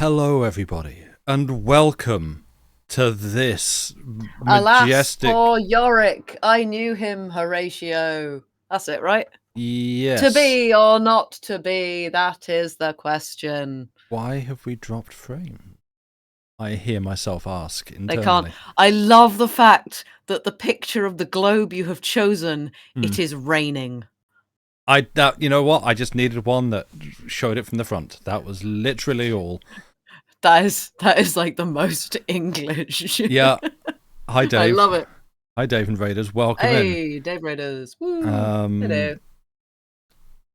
Hello, everybody, and welcome to this Alas, majestic. poor Yorick. I knew him, Horatio. That's it, right? Yes. To be or not to be, that is the question. Why have we dropped frame? I hear myself ask They can't. internally. I love the fact that the picture of the globe you have chosen, it is raining. You know what? I just needed one that showed it from the front. That was literally all. That is like the most English. Yeah. Hi, Dave. I love it. Hi, Dave and Raiders. Welcome in. Hey, Dave Raiders. Woo. Hello.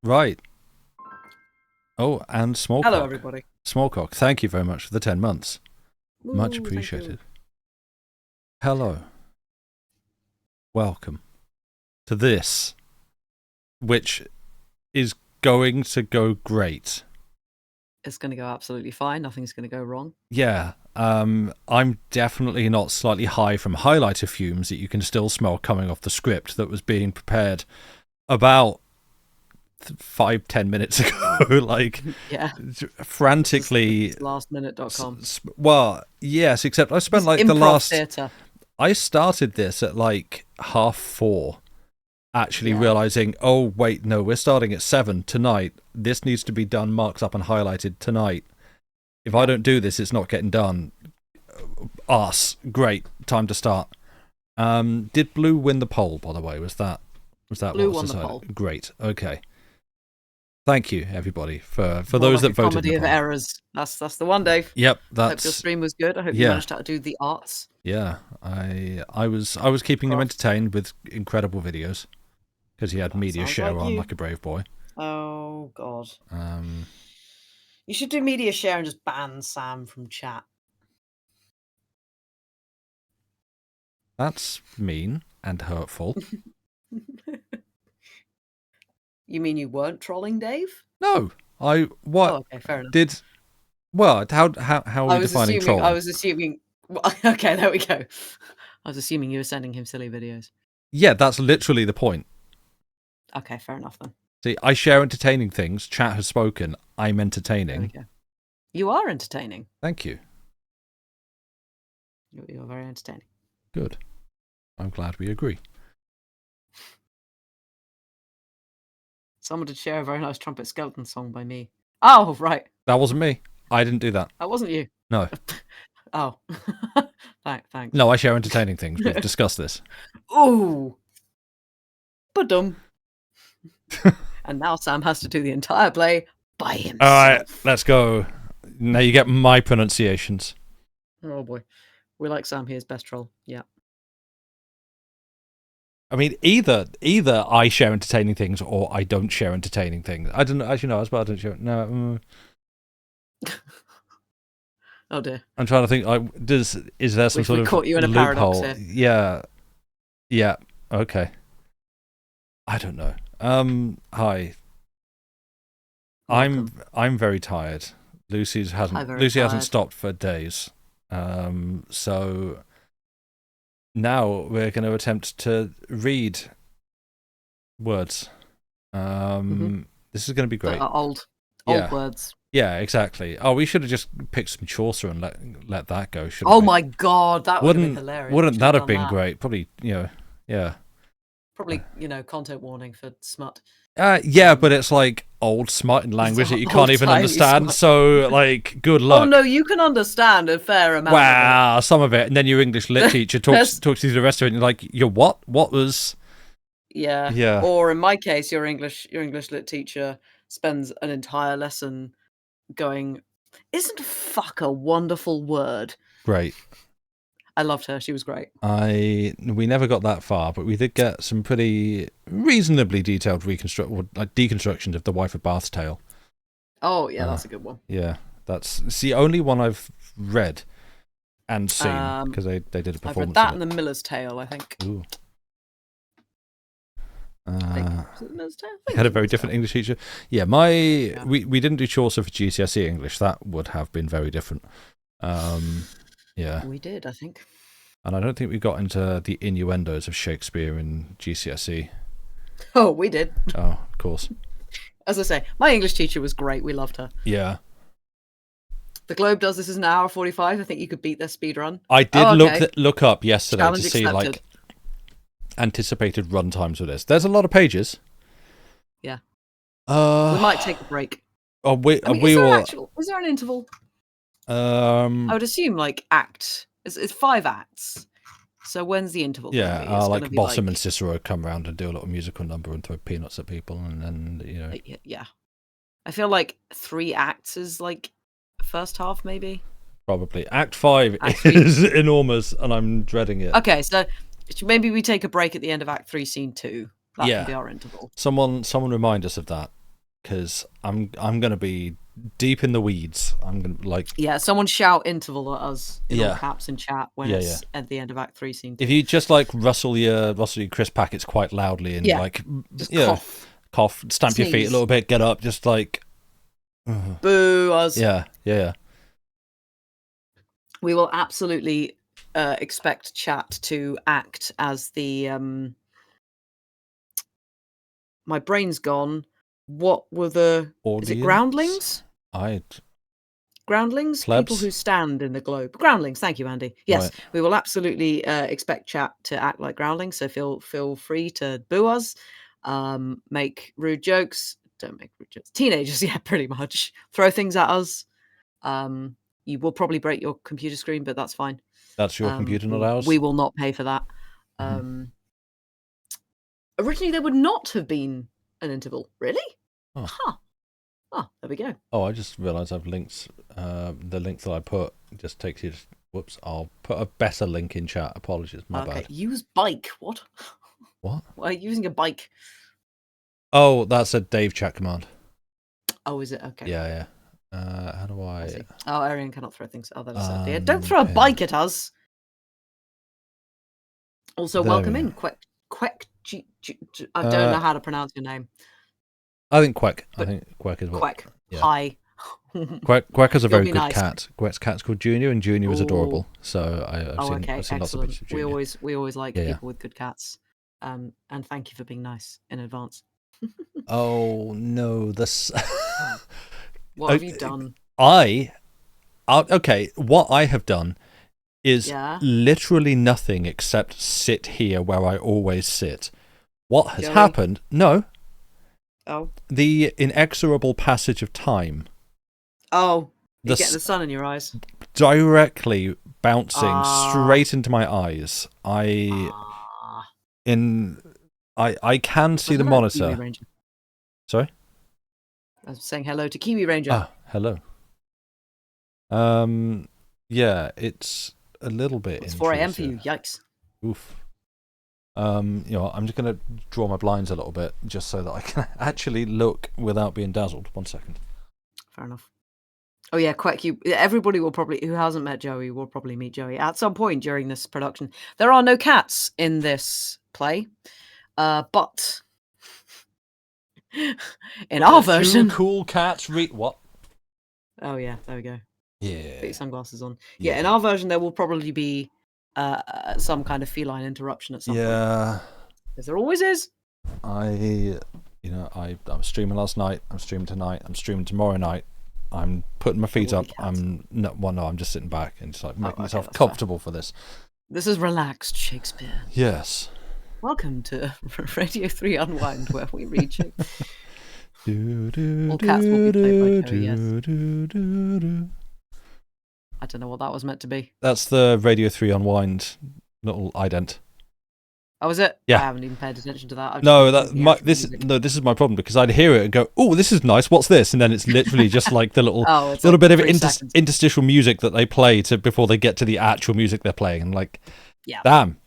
Right. Oh, and Smallcock. Hello, everybody. Smallcock, thank you very much for the 10 months. Woo, Much appreciated. Hello. Welcome to this, which is going to go great. It's going to go absolutely fine. Nothing's going to go wrong. Yeah. I'm definitely not slightly high from highlighter fumes that you can still smell coming off the script that was being prepared about 5-10 minutes ago. Like, yeah, frantically. Lastminute.com. Well, yes, except I spent like Improv the last. theatre. I started this at like 4:30, actually realizing, oh wait, no, we're starting at 7 tonight. This needs to be done, marked up and highlighted tonight. If I don't do this, it's not getting done. Great, time to start. Did Blue win the poll, by the way? Was that Blue what was won decided? the poll. Great, okay. Thank you, everybody, for those that voted. Comedy of errors. That's the one, Dave. Yep, I hope your stream was good. I hope you managed to do the arts. Yeah, I was keeping him entertained with incredible videos because he had media share on like a brave boy. Oh God. You should do media share and just ban Sam from chat. That's mean and hurtful. You mean you weren't trolling Dave? No, what? Oh, okay, fair enough. How are we defining trolling? I was assuming. Well, okay, there we go. I was assuming you were sending him silly videos. Yeah, that's literally the point. Okay, fair enough then. See, I share entertaining things. Chat has spoken. I'm entertaining. There we go. You are entertaining. Thank you. You're very entertaining. Good. I'm glad we agree. Someone did share a very nice Trumpet Skeleton song by me. Oh, right. That wasn't me. I didn't do that. That wasn't you. No. Oh. Thanks. No, I share entertaining things. We've discussed this. Ooh. Ba-dum. And now Sam has to do the entire play by himself. All right, let's go. Now you get my pronunciations. Oh boy. We like Sam. He is best troll. Yeah. I mean, either I share entertaining things or I don't share entertaining things. I don't know. Actually, no, I suppose I don't share. No. Oh dear. I'm trying to think. Is there some sort of caught you in a loophole? paradox here. Yeah. Okay. I don't know. Hi. Welcome. I'm very tired. Lucy hasn't stopped for days. So now we're going to attempt to read words. This is going to be great. Old words. Yeah, exactly. Oh, we should have just picked some Chaucer and let that go. Oh my God, that would have been hilarious. Wouldn't that have been great? Probably, yeah. Probably, content warning for smut. Yeah, but it's like old smut language that you can't even understand. Smut. So, like, good luck. Oh no, you can understand a fair amount. Wow, some of it, and then your English lit teacher talks to you the rest of it, and you're like, "You're what? What was?" Yeah. Or in my case, your English lit teacher spends an entire lesson going, "Isn't fuck a wonderful word?" Great. I loved her. She was great. We never got that far, but we did get some pretty reasonably detailed deconstructions of the Wife of Bath's tale. Oh yeah, that's a good one. Yeah, it's the only one I've read and seen because they did a performance. I've read that and the Miller's Tale, I think. Ooh. Miller's Tale? Had a very different English teacher. Yeah, we didn't do Chaucer for GCSE English. That would have been very different. Yeah. We did, I think. And I don't think we got into the innuendos of Shakespeare in GCSE. Oh, we did. Oh, of course. As I say, my English teacher was great. We loved her. Yeah. The Globe does this as an hour 45. I think you could beat their speed run. I did look up yesterday Challenge to see accepted. Like anticipated run times for this. There's a lot of pages. Yeah. We might take a break. Oh, is there an interval? I would assume like it's 5 acts. So when's the interval? Yeah, like Bossum and Cicero come around and do a little musical number and throw peanuts at people, and then Yeah. I feel like 3 acts is like first half, maybe. Probably Act 5 is enormous, and I'm dreading it. Okay, so maybe we take a break at the end of Act 3, Scene 2. That can be our interval. Someone remind us of that, because I'm going to be deep in the weeds. I'm going to like... Yeah, someone shout interval at us in all caps in chat when it's at the end of Act 3, Scene 2. If you just like rustle your crisp packets quite loudly and like... Just cough, stamp Sneeze. Your feet a little bit, get up, just like... Boo us. Yeah. We will absolutely expect chat to act as the... My brain's gone. What were the... Audience? Is it groundlings? Groundlings? Plebs? People who stand in the globe. Groundlings, thank you, Andy. Yes, right. We will absolutely expect chat to act like groundlings, so feel free to boo us, make rude jokes. Don't make rude jokes. Teenagers, yeah, pretty much. Throw things at us. You will probably break your computer screen, but that's fine. That's your computer, not ours? We will not pay for that. Originally, there would not have been an interval. Really? Oh. Huh. Oh, there we go. Oh, I just realised I've links. The link that I put just takes you to... Whoops, I'll put a better link in chat. Apologies, my bad. Use bike. What? What? Why are you using a bike? Oh, that's a Dave chat command. Oh, is it? Okay. Yeah. How do I... Oh, Arian cannot throw things. Oh, that is it. Yeah, don't throw a bike at us. Also, welcome in. Quek. I don't know how to pronounce your name. I think Quek. I think Quek is what. Quek. Yeah. Hi. Quek is a very good cat. Quek's cat's called Junior, and Junior is adorable. So I've seen lots of pictures of Junior. We always like people with good cats. And thank you for being nice in advance. Oh no, this. What have you done? Okay, what I have done is literally nothing except sit here where I always sit. What has happened? No. Oh. The inexorable passage of time. Oh. You get the sun in your eyes. Directly bouncing straight into my eyes. I can see the monitor. Sorry? I was saying hello to Kiwi Ranger. Ah, hello. Yeah, it's a little bit. It's 4 a.m. for you. Yikes. Oof. I'm just going to draw my blinds a little bit just so that I can actually look without being dazzled. 1 second. Fair enough. Oh yeah, Quack. Everybody will probably, who hasn't met Joey, will probably meet Joey at some point during this production. There are no cats in this play, but in our version, 2 cool cats. What? Oh yeah, there we go. Yeah. Put your sunglasses on. Yeah, in our version, there will probably be some kind of feline interruption at some point. Yeah. As there always is. I was streaming last night. I'm streaming tonight. I'm streaming tomorrow night. I'm putting my feet up. I'm just sitting back and just like making myself comfortable for this. This is relaxed Shakespeare. Yes. Welcome to Radio 3 Unwind, where we read Shakespeare. All cats will be played by Joey, yes. I don't know what that was meant to be. That's the Radio 3 Unwind little ident. Oh, is it? Yeah. I haven't even paid attention to that. This is my problem, because I'd hear it and go, "Oh, this is nice. What's this?" And then it's literally just like the little little bit of interstitial music that they play before they get to the actual music they're playing. And like, damn,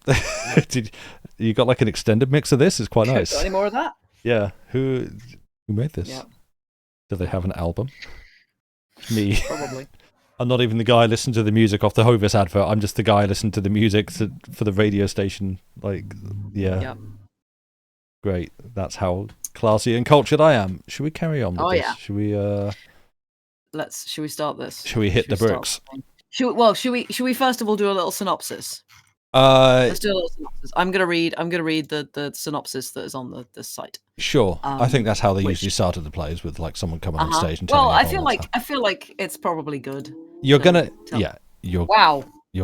you got like an extended mix of this? It's quite nice. Got any more of that? Yeah. Who made this? Yeah. Do they have an album? Me. Probably. I'm not even the guy listening to the music off the Hovis advert. I'm just the guy listening to the music for the radio station. Like, yeah. Yep. Great. That's how classy and cultured I am. Should we carry on with this? Yeah. Should we Should we start this? Should we hit the bricks? Should we first of all do a little synopsis? Let's do a little synopsis. I'm gonna read the synopsis that is on the site. Sure. I think that's how they usually started the plays, with like someone coming on stage and telling I feel like it's probably good. You're gonna you're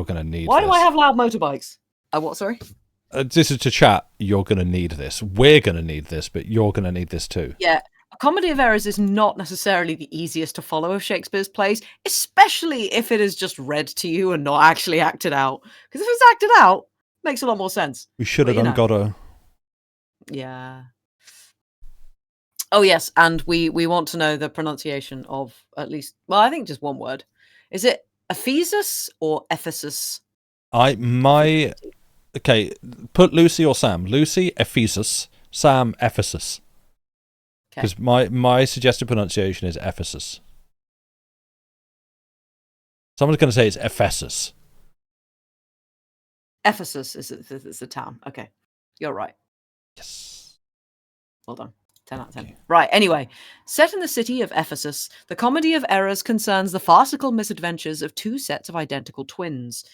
gonna need Why this. do I have loud motorbikes? What, sorry? This is to chat. You're gonna need this. We're gonna need this, but you're gonna need this too. Yeah. A Comedy of Errors is not necessarily the easiest to follow of Shakespeare's plays, especially if it is just read to you and not actually acted out. Because if it's acted out, it makes a lot more sense. We should have done Godot. Yeah. Oh yes, and we want to know the pronunciation of at least, well, I think just one word. Is it Ephesus or Ephesus? Okay, put Lucy or Sam. Lucy, Ephesus. Sam, Ephesus. Because my suggested pronunciation is Ephesus. Someone's going to say it's Ephesus. Ephesus is the town. Okay, you're right. Yes. Well done. 10 out of 10. Okay. Right, anyway. Set in the city of Ephesus, the Comedy of Errors concerns the farcical misadventures of two sets of identical twins.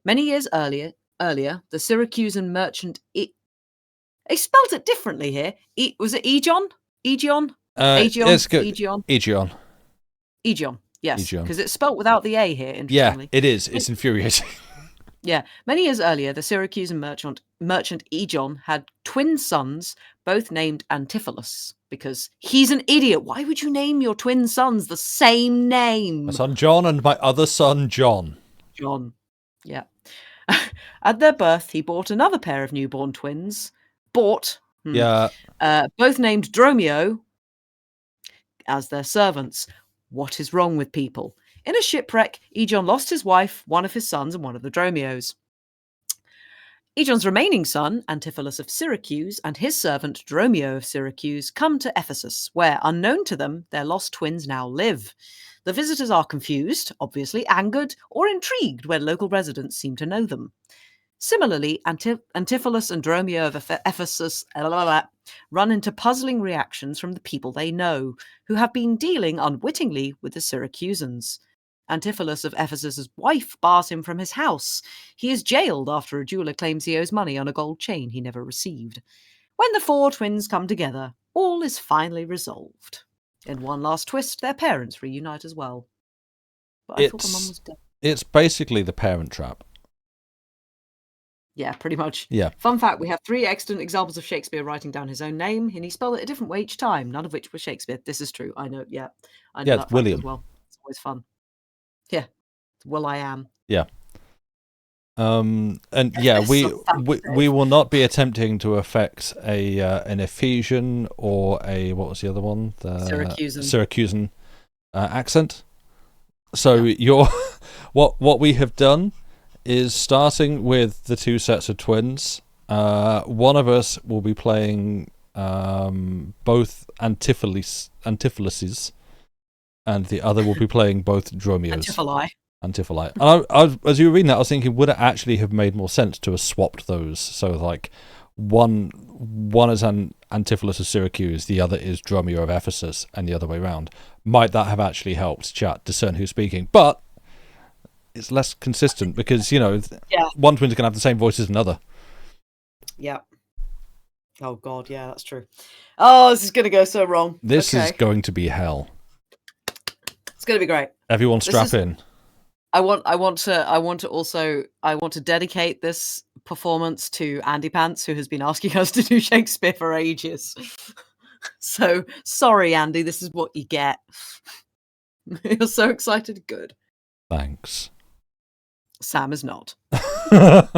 Many years earlier, the Syracusan merchant... They spelt it differently here. Was it Egon? Egon? Egon. Egon, yes. Because it's spelt without the A here, interestingly. Yeah, it is. It's infuriating. Yeah. Many years earlier, the Syracusan merchant Egon had twin sons, both named Antipholus, because he's an idiot. Why would you name your twin sons the same name? My son John and my other son John. John. Yeah. At their birth, he bought another pair of newborn twins. Both named Dromio as their servants. What is wrong with people? In a shipwreck, Egon lost his wife, one of his sons, and one of the Dromios. Egon's remaining son, Antipholus of Syracuse, and his servant, Dromio of Syracuse, come to Ephesus, where, unknown to them, their lost twins now live. The visitors are confused, obviously angered, or intrigued when local residents seem to know them. Similarly, Antipholus and Dromio of Ephesus run into puzzling reactions from the people they know, who have been dealing unwittingly with the Syracusans. Antipholus of Ephesus' wife bars him from his house. He is jailed after a jeweller claims he owes money on a gold chain he never received. When the four twins come together, all is finally resolved. In one last twist, their parents reunite as well. But I thought the mum was dead. It's basically The Parent Trap. Yeah, pretty much. Yeah. Fun fact, we have 3 excellent examples of Shakespeare writing down his own name, and he spelled it a different way each time, none of which was Shakespeare. This is true. I know, yeah. I know it's William. as well. It's always fun. Yeah. Will I am. Yeah. And yeah, we will not be attempting to affect an Ephesian or a, what was the other one? The Syracusan accent. So what we have done is, starting with the 2 sets of twins, one of us will be playing both Antipholuses, and the other will be playing both Dromios. Antipholi. And I, as you were reading that, I was thinking, would it actually have made more sense to have swapped those? So, like, one is Antipholus of Syracuse, the other is Dromio of Ephesus, and the other way around. Might that have actually helped chat discern who's speaking? But it's less consistent because, one twin's going to have the same voice as another. Yeah. Oh, God, yeah, that's true. Oh, this is going to go so wrong. This is going to be hell. It's going to be great. Everyone strap in. I want to dedicate this performance to Andy Pants, who has been asking us to do Shakespeare for ages. So sorry, Andy, this is what you get. You're so excited. Good. Thanks. Sam is not. Can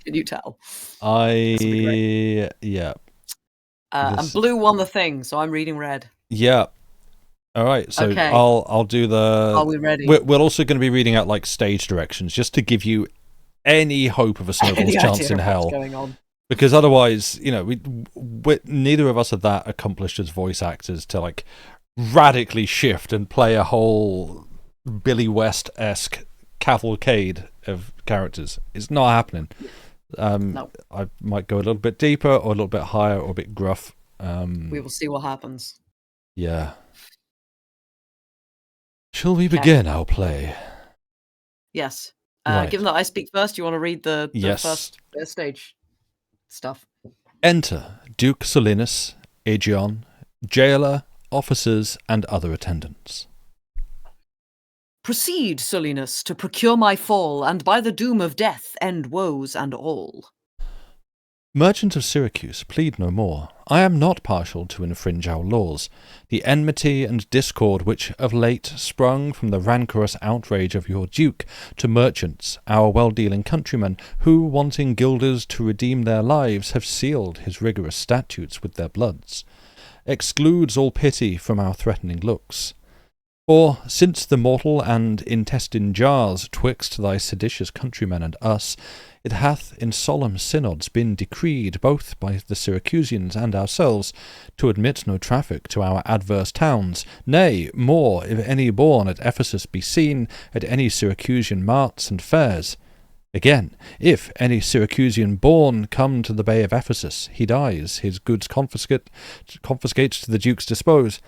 you tell? Yeah. And blue won the thing, so I'm reading red. Yeah. All right, so okay. I'll do the... Are we ready? We're also going to be reading out like stage directions, just to give you any hope of a snowball's chance in hell. Going on. Because otherwise, we neither of us are that accomplished as voice actors to like radically shift and play a whole Billy West-esque cavalcade of characters. It's not happening. No. I might go a little bit deeper, or a little bit higher, or a bit gruff. We will see what happens. Yeah. Shall we begin our play? Yes. Right. Given that I speak first, you want to read the first stage stuff? Enter Duke Solinus, Aegeon, jailer, officers, and other attendants. Proceed, Sullinus, to procure my fall, and by the doom of death end woes and all. Merchant of Syracuse, plead no more. I am not partial to infringe our laws. The enmity and discord which of late sprung from the rancorous outrage of your duke to merchants, our well-dealing countrymen, who, wanting guilders to redeem their lives, have sealed his rigorous statutes with their bloods, excludes all pity from our threatening looks. For, since the mortal and intestine jars twixt thy seditious countrymen and us, it hath in solemn synods been decreed, both by the Syracusans and ourselves, to admit no traffic to our adverse towns. Nay, more, if any born at Ephesus be seen at any Syracusan marts and fairs. Again, if any Syracusan born come to the bay of Ephesus, he dies, his goods confiscate to the duke's dispose,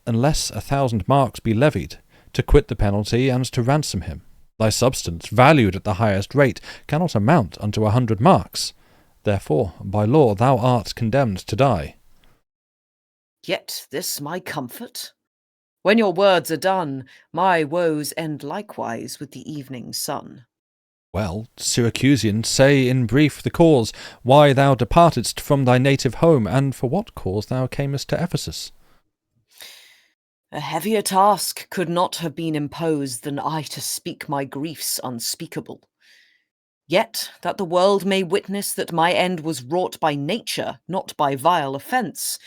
unless 1,000 marks be levied, to quit the penalty and to ransom him. Thy substance, valued at the highest rate, cannot amount unto 100 marks. Therefore, by law, thou art condemned to die. Yet this my comfort? When your words are done, my woes end likewise with the evening sun. Well, Syracusian, say in brief the cause, why thou departedst from thy native home, and for what cause thou camest to Ephesus. A heavier task could not have been imposed than I to speak my griefs unspeakable. Yet that the world may witness that my end was wrought by nature, not by vile offence,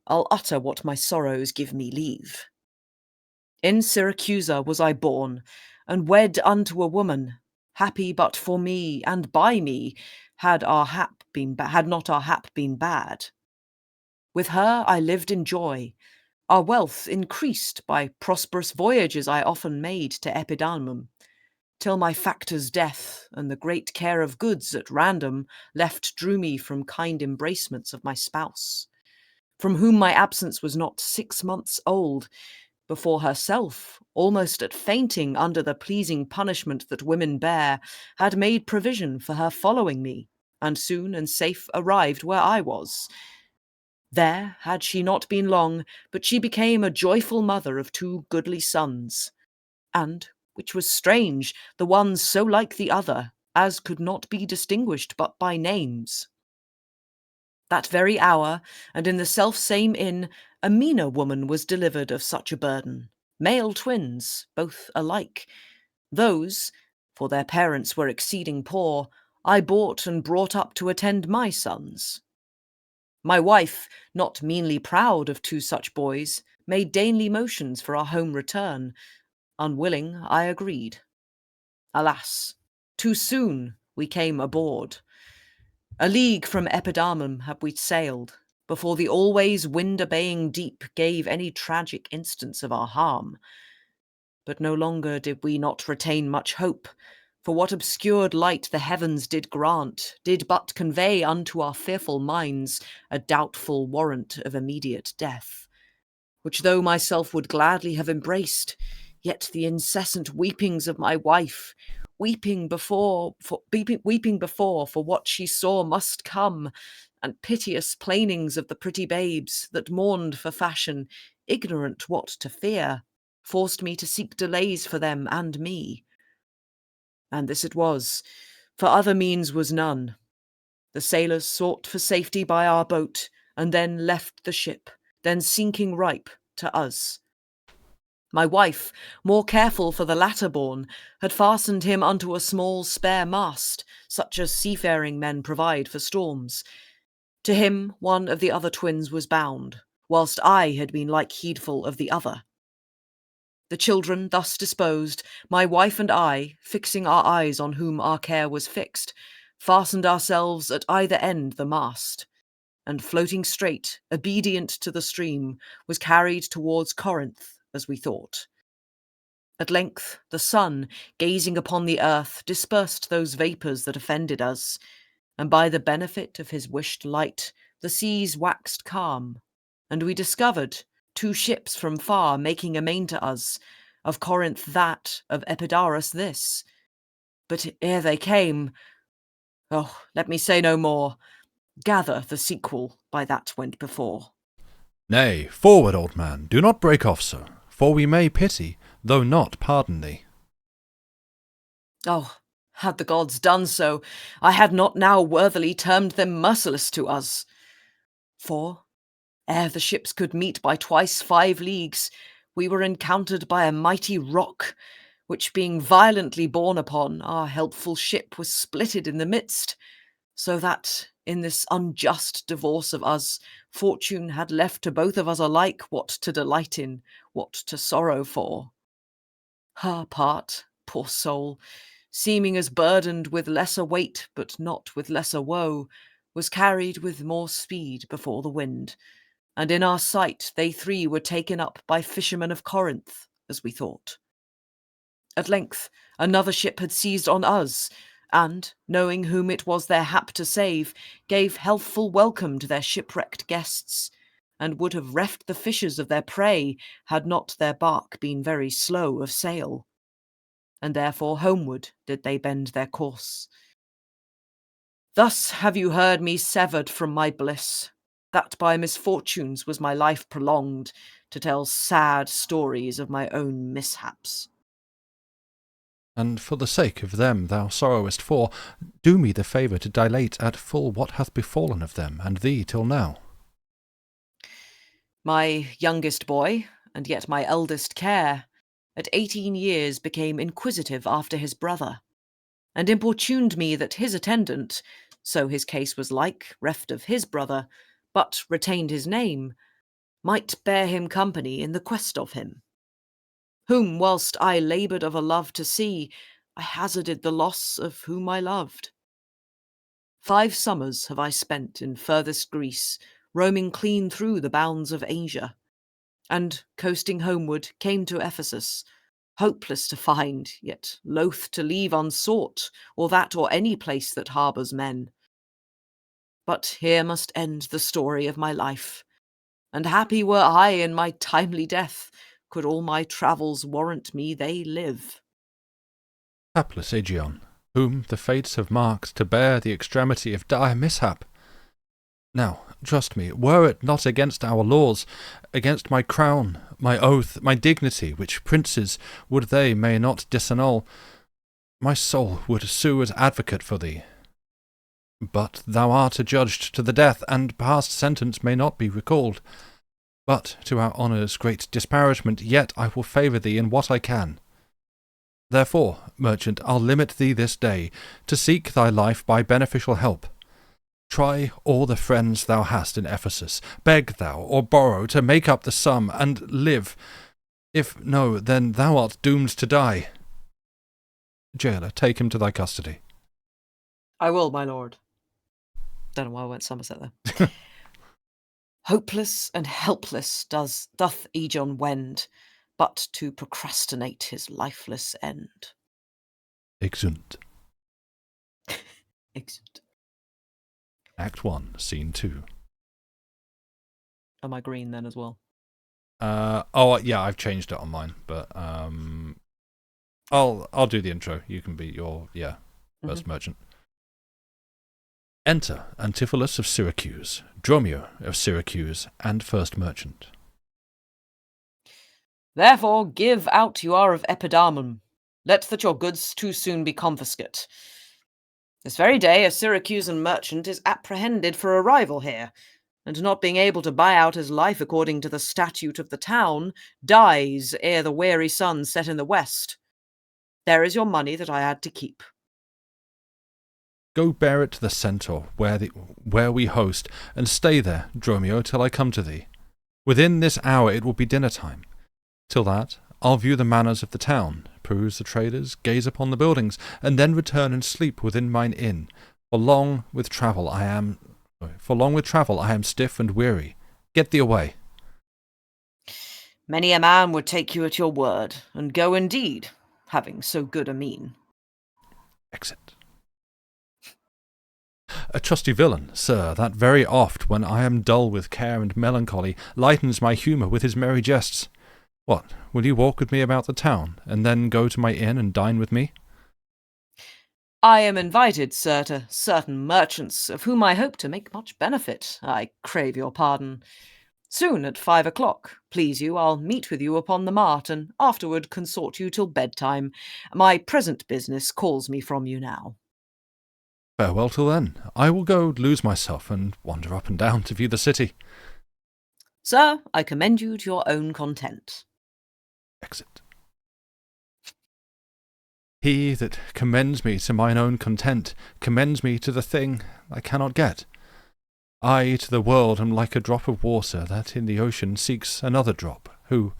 I'll utter what my sorrows give me leave. In Syracusa was I born, and wed unto a woman, happy but for me and by me, had not our hap been bad. With her I lived in joy. Our wealth increased by prosperous voyages I often made to Epidamnum, till my factor's death and the great care of goods at random left drew me from kind embracements of my spouse, from whom my absence was not 6 months old, before herself, almost at fainting under the pleasing punishment that women bear, had made provision for her following me, and soon and safe arrived where I was. There had she not been long, but she became a joyful mother of 2 goodly sons, and, which was strange, the one so like the other, as could not be distinguished but by names. That very hour, and in the self-same inn, a meaner woman was delivered of such a burden, male twins, both alike. Those, for their parents were exceeding poor, I bought and brought up to attend my sons. My wife, not meanly proud of 2 such boys, made dainty motions for our home return. Unwilling, I agreed. Alas, too soon we came aboard. A league from Epidamnum had we sailed, before the always wind-obeying deep gave any tragic instance of our harm. But no longer did we not retain much hope, for what obscured light the heavens did grant, did but convey unto our fearful minds a doubtful warrant of immediate death, which though myself would gladly have embraced, yet the incessant weepings of my wife, weeping before for what she saw must come, and piteous plainings of the pretty babes that mourned for fashion, ignorant what to fear, forced me to seek delays for them and me. And this it was, for other means was none. The sailors sought for safety by our boat, and then left the ship, then sinking ripe to us. My wife, more careful for the latter born, had fastened him unto a small spare mast, such as seafaring men provide for storms. To him one of the other twins was bound, whilst I had been like heedful of the other. The children thus disposed, my wife and I, fixing our eyes on whom our care was fixed, fastened ourselves at either end the mast, and floating straight, obedient to the stream, was carried towards Corinth, as we thought. At length the sun, gazing upon the earth, dispersed those vapours that offended us, and by the benefit of his wished light, the seas waxed calm, and we discovered 2 ships from far making amain to us, of Corinth that, of Epidaurus this. But ere they came, let me say no more. Gather the sequel by that went before. Nay, forward, old man, do not break off so, for we may pity, though not pardon thee. Oh, had the gods done so, I had not now worthily termed them merciless to us. For, ere the ships could meet by twice 5 leagues, we were encountered by a mighty rock, which being violently borne upon, our helpful ship was splitted in the midst, so that, in this unjust divorce of us, fortune had left to both of us alike what to delight in, what to sorrow for. Her part, poor soul, seeming as burdened with lesser weight, but not with lesser woe, was carried with more speed before the wind, and in our sight they 3 were taken up by fishermen of Corinth, as we thought. At length another ship had seized on us, and, knowing whom it was their hap to save, gave healthful welcome to their shipwrecked guests, and would have reft the fishers of their prey had not their bark been very slow of sail, and therefore homeward did they bend their course. Thus have you heard me severed from my bliss, that by misfortunes was my life prolonged, to tell sad stories of my own mishaps. And for the sake of them thou sorrowest for, do me the favour to dilate at full what hath befallen of them and thee till now. My youngest boy, and yet my eldest care, at 18 years became inquisitive after his brother, and importuned me that his attendant, so his case was like, reft of his brother, but retained his name, might bear him company in the quest of him. Whom, whilst I laboured of a love to see, I hazarded the loss of whom I loved. 5 summers have I spent in furthest Greece, roaming clean through the bounds of Asia, and, coasting homeward, came to Ephesus, hopeless to find, yet loath to leave unsought, or that or any place that harbours men. But here must end the story of my life, and happy were I in my timely death, could all my travels warrant me they live. Hapless Aegeon, whom the fates have marked to bear the extremity of dire mishap. Now, trust me, were it not against our laws, against my crown, my oath, my dignity, which princes would they may not disannul, my soul would sue as advocate for thee. But thou art adjudged to the death, and past sentence may not be recalled. But to our honour's great disparagement, yet I will favour thee in what I can. Therefore, merchant, I'll limit thee this day, to seek thy life by beneficial help. Try all the friends thou hast in Ephesus, beg thou or borrow to make up the sum, and live. If no, then thou art doomed to die. Jailer, take him to thy custody. I will, my lord. Don't know why I went Somerset there. Hopeless and helpless doth Aegeon wend, but to procrastinate his lifeless end. Exeunt. Exeunt. Act 1, Scene 2. Am I green then as well? Yeah, I've changed it on mine, but I'll do the intro. You can be your first merchant. Enter Antipholus of Syracuse, Dromio of Syracuse, and first merchant. Therefore give out you are of Epidamnum. Let that your goods too soon be confiscate. This very day a Syracusan merchant is apprehended for arrival here, and not being able to buy out his life according to the statute of the town, dies ere the weary sun set in the west. There is your money that I had to keep. Go bear it to the centaur, where we host, and stay there, Dromio, till I come to thee. Within this hour it will be dinner time. Till that, I'll view the manners of the town, peruse the traders, gaze upon the buildings, and then return and sleep within mine inn. For long with travel I am stiff and weary. Get thee away. Many a man would take you at your word, and go indeed, having so good a mien. Exit. A trusty villain, sir, that very oft, when I am dull with care and melancholy, lightens my humour with his merry jests. What, will you walk with me about the town, and then go to my inn and dine with me? I am invited, sir, to certain merchants, of whom I hope to make much benefit. I crave your pardon. Soon at 5 o'clock. Please you, I'll meet with you upon the mart, and afterward consort you till bedtime. My present business calls me from you now. Farewell till then. I will go lose myself and wander up and down to view the city. Sir, I commend you to your own content. Exit. He that commends me to mine own content commends me to the thing I cannot get. I to the world am like a drop of water that in the ocean seeks another drop, who,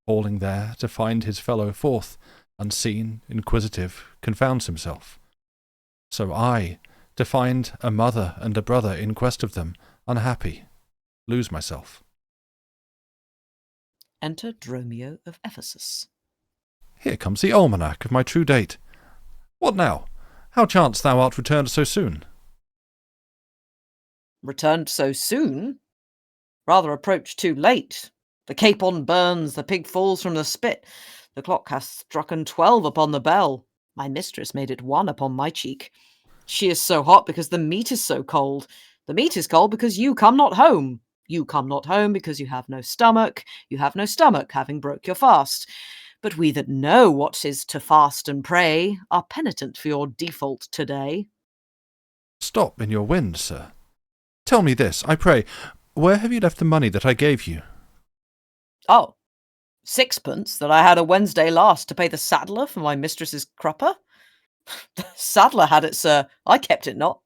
falling there to find his fellow forth, unseen, inquisitive, confounds himself. So I, to find a mother and a brother in quest of them, unhappy, lose myself. Enter Dromio of Ephesus. Here comes the almanac of my true date. What now? How chance thou art returned so soon? Returned so soon? Rather approached too late. The capon burns, the pig falls from the spit. The clock hath strucken 12 upon the bell. My mistress made it 1 upon my cheek. She is so hot because the meat is so cold. The meat is cold because you come not home. You come not home because you have no stomach. You have no stomach, having broke your fast. But we that know what 'tis to fast and pray are penitent for your default today. Stop in your wind, sir. Tell me this, I pray, where have you left the money that I gave you? Oh, 6pence that I had a Wednesday last to pay the saddler for my mistress's crupper? The saddler had it, sir. I kept it not.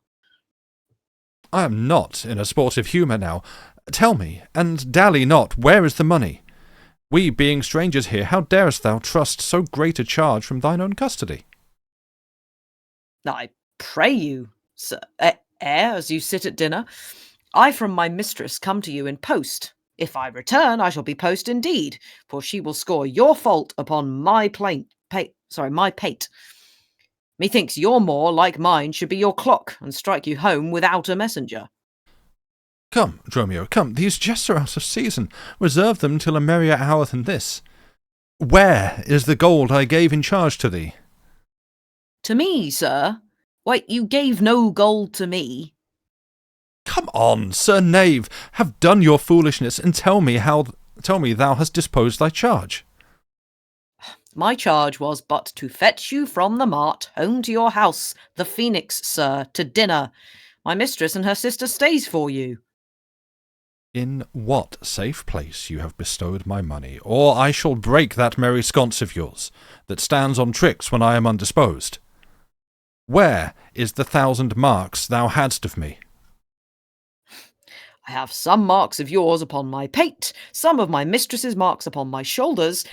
I am not in a sportive humour now. Tell me, and dally not, where is the money? We being strangers here, how darest thou trust so great a charge from thine own custody? I pray you, sir, as you sit at dinner, I from my mistress come to you in post. If I return, I shall be post indeed, for she will score your fault upon my my pate. Methinks your more, like mine, should be your clock, and strike you home without a messenger. Come, Dromio, come, these jests are out of season. Reserve them till a merrier hour than this. Where is the gold I gave in charge to thee? To me, sir? Why, you gave no gold to me. Come on, sir knave, have done your foolishness, and tell me thou hast disposed thy charge. My charge was but to fetch you from the mart home to your house, the Phoenix, sir, to dinner. My mistress and her sister stays for you. In what safe place you have bestowed my money, or I shall break that merry sconce of yours, that stands on tricks when I am undisposed. Where is the 1,000 marks thou hadst of me? I have some marks of yours upon my pate, some of my mistress's marks upon my shoulders,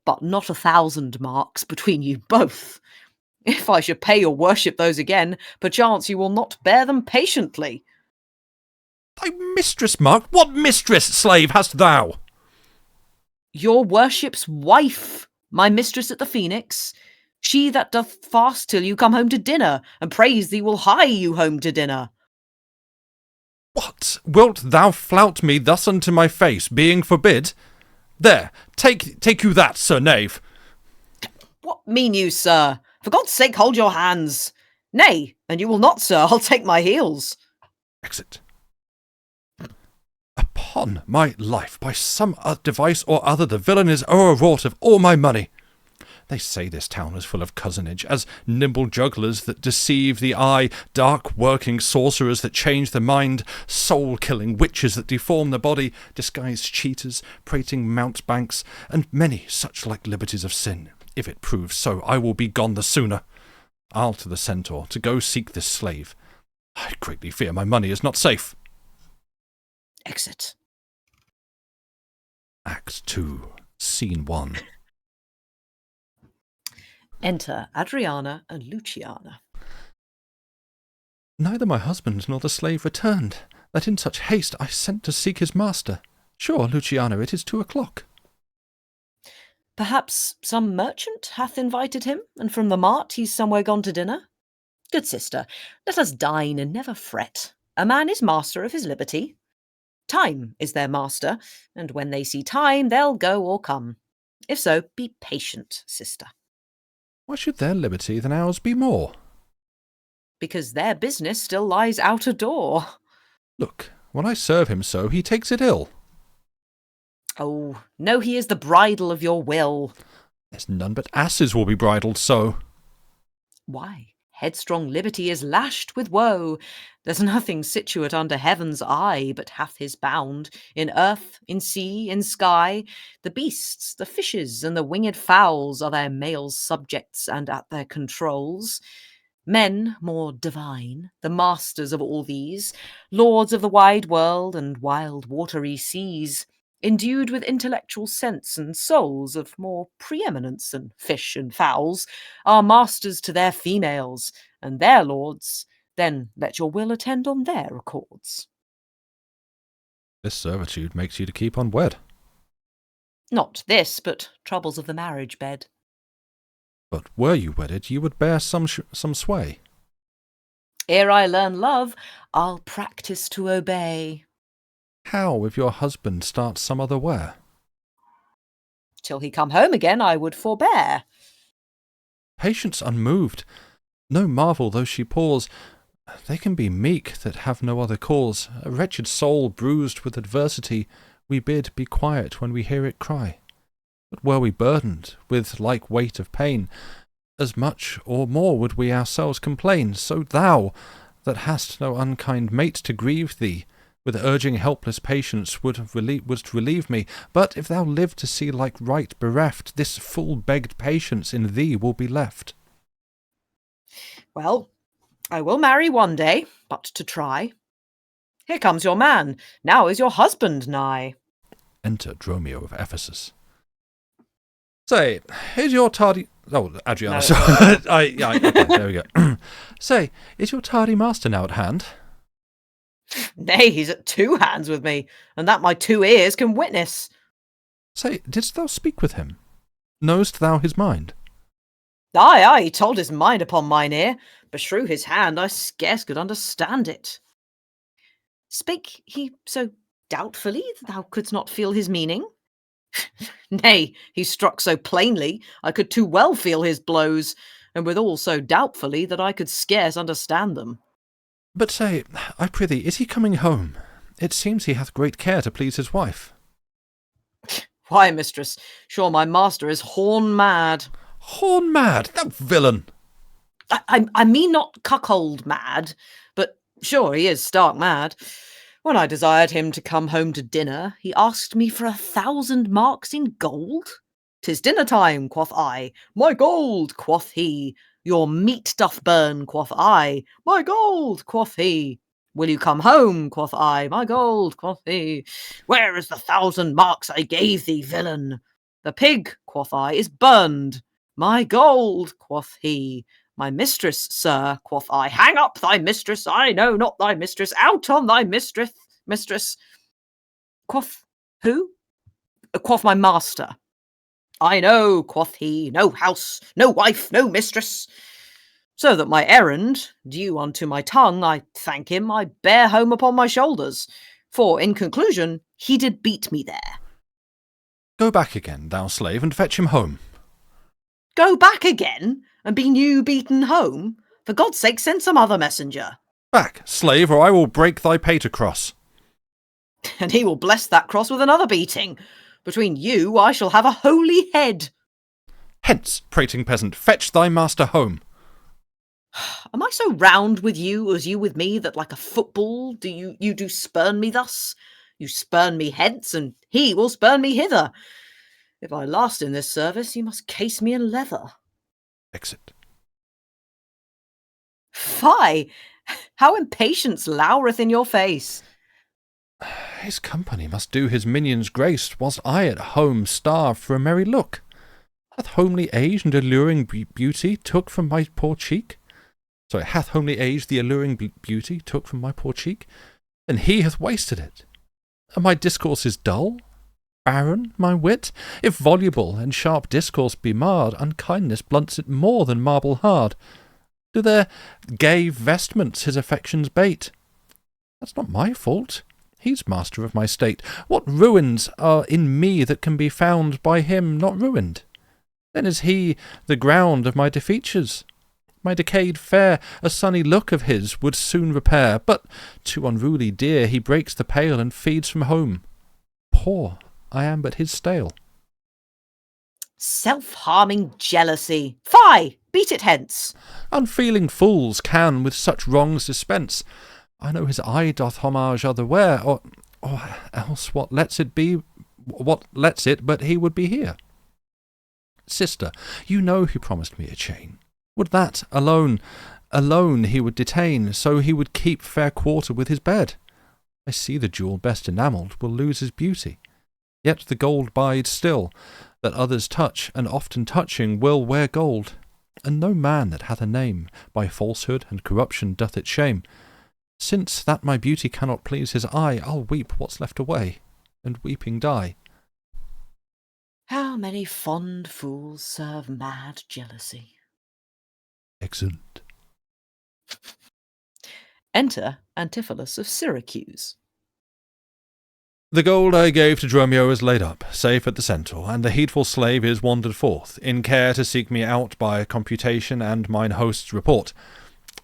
but not 1,000 marks between you both. If I should pay your worship those again, perchance you will not bear them patiently. Thy mistress, Mark? What mistress, slave, hast thou? Your worship's wife, my mistress at the Phoenix. She that doth fast till you come home to dinner, and prays thee will hie you home to dinner. What? Wilt thou flout me thus unto my face, being forbid? There, take you that, sir knave. What mean you, sir? For God's sake, hold your hands. Nay, and you will not, sir. I'll take my heels. Exit. Upon my life, by some device or other, the villain is o'erwrought of all my money. They say this town is full of cozenage, as nimble jugglers that deceive the eye, dark-working sorcerers that change the mind, soul-killing witches that deform the body, disguised cheaters, prating mountebanks, and many such like liberties of sin. If it proves so, I will be gone the sooner. I'll to the centaur, to go seek this slave. I greatly fear my money is not safe. Exit. Act 2, Scene 1. Enter Adriana and Luciana. Neither my husband nor the slave returned, that in such haste I sent to seek his master. Sure, Luciana, it is 2 o'clock. Perhaps some merchant hath invited him, and from the mart he's somewhere gone to dinner? Good sister, let us dine and never fret. A man is master of his liberty. Time is their master, and when they see time, they'll go or come. If so, be patient, sister. Why should their liberty than ours be more? Because their business still lies out a door. Look, when I serve him so, he takes it ill. Oh, no, he is the bridle of your will. There's none but asses will be bridled so. Why, headstrong liberty is lashed with woe. There's nothing situate under heaven's eye but hath his bound, in earth, in sea, in sky. The beasts, the fishes, and the winged fowls are their male subjects and at their controls. Men more divine, the masters of all these, lords of the wide world and wild watery seas, endued with intellectual sense and souls of more preeminence than fish and fowls, are masters to their females, and their lords, then let your will attend on their accords. This servitude makes you to keep unwed. Not this, but troubles of the marriage bed. But were you wedded, you would bear some sway. Ere I learn love, I'll practise to obey. How if your husband starts some other where? Till he come home again, I would forbear. Patience unmoved. No marvel though she pause. They can be meek that have no other cause. A wretched soul bruised with adversity, we bid be quiet when we hear it cry. But were we burdened with like weight of pain, as much or more would we ourselves complain. So thou, that hast no unkind mate to grieve thee, with urging helpless patience wouldst relieve me. But if thou live to see like right bereft, this full-begged patience in thee will be left. Well, I will marry one day, but to try. Here comes your man. Now is your husband nigh. Enter Dromio of Ephesus. Say, is your tardy... Oh, Adriana. No. Okay, there we go. Say, is your tardy master now at hand? Nay, he's at 2 hands with me, and that my 2 ears can witness. Say, didst thou speak with him? Knowest thou his mind? Aye, he told his mind upon mine ear, beshrew his hand, I scarce could understand it. Spake he so doubtfully that thou couldst not feel his meaning? Nay, he struck so plainly, I could too well feel his blows, and withal so doubtfully that I could scarce understand them. But say, I prithee, is he coming home? It seems he hath great care to please his wife. Why, mistress, sure my master is horn mad. Horn mad, thou villain! I mean not cuckold mad, but sure he is stark mad. When I desired him to come home to dinner, he asked me for 1,000 marks in gold. "'Tis dinner time," quoth I. "My gold," quoth he. "Your meat doth burn," quoth I. "My gold," quoth he. "Will you come home?" quoth I. "My gold," quoth he. "Where is the 1,000 marks I gave thee, villain?" "The pig," quoth I, "is burned." "My gold," quoth he. "My mistress, sir," quoth I. "Hang up thy mistress, I know not thy mistress. Out on thy mistress. Quoth who? Quoth my master. "I know," quoth he, "no house, no wife, no mistress." So that my errand, due unto my tongue, I thank him, I bear home upon my shoulders. For, in conclusion, he did beat me there. Go back again, thou slave, and fetch him home. Go back again, and be new beaten home? For God's sake, send some other messenger. Back, slave, or I will break thy pater cross. And he will bless that cross with another beating. Between you, I shall have a holy head. Hence, prating peasant, fetch thy master home. Am I so round with you as you with me, that like a football do you do spurn me thus? You spurn me hence, and he will spurn me hither. If I last in this service, you must case me in leather. Exit. Fie! How impatience loureth in your face! His company must do his minions grace, whilst I at home starve for a merry look. Hath homely age and alluring beauty took from my poor cheek? Hath homely age the alluring beauty took from my poor cheek? And he hath wasted it. And my discourse is dull? Barren, my wit? If voluble and sharp discourse be marred, unkindness blunts it more than marble hard. Do their gay vestments his affections bait? That's not my fault. He's master of my state. What ruins are in me that can be found by him not ruined? Then is he the ground of my defeatures. My decayed fare, a sunny look of his would soon repair, but too unruly dear he breaks the pail and feeds from home. Poor, I am but his stale. Self-harming jealousy! Fie! Beat it hence! Unfeeling fools can with such wrongs dispense. I know his eye doth homage otherwhere, or else what lets it but he would be here. Sister, you know he promised me a chain. Would that alone he would detain, so he would keep fair quarter with his bed. I see the jewel best enamelled will lose his beauty. Yet the gold bides still, that others touch, and often touching will wear gold. And no man that hath a name, by falsehood and corruption doth it shame. Since that my beauty cannot please his eye, I'll weep what's left away, and weeping die. How many fond fools serve mad jealousy? Excellent. Enter Antipholus of Syracuse. The gold I gave to Dromio is laid up, safe at the Centaur, and the heedful slave is wandered forth, in care to seek me out by computation and mine host's report.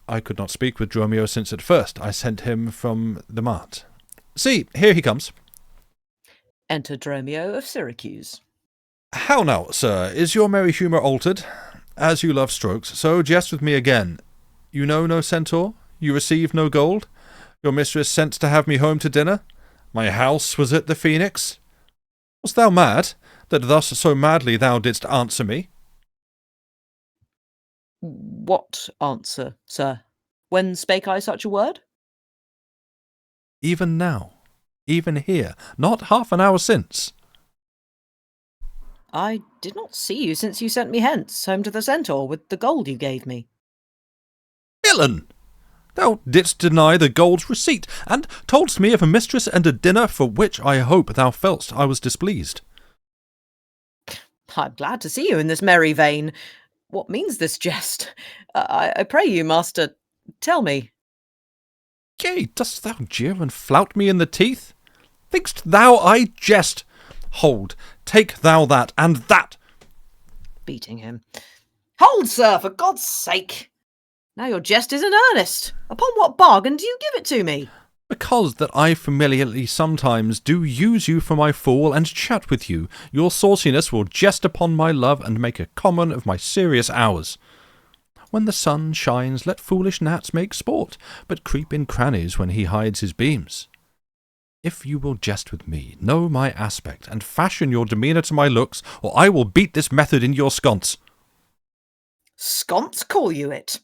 I could not speak with Dromio since at first I sent him from the mart. See, here he comes. Enter Dromio of Syracuse. How now, sir, is your merry humour altered? As you love strokes, so jest with me again. You know no centaur? You receive no gold? Your mistress sent to have me home to dinner? My house was at the Phoenix? Wast thou mad, that thus so madly thou didst answer me? What answer, sir? When spake I such a word? Even now, even here, not half an hour since. I did not see you since you sent me hence, home to the Centaur, with the gold you gave me. Villain! Thou didst deny the gold's receipt, and toldst me of a mistress and a dinner for which I hope thou felt'st I was displeased. I'm glad to see you in this merry vein. What means this jest? I pray you, master, tell me. Yea, dost thou jeer and flout me in the teeth? Think'st thou I jest? Hold, take thou that, and that! Beating him. Hold, sir, for God's sake! Now your jest is in earnest. Upon what bargain do you give it to me? Because that I familiarly sometimes do use you for my fool and chat with you, your sauciness will jest upon my love and make a common of my serious hours. When the sun shines, let foolish gnats make sport, but creep in crannies when he hides his beams. If you will jest with me, know my aspect, and fashion your demeanour to my looks, or I will beat this method in your sconce. Sconce, call you it?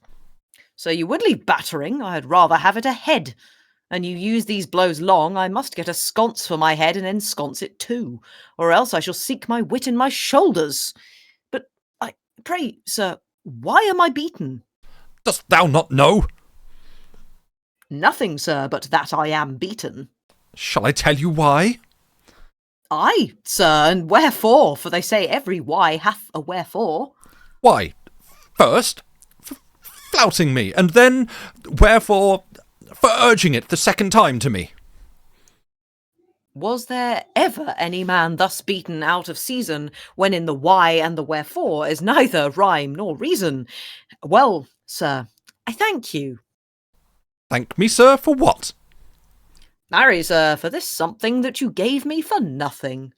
So you would leave battering, I had rather have it a head. And you use these blows long, I must get a sconce for my head and ensconce it too, or else I shall seek my wit in my shoulders. But I pray, sir, why am I beaten? Dost thou not know? Nothing, sir, but that I am beaten. Shall I tell you why? Ay, sir, and wherefore? For they say every why hath a wherefore. Why, first, for flouting me, and then, wherefore, for urging it the second time to me. Was there ever any man thus beaten out of season, when in the why and the wherefore is neither rhyme nor reason? Well, sir, I thank you. Thank me, sir, for what? Marry, sir, for this something that you gave me for nothing.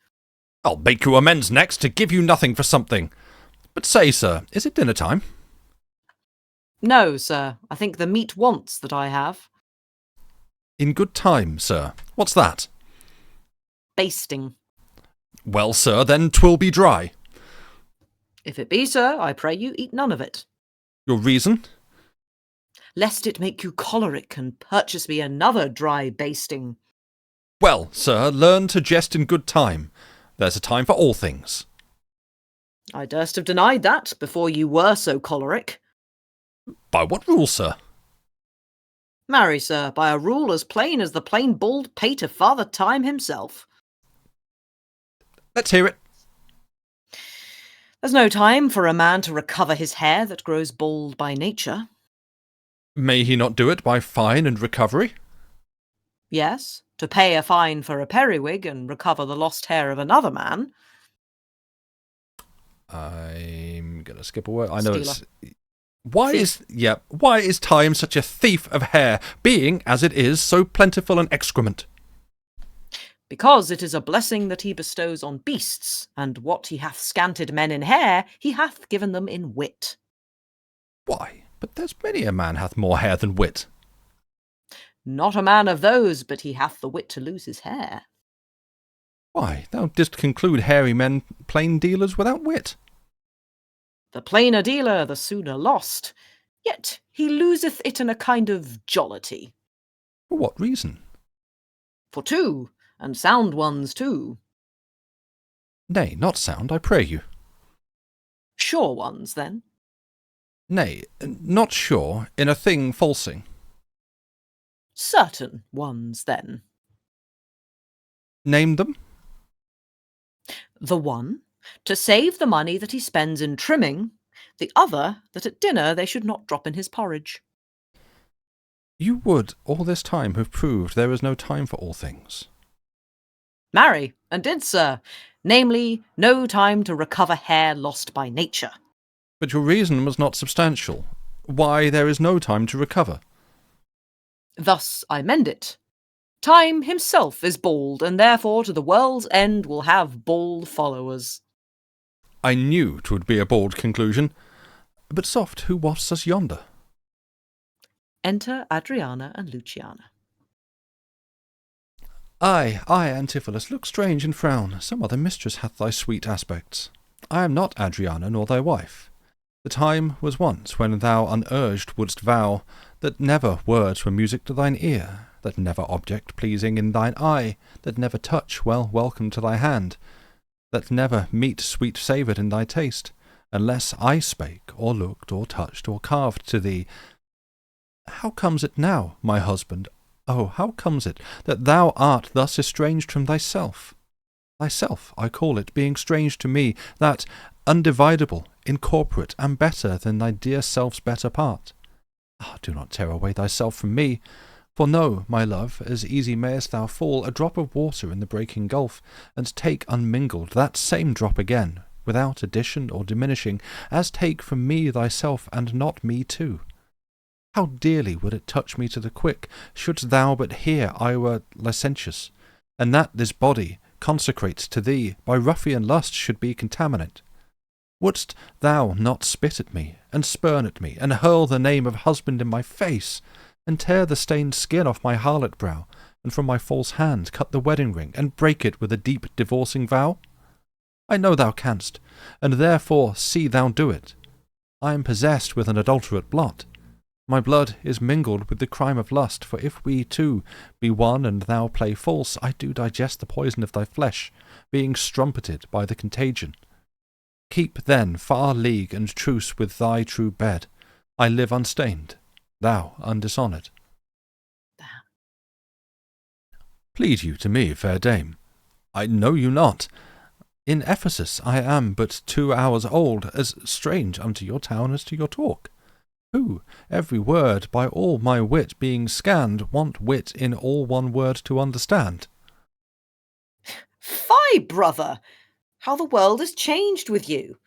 I'll make you amends next to give you nothing for something. But say, sir, is it dinner time? No, sir, I think the meat wants that I have. In good time, sir. What's that? Basting. Well, sir, then 'twill be dry. If it be, sir, I pray you eat none of it. Your reason? Lest it make you choleric and purchase me another dry basting. Well, sir, learn to jest in good time. There's a time for all things. I durst have denied that before you were so choleric. By what rule, sir? Marry, sir, by a rule as plain as the plain bald pate of Father Time himself. Let's hear it. There's no time for a man to recover his hair that grows bald by nature. May he not do it by fine and recovery? Yes, to pay a fine for a periwig and recover the lost hair of another man. I'm gonna skip a word. I know Stealer. it's... Why is time such a thief of hair, being, as it is, so plentiful an excrement? because it is a blessing that he bestows on beasts, and what he hath scanted men in hair, he hath given them in wit. Why, but there's many a man hath more hair than wit. Not a man of those, but he hath the wit to lose his hair. Why, thou didst conclude hairy men plain dealers without wit. The plainer dealer, the sooner lost, yet he loseth it in a kind of jollity. For what reason? For two, and sound ones too. Nay, not sound, I pray you. Sure ones, then? Nay, not sure, in a thing falsing. Certain ones, then. Name them. The one, to save the money that he spends in trimming, the other, that at dinner they should not drop in his porridge. You would all this time have proved there is no time for all things. Marry, and did, sir, namely, no time to recover hair lost by nature. But your reason was not substantial. Why there is no time to recover? Thus I mend it. Time himself is bald, and therefore to the world's end will have bald followers. I knew 'twould be a bald conclusion. But soft, who wafts us yonder? Enter Adriana and Luciana. Ay, Antipholus, look strange and frown. Some other mistress hath thy sweet aspects. I am not Adriana, nor thy wife. The time was once when thou unurged wouldst vow that never words were music to thine ear, that never object pleasing in thine eye, that never touch well welcome to thy hand, that never meat sweet savoured in thy taste, unless I spake, or looked, or touched, or carved to thee. How comes it now, my husband, oh, how comes it that thou art thus estranged from thyself? Thyself, I call it, being strange to me, that, undividable, incorporate, am better than thy dear self's better part. Ah, do not tear away thyself from me, for know, my love, as easy mayest thou fall a drop of water in the breaking gulf, and take unmingled that same drop again, without addition or diminishing, as take from me thyself, and not me too. How dearly would it touch me to the quick, shouldst thou but hear I were licentious, and that this body, consecrate to thee, by ruffian lust should be contaminate. Wouldst thou not spit at me, and spurn at me, and hurl the name of husband in my face, and tear the stained skin off my harlot brow, and from my false hand cut the wedding ring, and break it with a deep divorcing vow? I know thou canst, and therefore see thou do it. I am possessed with an adulterate blot. My blood is mingled with the crime of lust, for if we two be one and thou play false, I do digest the poison of thy flesh, being strumpeted by the contagion. Keep then far league and truce with thy true bed. I live unstained, thou undishonoured. Plead you to me, fair dame? I know you not. In Ephesus I am but 2 hours old, as strange unto your town as to your talk. Who, every word by all my wit being scanned, want wit in all one word to understand? Fie, brother! How the world is changed with you!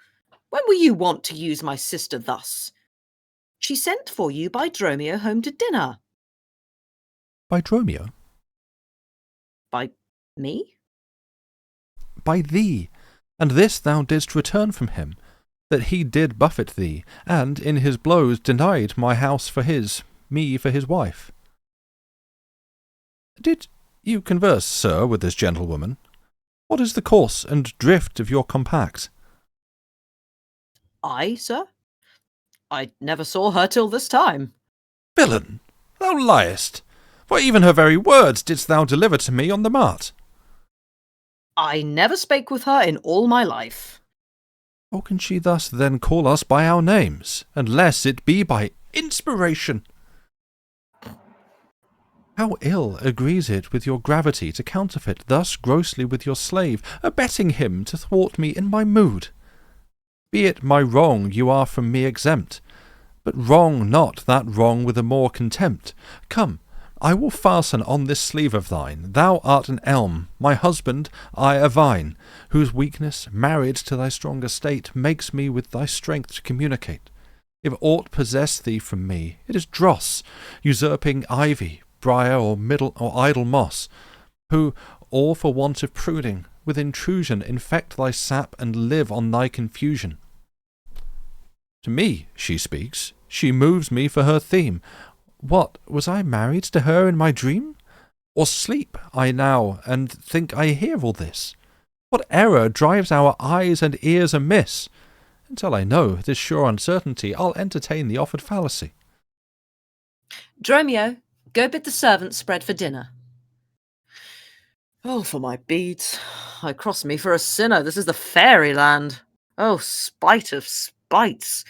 When were you wont to use my sister thus? She sent for you by Dromio home to dinner. By Dromio? By me? By thee, and this thou didst return from him, that he did buffet thee, and in his blows denied my house for his, me for his wife. Did you converse, sir, with this gentlewoman? What is the course and drift of your compact? I, sir? I never saw her till this time. Villain, thou liest, for even her very words didst thou deliver to me on the mart. I never spake with her in all my life. How can she thus then call us by our names, unless it be by inspiration? How ill agrees it with your gravity to counterfeit thus grossly with your slave, abetting him to thwart me in my mood? Be it my wrong you are from me exempt, but wrong not that wrong with a more contempt. Come, I will fasten on this sleeve of thine. Thou art an elm, my husband, I a vine, whose weakness, married to thy stronger state, makes me with thy strength to communicate. If aught possess thee from me, it is dross, usurping ivy, briar, or idle moss, who all for want of pruning, with intrusion infect thy sap and live on thy confusion. To me she speaks, she moves me for her theme. What, was I married to her in my dream? Or sleep I now, and think I hear all this? What error drives our eyes and ears amiss? Until I know this sure uncertainty, I'll entertain the offered fallacy. Dromio, go bid the servants spread for dinner. Oh, for my beads, I cross me for a sinner. This is the fairyland. Oh, spite of spites,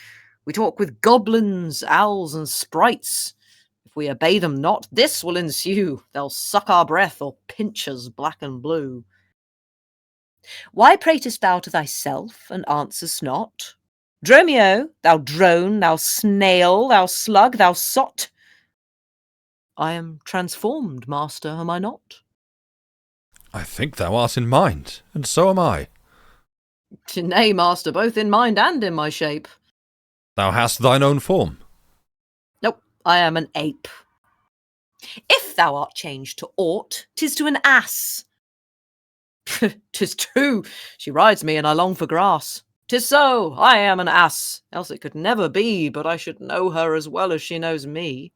we talk with goblins, owls, and sprites. If we obey them not, this will ensue. They'll suck our breath or pinch us black and blue. Why pratest thou to thyself, and answerst not? Dromio, thou drone, thou snail, thou slug, thou sot. I am transformed, master, am I not? I think thou art in mind, and so am I. Nay, master, both in mind and in my shape. Thou hast thine own form. Nope, I am an ape. If thou art changed to aught, 'tis to an ass. 'Tis true, she rides me and I long for grass. 'Tis so, I am an ass, else it could never be, but I should know her as well as she knows me.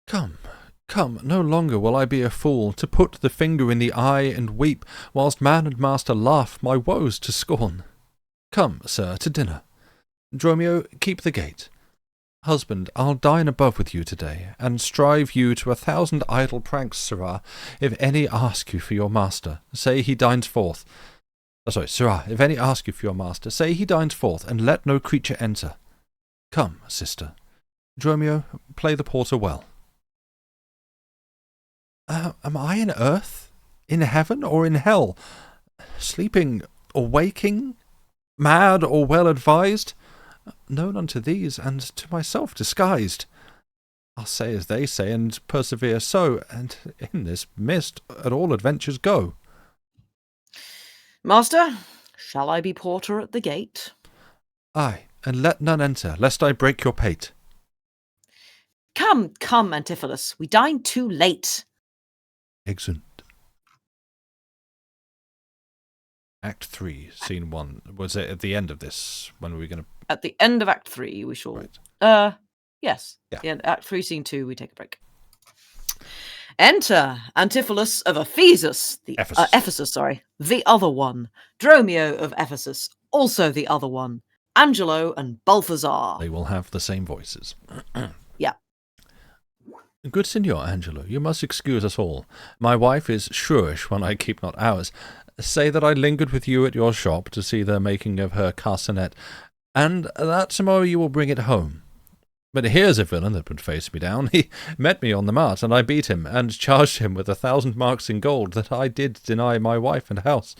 Come, come, no longer will I be a fool, to put the finger in the eye and weep, whilst man and master laugh my woes to scorn. Come, sir, to dinner. Dromio, keep the gate. Husband, I'll dine above with you to-day, and strive you to 1,000 idle pranks, sirrah. If any ask you for your master, say he dines forth. Sirrah, if any ask you for your master, say he dines forth, and let no creature enter. Come, sister. Dromio, play the porter well. Am I in earth, in heaven, or in hell? Sleeping or waking? Mad or well advised? Known unto these, and to myself disguised. I'll say as they say, and persevere so, and in this mist at all adventures go. Master, shall I be porter at the gate? Ay, and let none enter, lest I break your pate. Come, come, Antipholus, we dine too late. Exeunt. Act 3, Scene 1. Was it at the end of this? When were we going to... At the end of Act 3, we shall... Right. Yes. Yeah. The end, Act 3, Scene 2, we take a break. Enter Antipholus of Ephesus. Ephesus, the other one. Dromio of Ephesus, also the other one. Angelo and Balthazar. They will have the same voices. Yeah. Good Signor Angelo, you must excuse us all. My wife is shrewish when I keep not ours. Say that I lingered with you at your shop to see the making of her carcanet, and that tomorrow you will bring it home. But here's a villain that would face me down. He met me on the mart, and I beat him, and charged him with 1,000 marks in gold that I did deny my wife and house.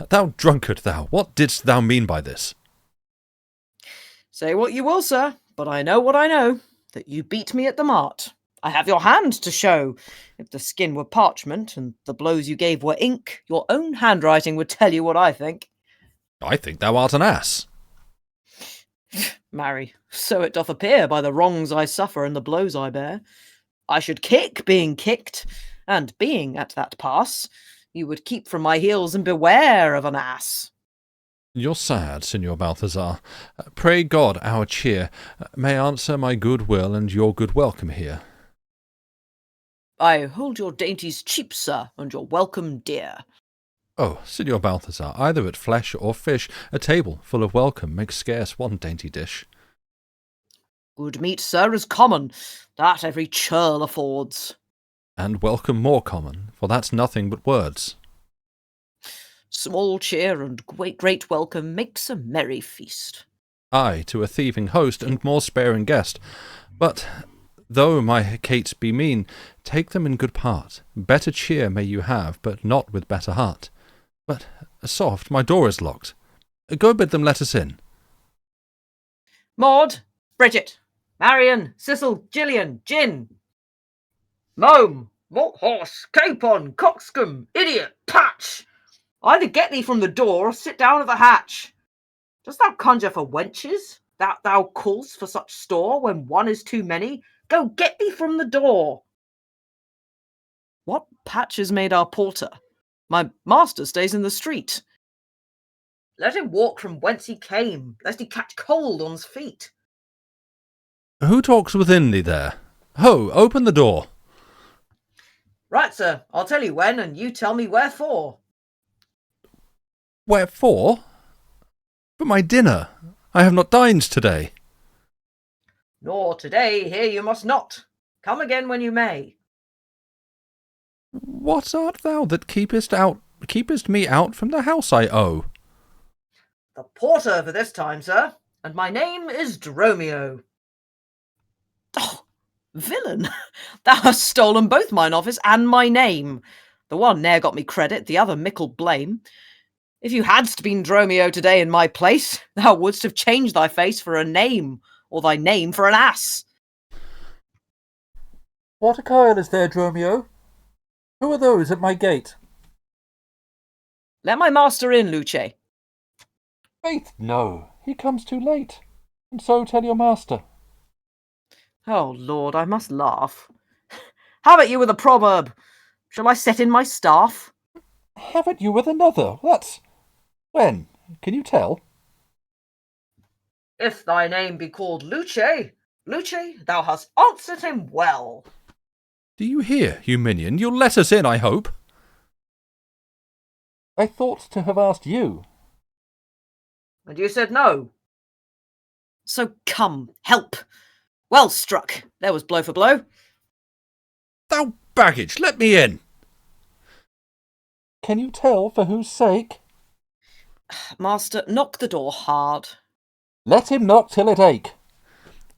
Thou drunkard, thou, what didst thou mean by this? Say what you will, sir, but I know what I know, that you beat me at the mart. I have your hand to show. If the skin were parchment, and the blows you gave were ink, your own handwriting would tell you what I think. I think thou art an ass. Marry, so it doth appear by the wrongs I suffer and the blows I bear. I should kick, being kicked, and being at that pass, you would keep from my heels and beware of an ass. You're sad, Signor Balthazar. Pray God our cheer may answer my good will and your good welcome here. I hold your dainties cheap, sir, and your welcome dear. Oh, Signor Balthazar, either at flesh or fish, a table full of welcome makes scarce one dainty dish. Good meat, sir, is common, that every churl affords. And welcome more common, for that's nothing but words. Small cheer and great welcome makes a merry feast. Aye, to a thieving host and more sparing guest. But, though my Kate be mean, take them in good part. Better cheer may you have, but not with better heart. But, soft, my door is locked. Go bid them let us in. Maud, Bridget, Marion, Cecil, Gillian, Gin. Mome, malt horse, capon, coxcomb, idiot, patch. Either get thee from the door or sit down at the hatch. Dost thou conjure for wenches, that thou call'st for such store when one is too many? Go get thee from the door. What patches made our porter? My master stays in the street. Let him walk from whence he came, lest he catch cold on's feet. Who talks within thee there? Ho, open the door. Right, sir, I'll tell you when, and you tell me wherefore. Wherefore? For my dinner. I have not dined today. Nor today here you must not. Come again when you may. What art thou that keepest me out from the house I owe? The porter for this time, sir, and my name is Dromio. Oh, villain, thou hast stolen both mine office and my name. The one ne'er got me credit, the other mickle blame. If you hadst been Dromio today in my place, thou wouldst have changed thy face for a name, or thy name for an ass. What a guile is there, Dromio? Who are those at my gate? Let my master in, Luce. Faith, no, he comes too late, and so tell your master. Oh, Lord, I must laugh. How about you with a proverb? Shall I set in my staff? Haven't you with another? That's... When? Can you tell? If thy name be called Luce, thou hast answered him well. Do you hear, you minion? You'll let us in, I hope. I thought to have asked you. And you said no. So come, help. Well struck. There was blow for blow. Thou baggage, let me in. Can you tell for whose sake? Master, knock the door hard. Let him knock till it ache.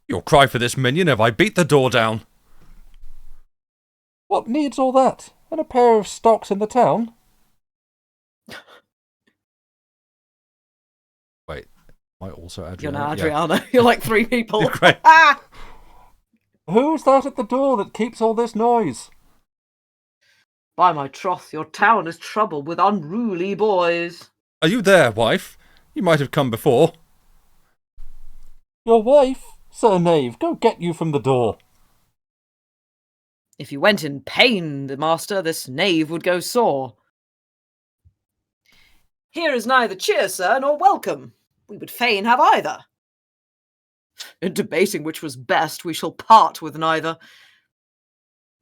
You'll cry for this minion if I beat the door down. What needs all that? And a pair of stocks in the town? Wait, I also Adriana. You're not Adriana. Yeah. You're like three people. Great. Who's that at the door that keeps all this noise? By my troth, your town is troubled with unruly boys. Are you there, wife? You might have come before. Your wife? Sir Knave, go get you from the door. If you went in pain, the master, this knave would go sore. Here is neither cheer, sir, nor welcome. We would fain have either. In debating which was best, we shall part with neither.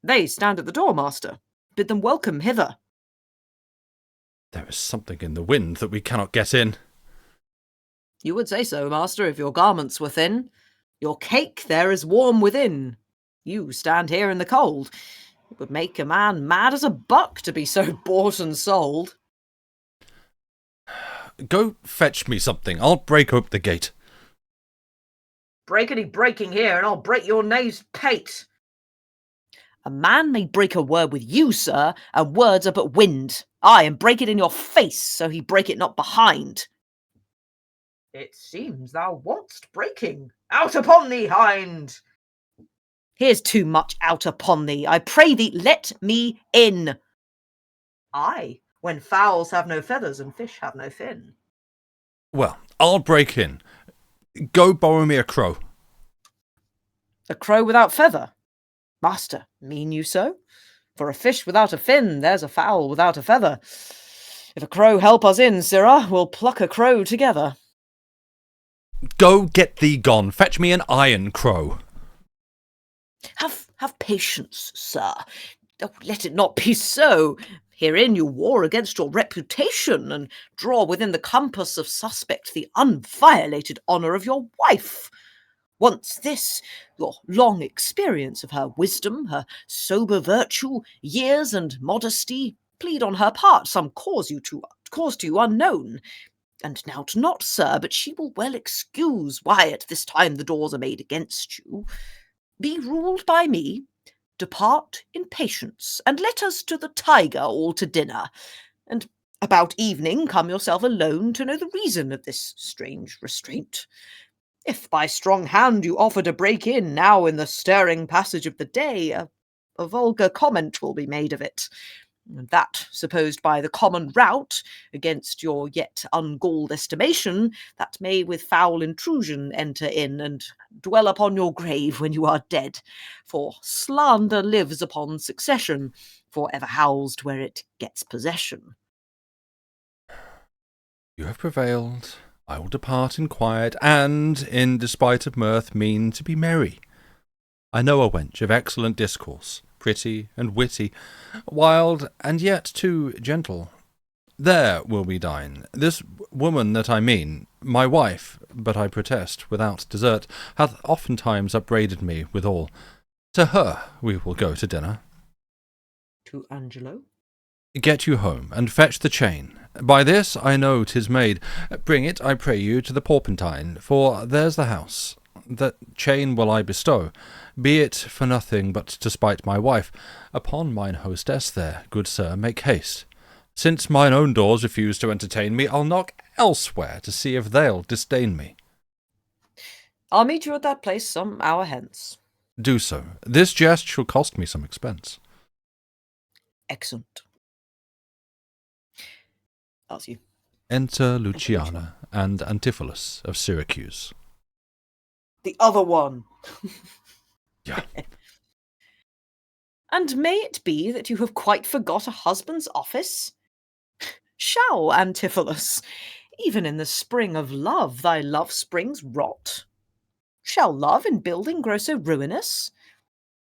They stand at the door, master. Bid them welcome hither. There is something in the wind that we cannot get in. You would say so, master, if your garments were thin. Your cake there is warm within. You stand here in the cold. It would make a man mad as a buck to be so bought and sold. Go fetch me something. I'll break open the gate. Breakity breaking here, and I'll break your knave's pate. A man may break a word with you, sir, and words are but wind. Aye, and break it in your face, so he break it not behind. It seems thou want'st breaking. Out upon thee, hind! Here's too much out upon thee. I pray thee, let me in. Aye, when fowls have no feathers and fish have no fin. Well, I'll break in. Go borrow me a crow. A crow without feather? Master, mean you so? For a fish without a fin, there's a fowl without a feather. If a crow help us in, sirrah, we'll pluck a crow together. Go get thee gone. Fetch me an iron crow. Have patience, sir. Oh, let it not be so. Herein you war against your reputation, and draw within the compass of suspect the unviolated honour of your wife. Once this, your long experience of her wisdom, her sober virtue, years and modesty, plead on her part some cause to you unknown. And nought not, sir, but she will well excuse why at this time the doors are made against you. Be ruled by me, depart in patience, and let us to the Tiger all to dinner, and about evening come yourself alone to know the reason of this strange restraint. If by strong hand you offer to break in now in the stirring passage of the day, a vulgar comment will be made of it. That, supposed by the common rout, against your yet ungalled estimation, that may with foul intrusion enter in and dwell upon your grave when you are dead. For slander lives upon succession, for ever housed where it gets possession. You have prevailed. I will depart in quiet, and, in despite of mirth, mean to be merry. I know a wench of excellent discourse, pretty and witty, wild and yet too gentle. There will we dine. This woman that I mean, my wife, but I protest, without desert, hath oftentimes upbraided me withal. To her we will go to dinner. To Angelo? Get you home, and fetch the chain. By this I know 'tis made. Bring it, I pray you, to the Porpentine, for there's the house. That chain will I bestow, be it for nothing but to spite my wife. Upon mine hostess there, good sir, make haste. Since mine own doors refuse to entertain me, I'll knock elsewhere to see if they'll disdain me. I'll meet you at that place some hour hence. Do so. This jest shall cost me some expense. Excellent. That's you. Enter Luciana and Antipholus of Syracuse. The other one. Yeah. And may it be that you have quite forgot a husband's office? Shall, Antipholus, even in the spring of love thy love springs rot? Shall love in building grow so ruinous?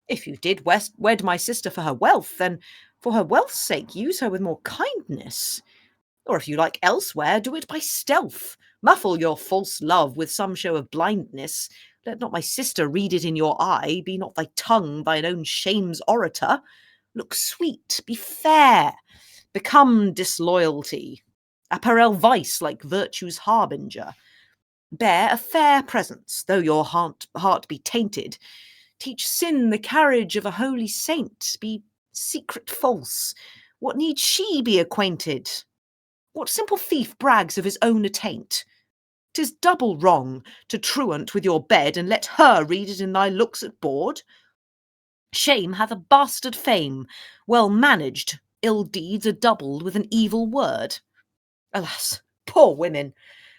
If you did wed my sister for her wealth, then for her wealth's sake use her with more kindness. Or if you like elsewhere, do it by stealth. Muffle your false love with some show of blindness. Let not my sister read it in your eye. Be not thy tongue thine own shame's orator. Look sweet, be fair. Become disloyalty. Apparel vice like virtue's harbinger. Bear a fair presence, though your heart be tainted. Teach sin the carriage of a holy saint. Be secret false. What need she be acquainted? What simple thief brags of his own attaint? 'Tis double wrong to truant with your bed, and let her read it in thy looks at board. Shame hath a bastard fame, well managed, ill deeds are doubled with an evil word. Alas, poor women!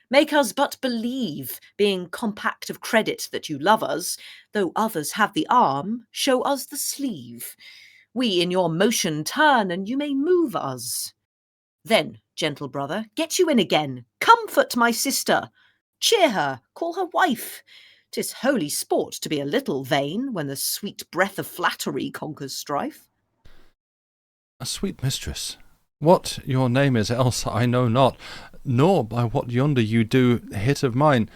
Make us but believe, being compact of credit, that you love us, though others have the arm, show us the sleeve. We in your motion turn, and you may move us. Then, gentle brother, get you in again. Comfort my sister. Cheer her, call her wife. 'Tis holy sport to be a little vain when the sweet breath of flattery conquers strife. A sweet mistress, what your name is else I know not, nor by what yonder you do hit of mine.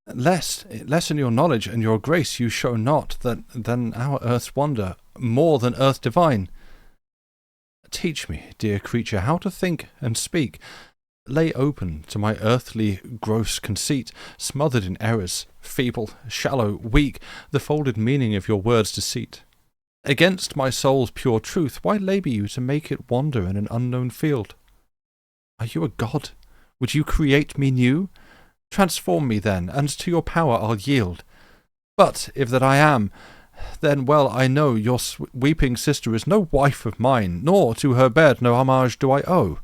Less in your knowledge and your grace you show not than our earth's wonder, more than earth divine. Teach me, dear creature, how to think and speak. Lay open to my earthly gross conceit, smothered in errors, feeble, shallow, weak, the folded meaning of your words' deceit. Against my soul's pure truth, why labour you to make it wander in an unknown field? Are you a god? Would you create me new? Transform me then, and to your power I'll yield. But if that I am, then well I know your weeping sister is no wife of mine, nor to her bed no homage do I owe.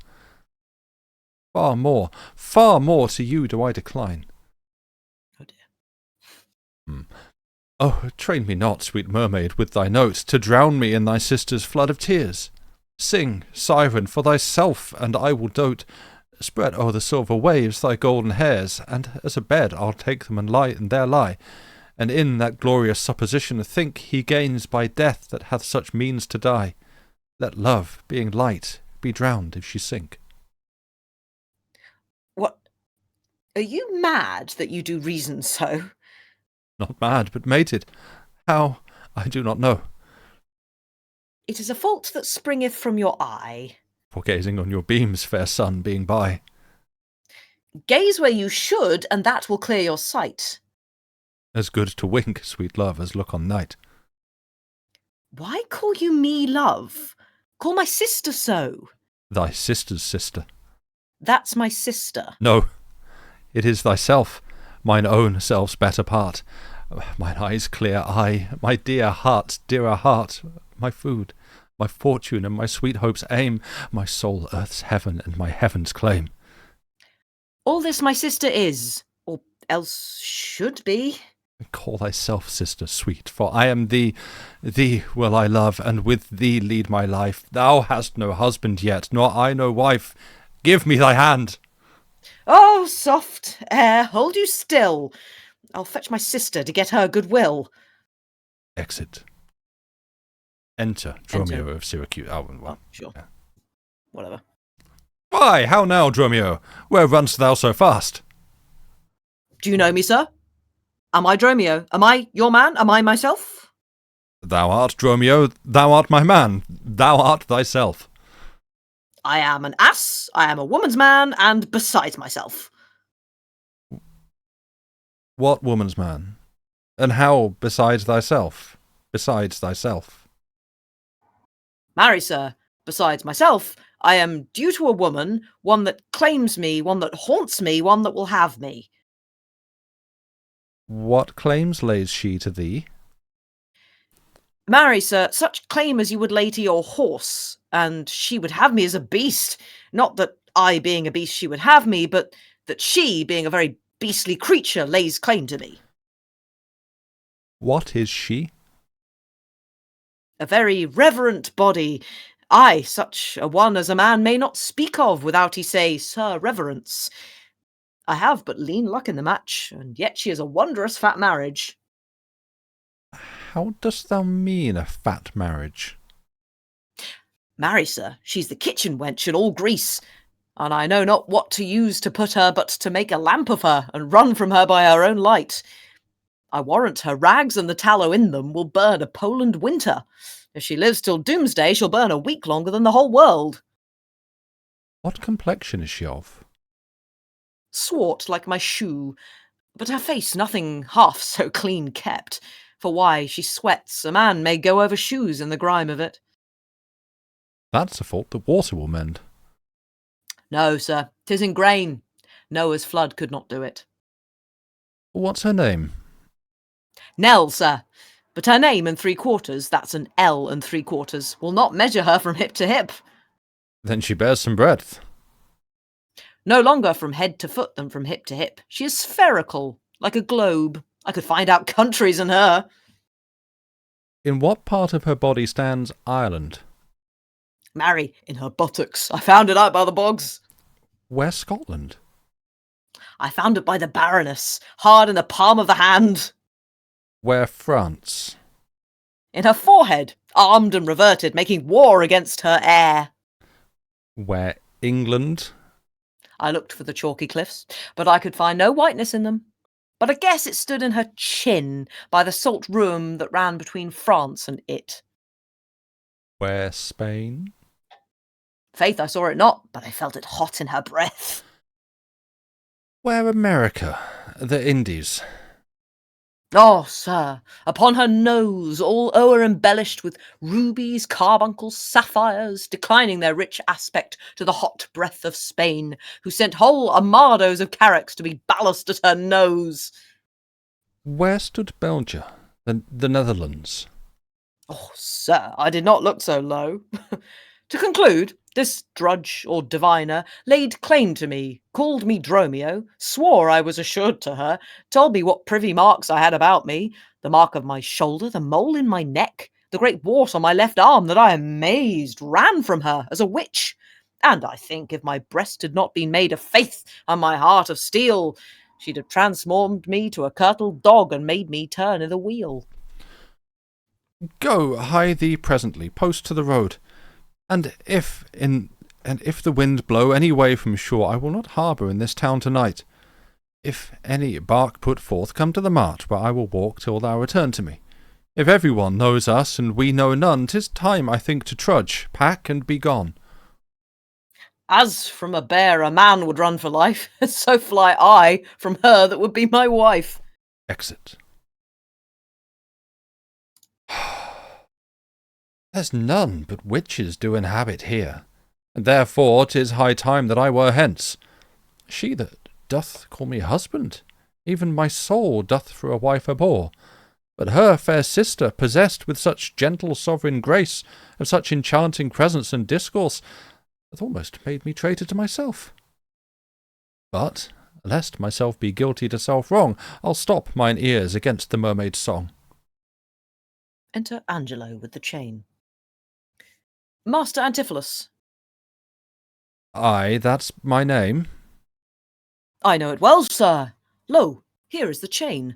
Far more to you do I decline. Oh dear. Oh, train me not, sweet mermaid, with thy notes, to drown me in thy sister's flood of tears. Sing, siren, for thyself, and I will dote. Spread o'er the silver waves thy golden hairs, and as a bed I'll take them and there lie. And in that glorious supposition think he gains by death that hath such means to die. Let love, being light, be drowned if she sink. What? Are you mad that you do reason so? Not mad, but mated. How, I do not know. It is a fault that springeth from your eye. For gazing on your beams, fair sun, being by. Gaze where you should, and that will clear your sight. As good to wink, sweet love, as look on night. Why call you me love? Call my sister so. Thy sister's sister. That's my sister. No, it is thyself, mine own self's better part. Mine eye's clear eye, my dear heart's dearer heart, my food, my fortune and my sweet hope's aim, my soul earth's heaven and my heaven's claim. All this my sister is, or else should be. Call thyself sister sweet, for I am thee will I love, and with thee lead my life. Thou hast no husband yet, nor I no wife. Give me thy hand. Oh, soft air, hold you still. I'll fetch my sister to get her goodwill. Exit. Enter Dromio of Syracuse. Oh, well, sure. Yeah. Whatever. Why, how now, Dromio? Where runst thou so fast? Do you know me, sir? Am I Dromio? Am I your man? Am I myself? Thou art Dromio, thou art my man, thou art thyself. I am an ass, I am a woman's man, and besides myself. What woman's man? And how besides thyself? Besides thyself? Marry, sir, besides myself, I am due to a woman, one that claims me, one that haunts me, one that will have me. What claims lays she to thee? Marry, sir, such claim as you would lay to your horse, and she would have me as a beast. Not that I, being a beast, she would have me, but that she, being a very beastly creature, lays claim to me. What is she? A very reverent body. Ay, such a one as a man may not speak of without he say, Sir Reverence. I have but lean luck in the match, and yet she is a wondrous fat marriage. How dost thou mean a fat marriage? Marry, sir, she's the kitchen wench and all grease, and I know not what to use to put her but to make a lamp of her, and run from her by her own light. I warrant her rags and the tallow in them will burn a Poland winter. If she lives till doomsday, she'll burn a week longer than the whole world. What complexion is she of? Swart like my shoe, but her face nothing half so clean kept. For why, she sweats, a man may go over shoes in the grime of it. That's a fault that water will mend. No, sir, 'tis in grain. Noah's flood could not do it. What's her name? Nell, sir. But her name and 3/4, that's an L and 3/4, will not measure her from hip to hip. Then she bears some breadth. No longer from head to foot than from hip to hip. She is spherical, like a globe. I could find out countries in her. In what part of her body stands Ireland? Marry, in her buttocks. I found it out by the bogs. Where's Scotland? I found it by the Baroness, hard in the palm of the hand. Where France? In her forehead, armed and reverted, making war against her heir. Where England? I looked for the chalky cliffs, but I could find no whiteness in them. But I guess it stood in her chin, by the salt ruin that ran between France and it. Where Spain? Faith, I saw it not, but I felt it hot in her breath. Where America? The Indies? Oh, sir, upon her nose, all o'er embellished with rubies, carbuncles, sapphires, declining their rich aspect to the hot breath of Spain, who sent whole armados of carracks to be ballast at her nose. Where stood Belgium? The Netherlands? Oh, sir, I did not look so low. To conclude, this drudge or diviner laid claim to me, called me Dromio, swore I was assured to her, told me what privy marks I had about me, the mark of my shoulder, the mole in my neck, the great wart on my left arm that I amazed ran from her as a witch. And I think if my breast had not been made of faith and my heart of steel, she'd have transformed me to a curtled dog and made me turn i' the wheel. Go, hie thee presently, post to the road. And if the wind blow any way from shore, I will not harbour in this town tonight. If any bark put forth, come to the mart, where I will walk till thou return to me. If every one knows us, and we know none, 'tis time, I think, to trudge, pack, and be gone. As from a bear a man would run for life, so fly I from her that would be my wife. Exit. There's none but witches do inhabit here, and therefore 'tis high time that I were hence. She that doth call me husband, even my soul doth for a wife abhor. But her fair sister, possessed with such gentle sovereign grace, of such enchanting presence and discourse, hath almost made me traitor to myself. But, lest myself be guilty to self-wrong, I'll stop mine ears against the mermaid's song. Enter Angelo with the chain. Master Antipholus. Aye, that's my name. I know it well, sir. Lo, here is the chain.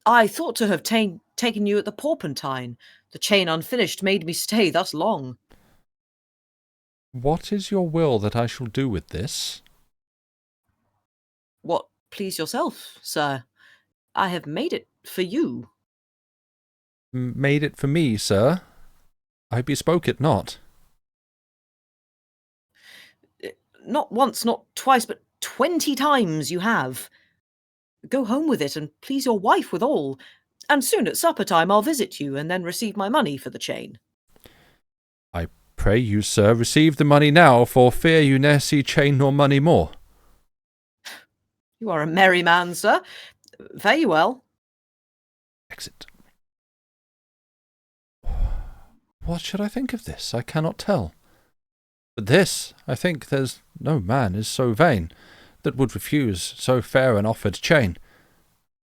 I thought to have taken you at the Porpentine. The chain unfinished made me stay thus long. What is your will that I shall do with this? What please yourself, sir. I have made it for you. Made it for me, sir? I bespoke it not. Not once, not twice, but 20 times you have. Go home with it and please your wife withal. And soon at supper time I'll visit you and then receive my money for the chain. I pray you, sir, receive the money now, for fear you ne'er see chain nor money more. You are a merry man, sir. Fare you well. Exit. What should I think of this? I cannot tell. But this, I think there's no man is so vain that would refuse so fair an offered chain.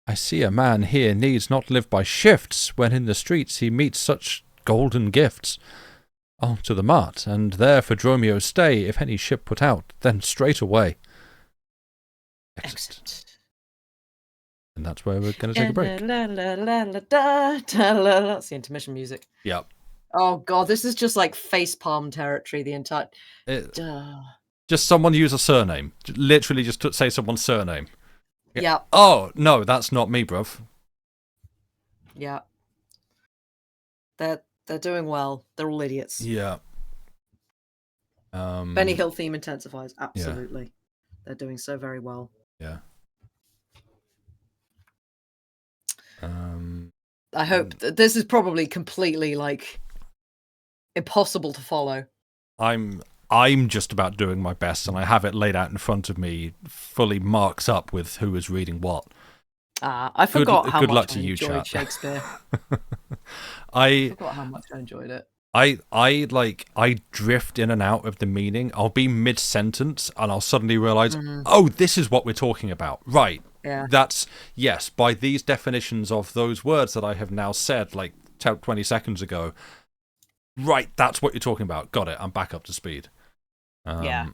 I see a man here needs not live by shifts, when in the streets he meets such golden gifts. I'll to the mart, and there for Dromio stay, if any ship put out, then straight away. Exit. And that's where we're going to take a break. That's the intermission music. Yep. Oh god, this is just like facepalm territory. The entire. Just someone use a surname. Literally, just say someone's surname. Yeah. Oh no, that's not me, bruv. Yeah. They're doing well. They're all idiots. Yeah. Benny Hill theme intensifies. Absolutely. Yeah. They're doing so very well. Yeah. I hope this is probably completely like impossible to follow. I'm just about doing my best, and I have it laid out in front of me, fully marks up with who is reading what. I forgot how much I enjoyed chat. Shakespeare. I forgot how much I enjoyed it. I drift in and out of the meaning. I'll be mid-sentence, and I'll suddenly realise, oh, this is what we're talking about. Right. Yeah. That's, yes, by these definitions of those words that I have now said, like 20 seconds ago, right, that's what you're talking about. Got it. I'm back up to speed. Yeah.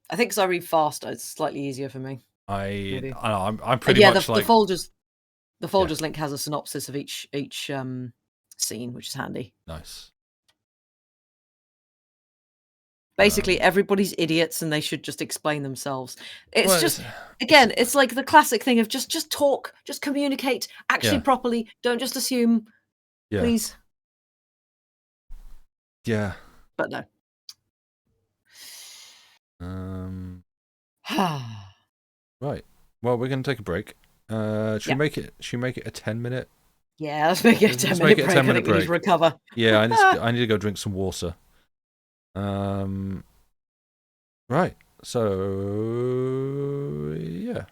I think because I read fast, it's slightly easier for me. I know, I'm pretty much like... The Folgers link has a synopsis of each scene, which is handy. Nice. Basically, everybody's idiots and they should just explain themselves. It's like the classic thing of just talk, just communicate, actually properly. Don't just assume, please. Yeah. But no. Right. Well, we're going to take a break. Should we make it a 10-minute? Yeah, let's make it a 10-minute break. I think we need to recover. Yeah, I need to go drink some water. Right. So yeah,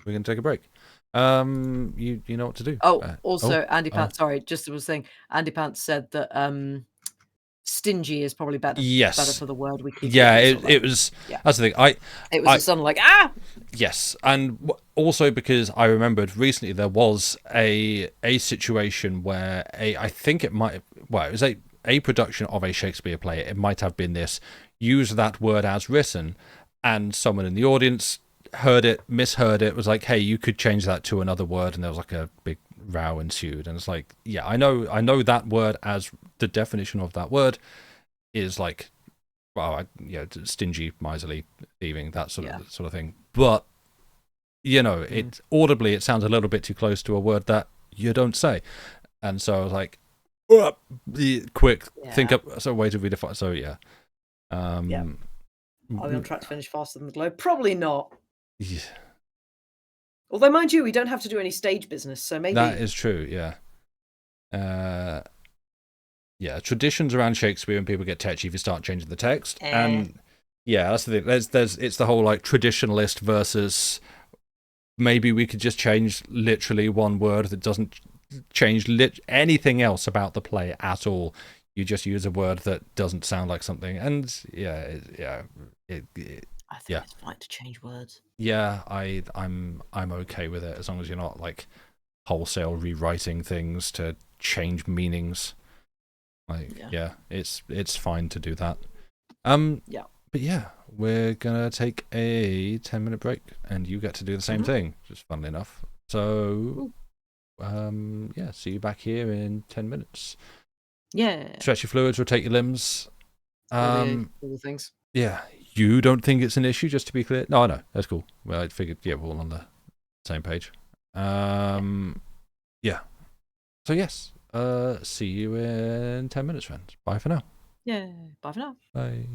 we're gonna take a break. You know what to do. Andy Pants. Sorry, just was saying. Andy Pants said that stingy is probably better. Yes. Better for the word we keep. Yeah, it was. Yeah. That's the thing. It was just something like ah. Yes, and also because I remembered recently there was a situation where I think it might. Well, it was a production of a Shakespeare play. It might have been this. Use that word as written, and someone in the audience heard it, misheard it, was like, hey, you could change that to another word, and there was like a big row ensued. And it's like, yeah, I know that word as the definition of that word is like, well, stingy, miserly, thieving, that sort of thing. But it audibly it sounds a little bit too close to a word that you don't say, and so I was like, quick, think up a way to redefine. So yeah. Are we on track to finish faster than the globe? Probably not. Yeah. Although, mind you, we don't have to do any stage business, so maybe that is true. Yeah. Traditions around Shakespeare, and people get touchy if you start changing the text. And yeah, that's the thing. It's the whole like traditionalist versus maybe we could just change literally one word that doesn't change anything else about the play at all. You just use a word that doesn't sound like something, and I think it's fine to change words. Yeah, I'm okay with it as long as you're not like wholesale rewriting things to change meanings. Like, yeah, it's fine to do that. But yeah, we're gonna take a 10-minute break, and you get to do the same thing. Just funnily enough. So, yeah, see you back here in 10 minutes. Yeah. Stretch your fluids, rotate your limbs. All the things. Yeah, you don't think it's an issue, just to be clear? No, I know. That's cool. Well, I figured, yeah, we're all on the same page. Yeah. So, yes, see you in 10 minutes, friends. Bye for now. Yeah, bye for now. Bye.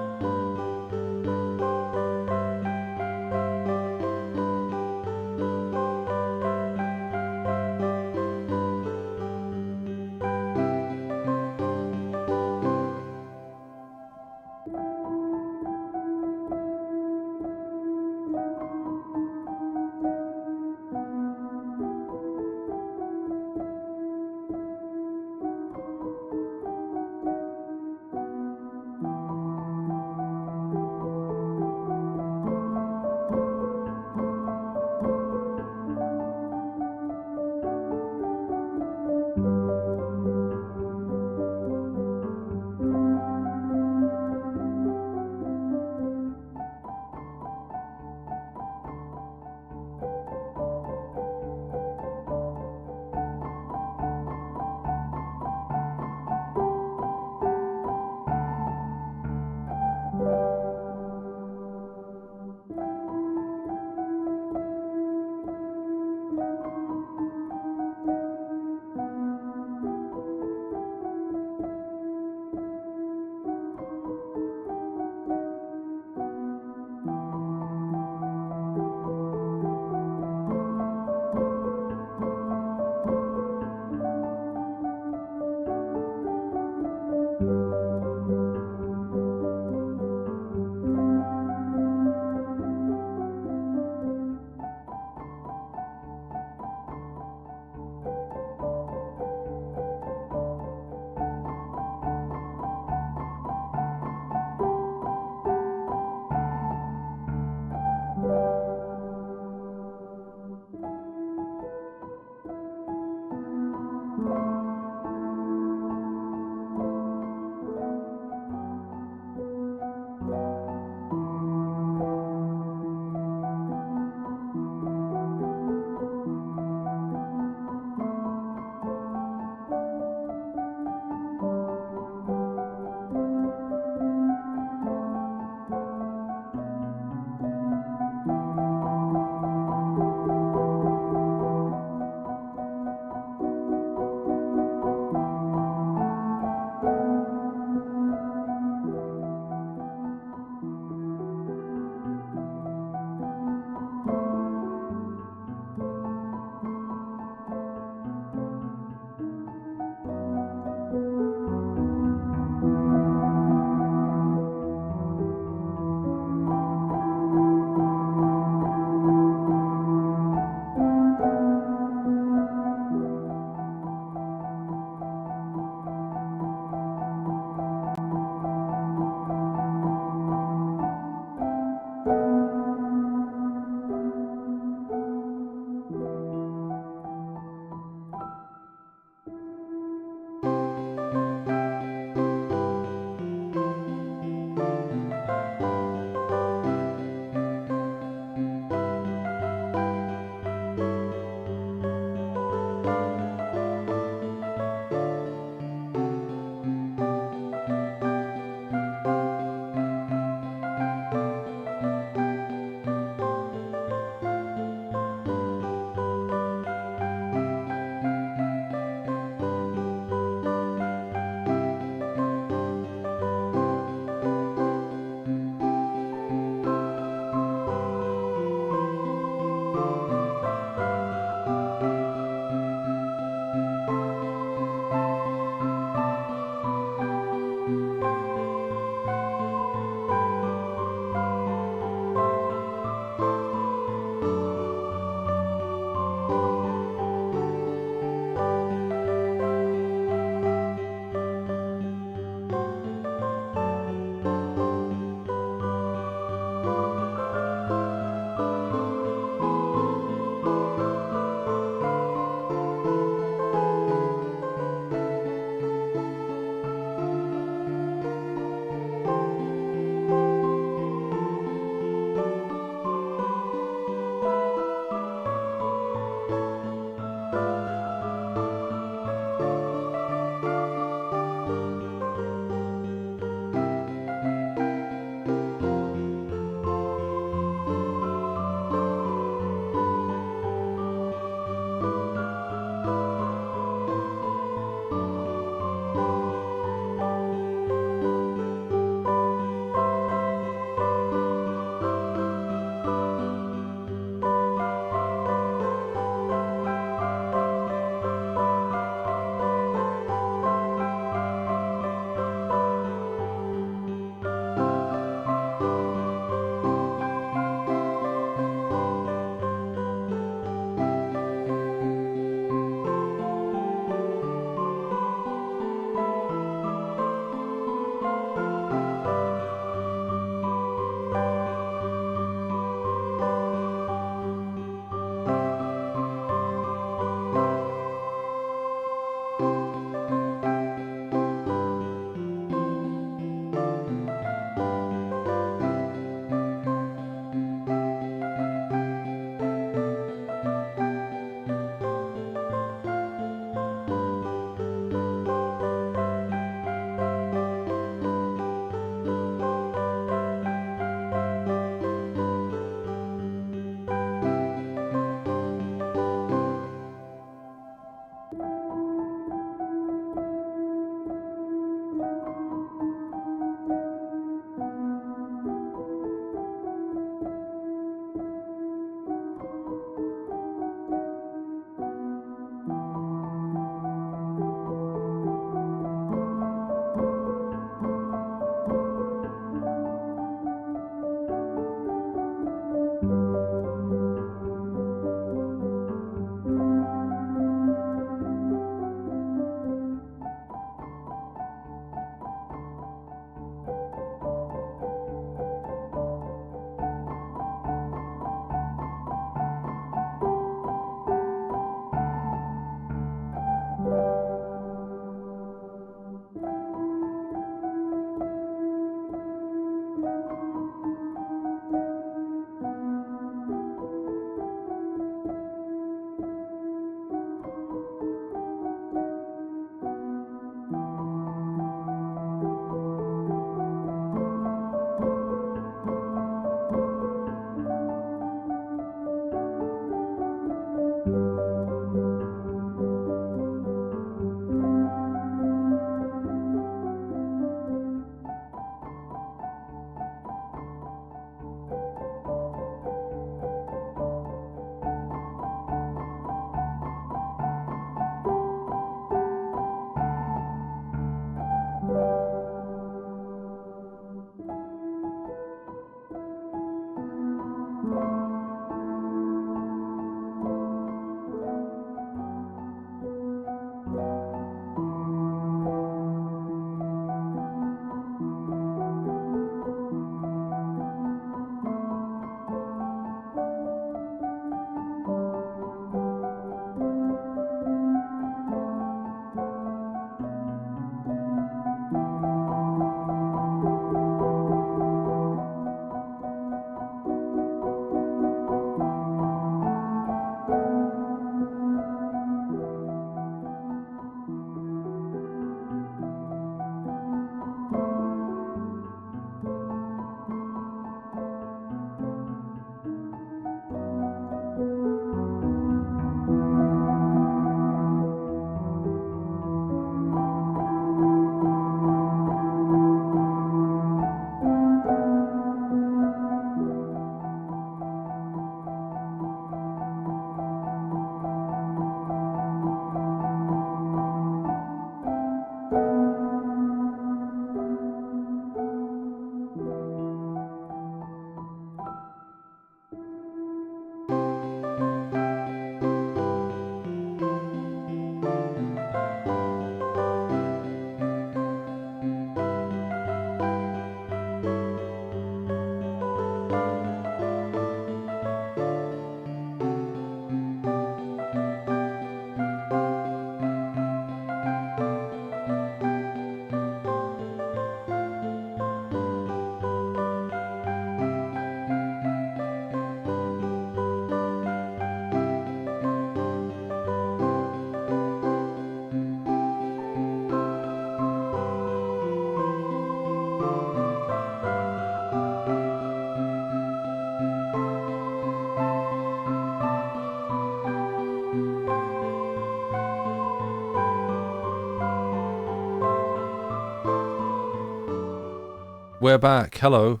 we're back. Hello.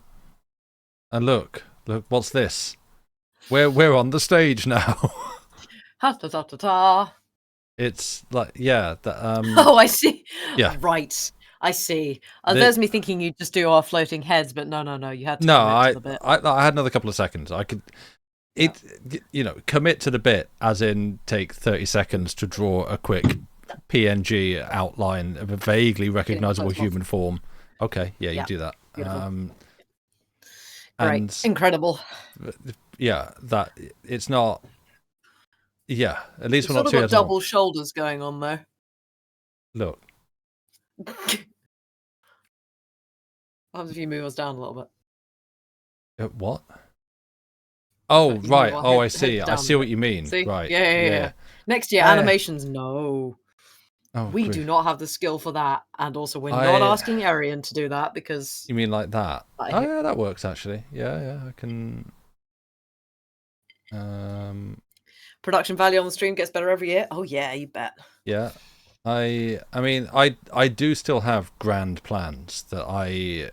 And look, what's this? We're on the stage now. Ha ta ta ta ta. It's like, yeah. Oh, I see. Yeah. Right. I see. There's me thinking you'd just do our floating heads, but no. You had to commit to the bit. I had another couple of seconds. I could, commit to the bit, as in take 30 seconds to draw a quick PNG outline of a vaguely recognizable human form. Okay, yeah, you do that. Great. Incredible. Yeah, that it's not. Yeah, at least We've we're not sort of got double shoulders going on though. Look. What happens if you move us down a little bit? What? Oh, right. Oh, I see. I see what you mean. See? Right. Yeah. Next year, animations, no. Oh, we do not have the skill for that. And also, we're not asking Arian to do that because... You mean like that? Oh, yeah, that works, actually. Yeah, I can... Production value on the stream gets better every year. Oh, yeah, you bet. Yeah. I mean, I do still have grand plans that I...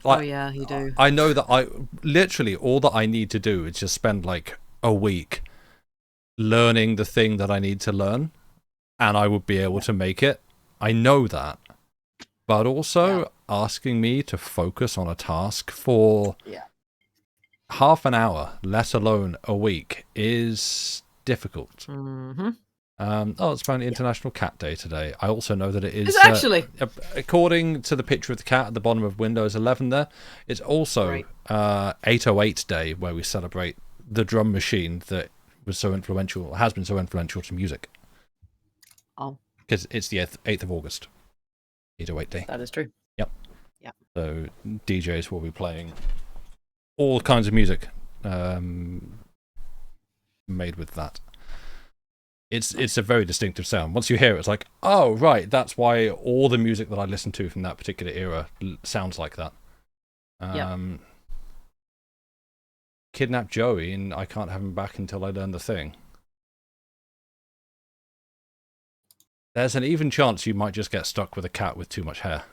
oh, yeah, you do. I know that literally all that I need to do is just spend like a week learning the thing that I need to learn, and I would be able to make it. I know that. But also asking me to focus on a task for half an hour, let alone a week, is difficult. Mm-hmm. It's apparently International Cat Day today. I also know that it is... actually? According to the picture of the cat at the bottom of Windows 11 there, it's also 808 Day, where we celebrate the drum machine that was so influential, has been so influential to music. Oh. Because it's the 8th of August. 808 Day. That is true. Yep. So DJs will be playing all kinds of music made with that. It's a very distinctive sound. Once you hear it, it's like, oh, right, that's why all the music that I listen to from that particular era sounds like that. Kidnap Joey, and I can't have him back until I learn the thing. There's an even chance you might just get stuck with a cat with too much hair.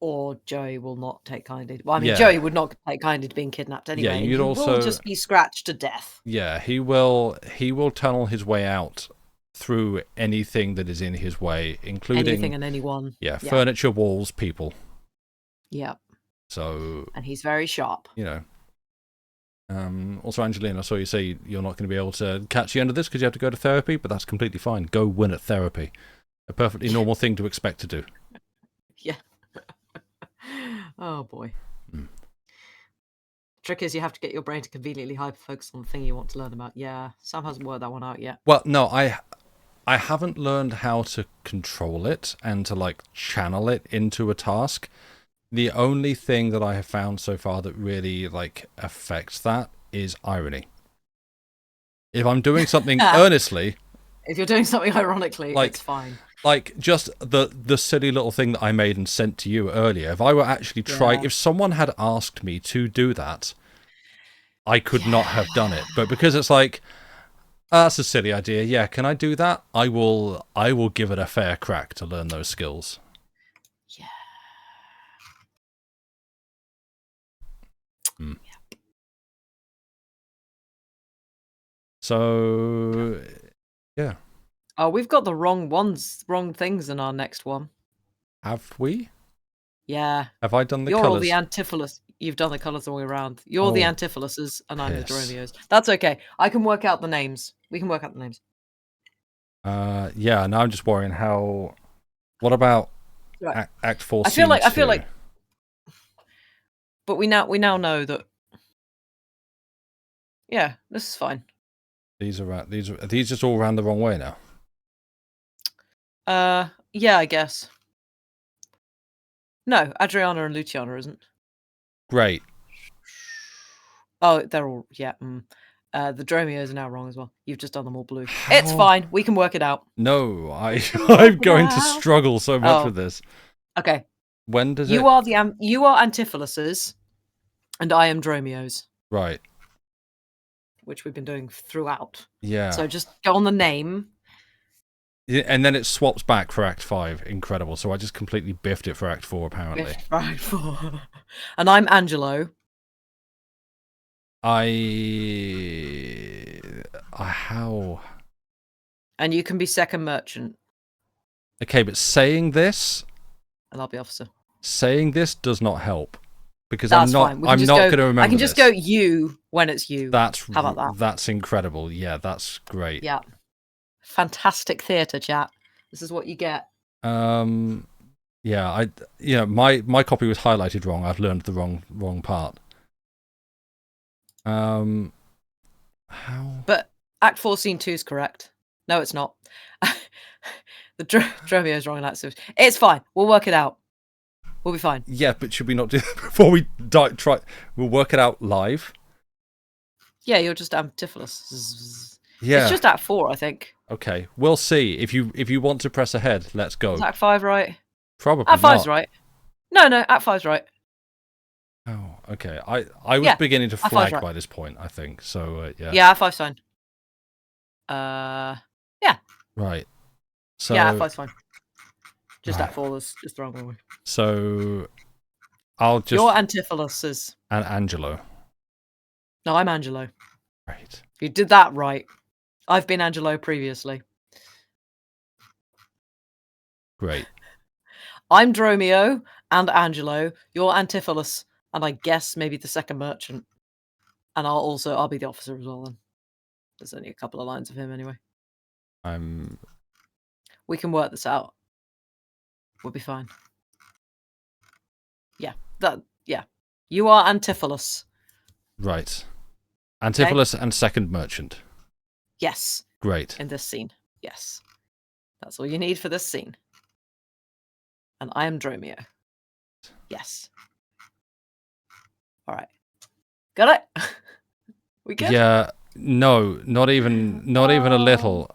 Or Joey will not take kindly. Well, I mean, Joey would not take kindly to being kidnapped anyway. Yeah, you'd also will just be scratched to death. Yeah, he will tunnel his way out through anything that is in his way, including anything and anyone. Yeah, furniture, walls, people. Yeah. So. And he's very sharp. Also, Angelina, I saw you say you're not going to be able to catch the end of this because you have to go to therapy, but that's completely fine. Go win at therapy. A perfectly normal thing to expect to do. Yeah. Oh, boy. Trick is you have to get your brain to conveniently hyper-focus on the thing you want to learn about. Yeah, Sam hasn't worked that one out yet. Well, no, I haven't learned how to control it and to, like, channel it into a task. The only thing that I have found so far that really, like, affects that is irony. If I'm doing something earnestly... If you're doing something ironically, it's fine. Like, just the silly little thing that I made and sent to you earlier. If I were actually trying... If someone had asked me to do that, I could not have done it. But because it's like, that's a silly idea. Yeah, can I do that? I will give it a fair crack to learn those skills. Yeah. So, yeah. Oh, we've got the wrong things in our next one. Have we? Yeah. Have I done the You're colours? All the Antipholus. You've done the colours all the way around. You're the Antipholuses, and I'm the Dromios. That's okay. I can work out the names. We can work out the names. Yeah, now I'm just worrying how... What about Act 4, I feel like... But we now know that... Yeah, this is fine. Are these just all ran the wrong way now? Yeah, I guess. No, Adriana and Luciana isn't. Great. Oh, they're all the Dromios are now wrong as well. You've just done them all blue. It's fine. We can work it out. No, I'm going to struggle so much with this. Okay. When does you are Antipholuses, and I am Dromios. Right. Which we've been doing throughout. Yeah. So just go on the name. Yeah, and then it swaps back for Act 5. Incredible. So I just completely biffed it for Act 4, apparently. Biffed for Act 4. And I'm Angelo. How? And you can be second merchant. Okay, but saying this... And I'll be officer. Saying this does not help. Because That's I'm not going to remember I can just this. go you when it's you. How about that? That's incredible. Yeah, that's great. Yeah. Fantastic theatre, chat. This is what you get. Yeah, my copy was highlighted wrong. I've learned the wrong part. How? But Act 4, Scene 2 is correct. No, it's not. The Dromio is wrong in that. It's fine. We'll work it out. We'll be fine. Yeah, but should we not do that before we try? We'll work it out live. Yeah, you're just Antipholus. Yeah, it's just Act 4, I think. Okay, we'll see. If you want to press ahead, let's go. Is Act 5 right? Probably Act 5's not. right. No, Act 5's right. Oh, okay. I was beginning to flag by this point, I think. So yeah. Yeah, Act 5's fine. Yeah. Right. So yeah, Act 5's fine. Just Act 4 was just the wrong way. So I'll just. Your Antipholus is. And Angelo. No, I'm Angelo. Right. You did that right. I've been Angelo previously. Great. I'm Dromio and Angelo. You're Antipholus, and I guess maybe the second merchant. And I'll be the officer as well then. There's only a couple of lines of him anyway. We can work this out. We'll be fine. Yeah. You are Antipholus. Right. Antipholus and second merchant. Yes. Great. In this scene. Yes. That's all you need for this scene. And I am Dromio. Yes. All right. Got it? We good? Yeah. No, not even a little.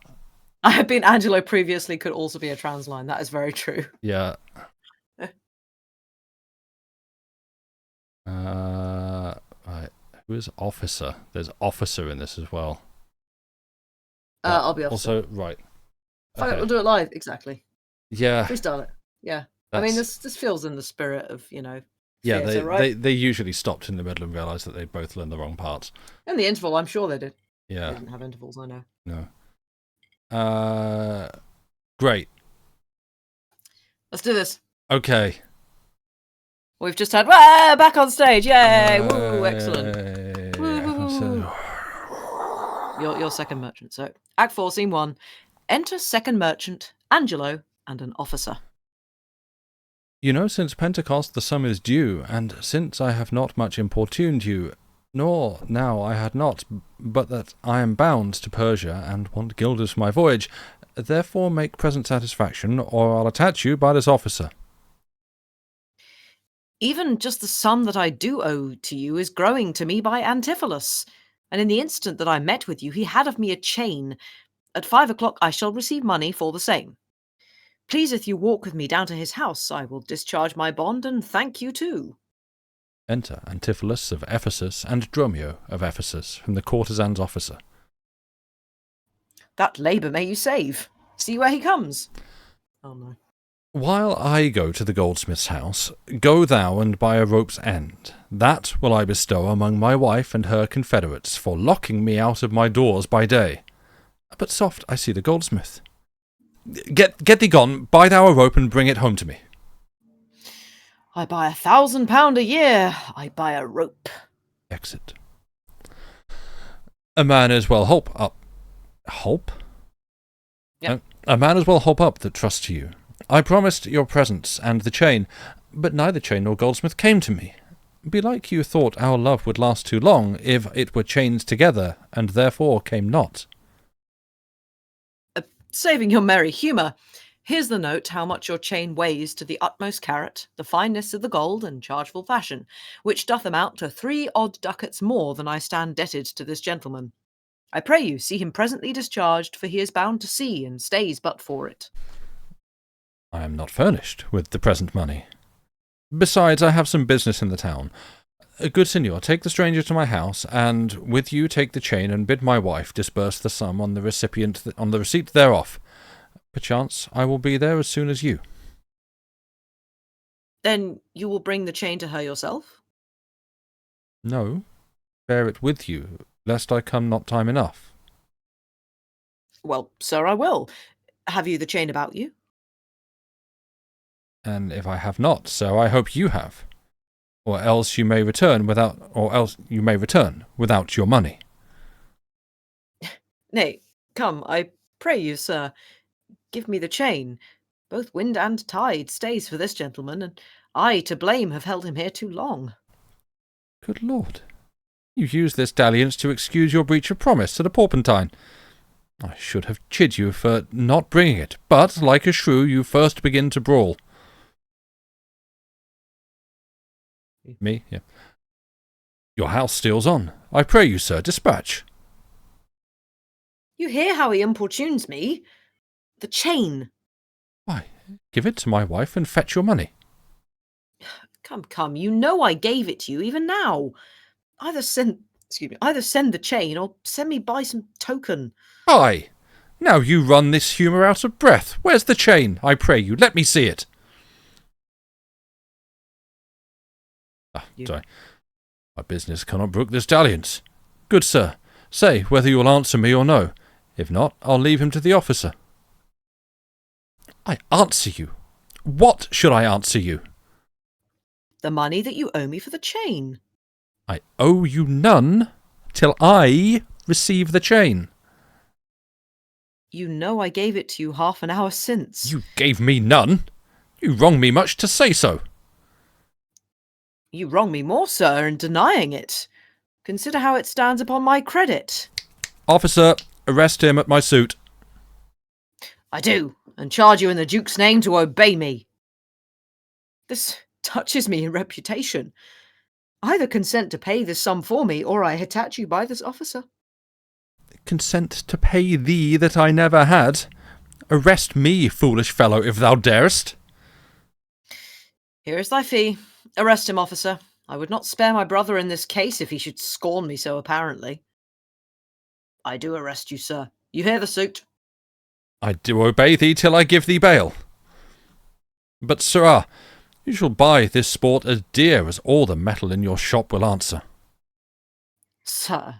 I have been Angelo previously could also be a trans line. That is very true. Yeah. Right. Who is officer? There's officer in this as well. I'll be officer. Also, right. Okay. We'll do it live. Exactly. Yeah. Freestyle it. Yeah. I mean, this feels in the spirit of, Yeah, theatre, right? they usually stopped in the middle and realised that they both learned the wrong parts. In the interval, I'm sure they did. Yeah. They didn't have intervals, I know. No. Great. Let's do this. Okay. We've just had back on stage. Yay! Woo! Excellent. Woo. Your second merchant. So, Act 4, Scene 1. Enter second merchant, Angelo, and an officer. You know, since Pentecost the sum is due, and since I have not much importuned you, nor now I had not, but that I am bound to Persia, and want guilders for my voyage, therefore make present satisfaction, or I'll attach you by this officer. Even just the sum that I do owe to you is growing to me by Antipholus, and in the instant that I met with you, he had of me a chain. At 5 o'clock I shall receive money for the same. Please, if you walk with me down to his house, I will discharge my bond and thank you too. Enter Antipholus of Ephesus and Dromio of Ephesus from the courtesan's officer. That labour may you save. See where he comes. Oh no. While I go to the goldsmith's house, go thou and buy a rope's end. That will I bestow among my wife and her confederates for locking me out of my doors by day. But soft, I see the goldsmith. Get thee gone, buy thou a rope and bring it home to me. I buy £1,000 a year. I buy a rope. Exit. A man as well holp up. Holp? Yep. A man as well holp up that trusts to you. I promised your presents and the chain, but neither chain nor goldsmith came to me. Belike you thought our love would last too long if it were chained together, and therefore came not. Saving your merry humour, here's the note how much your chain weighs to the utmost carat, the fineness of the gold and chargeful fashion, which doth amount to 3 odd ducats more than I stand debted to this gentleman. I pray you see him presently discharged, for he is bound to sea, and stays but for it. I am not furnished with the present money. Besides, I have some business in the town. Good signor, take the stranger to my house, and with you take the chain, and bid my wife disburse the sum on the receipt thereof. Perchance I will be there as soon as you. Then you will bring the chain to her yourself? No, bear it with you, lest I come not time enough. Well, sir, I will. Have you the chain about you? And if I have not, so I hope you have. Or else you may return without your money. Nay, come, I pray you, sir, give me the chain. Both wind and tide stays for this gentleman, and I to blame have held him here too long. Good Lord, you use this dalliance to excuse your breach of promise to the Porpentine. I should have chid you for not bringing it, but, like a shrew, you first begin to brawl. Me? Yeah. Your house steals on. I pray you, sir, dispatch. You hear how he importunes me? The chain. Why, give it to my wife and fetch your money. Come, you know I gave it to you even now. Either send the chain or send me by some token. Aye! Now you run this humour out of breath. Where's the chain? I pray you, let me see it. Sorry. My business cannot brook this dalliance. Good sir, say whether you will answer me or no. If not, I'll leave him to the officer. I answer you? What should I answer you? The money that you owe me for the chain. I owe you none till I receive the chain. You know I gave it to you half an hour since. You gave me none. You wrong me much to say so. You wrong me more, sir, in denying it. Consider how it stands upon my credit. Officer, arrest him at my suit. I do, and charge you in the Duke's name to obey me. This touches me in reputation. Either consent to pay this sum for me, or I attach you by this officer. Consent to pay thee that I never had. Arrest me, foolish fellow, if thou darest. Here is thy fee. Arrest him, officer. I would not spare my brother in this case if he should scorn me so apparently. I do arrest you, sir. You hear the suit? I do obey thee till I give thee bail. But, sirrah, you shall buy this sport as dear as all the metal in your shop will answer. Sir,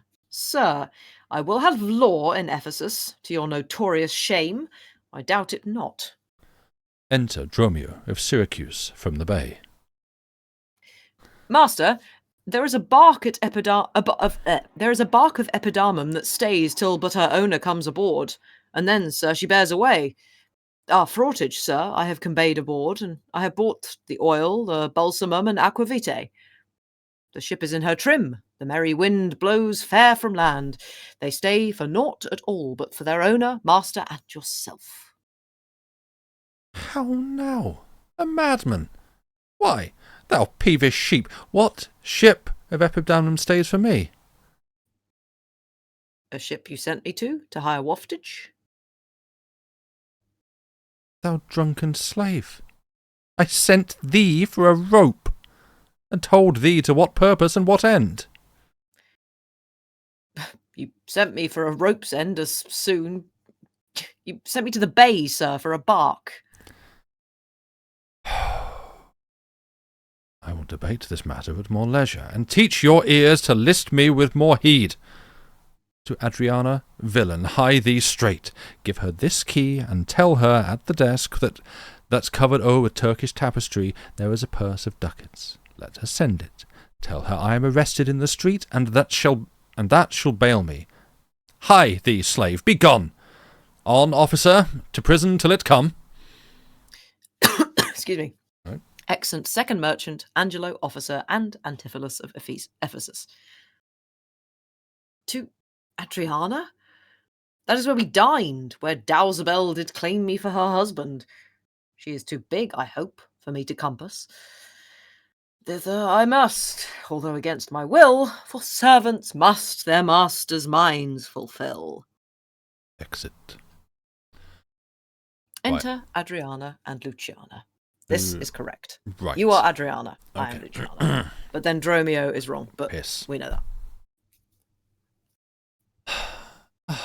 I will have law in Ephesus, to your notorious shame. I doubt it not. Enter Dromio of Syracuse from the bay. Master, there is a bark of Epidamum that stays till but her owner comes aboard, and then, sir, she bears away. Our fraughtage, sir, I have conveyed aboard, and I have bought the oil, the balsamum, and aquavitae. The ship is in her trim. The merry wind blows fair from land. They stay for naught at all, but for their owner, master, and yourself. How now? A madman? Why, thou peevish sheep, what ship of Epidamnum stays for me? A ship you sent me to hire waftage? Thou drunken slave, I sent thee for a rope, and told thee to what purpose and what end. You sent me for a rope's end as soon. You sent me to the bay, sir, for a bark. I will debate this matter at more leisure, and teach your ears to list me with more heed. To Adriana, villain, hie thee straight. Give her this key, and tell her at the desk that's covered o'er with Turkish tapestry there is a purse of ducats. Let her send it. Tell her I am arrested in the street, and that shall bail me. Hie thee, slave, be gone. On, officer, to prison till it come. Excuse me. Right. Excellent second merchant, Angelo, officer, and Antipholus of Ephesus. To Adriana? That is where we dined, where Dowsabel did claim me for her husband. She is too big, I hope, for me to compass. Thither I must, although against my will, for servants must their masters' minds fulfill. Exit. Enter Adriana and Luciana. This is correct. Right. You are Adriana. Okay. I am Luciana. But then Dromio is wrong. But we know that.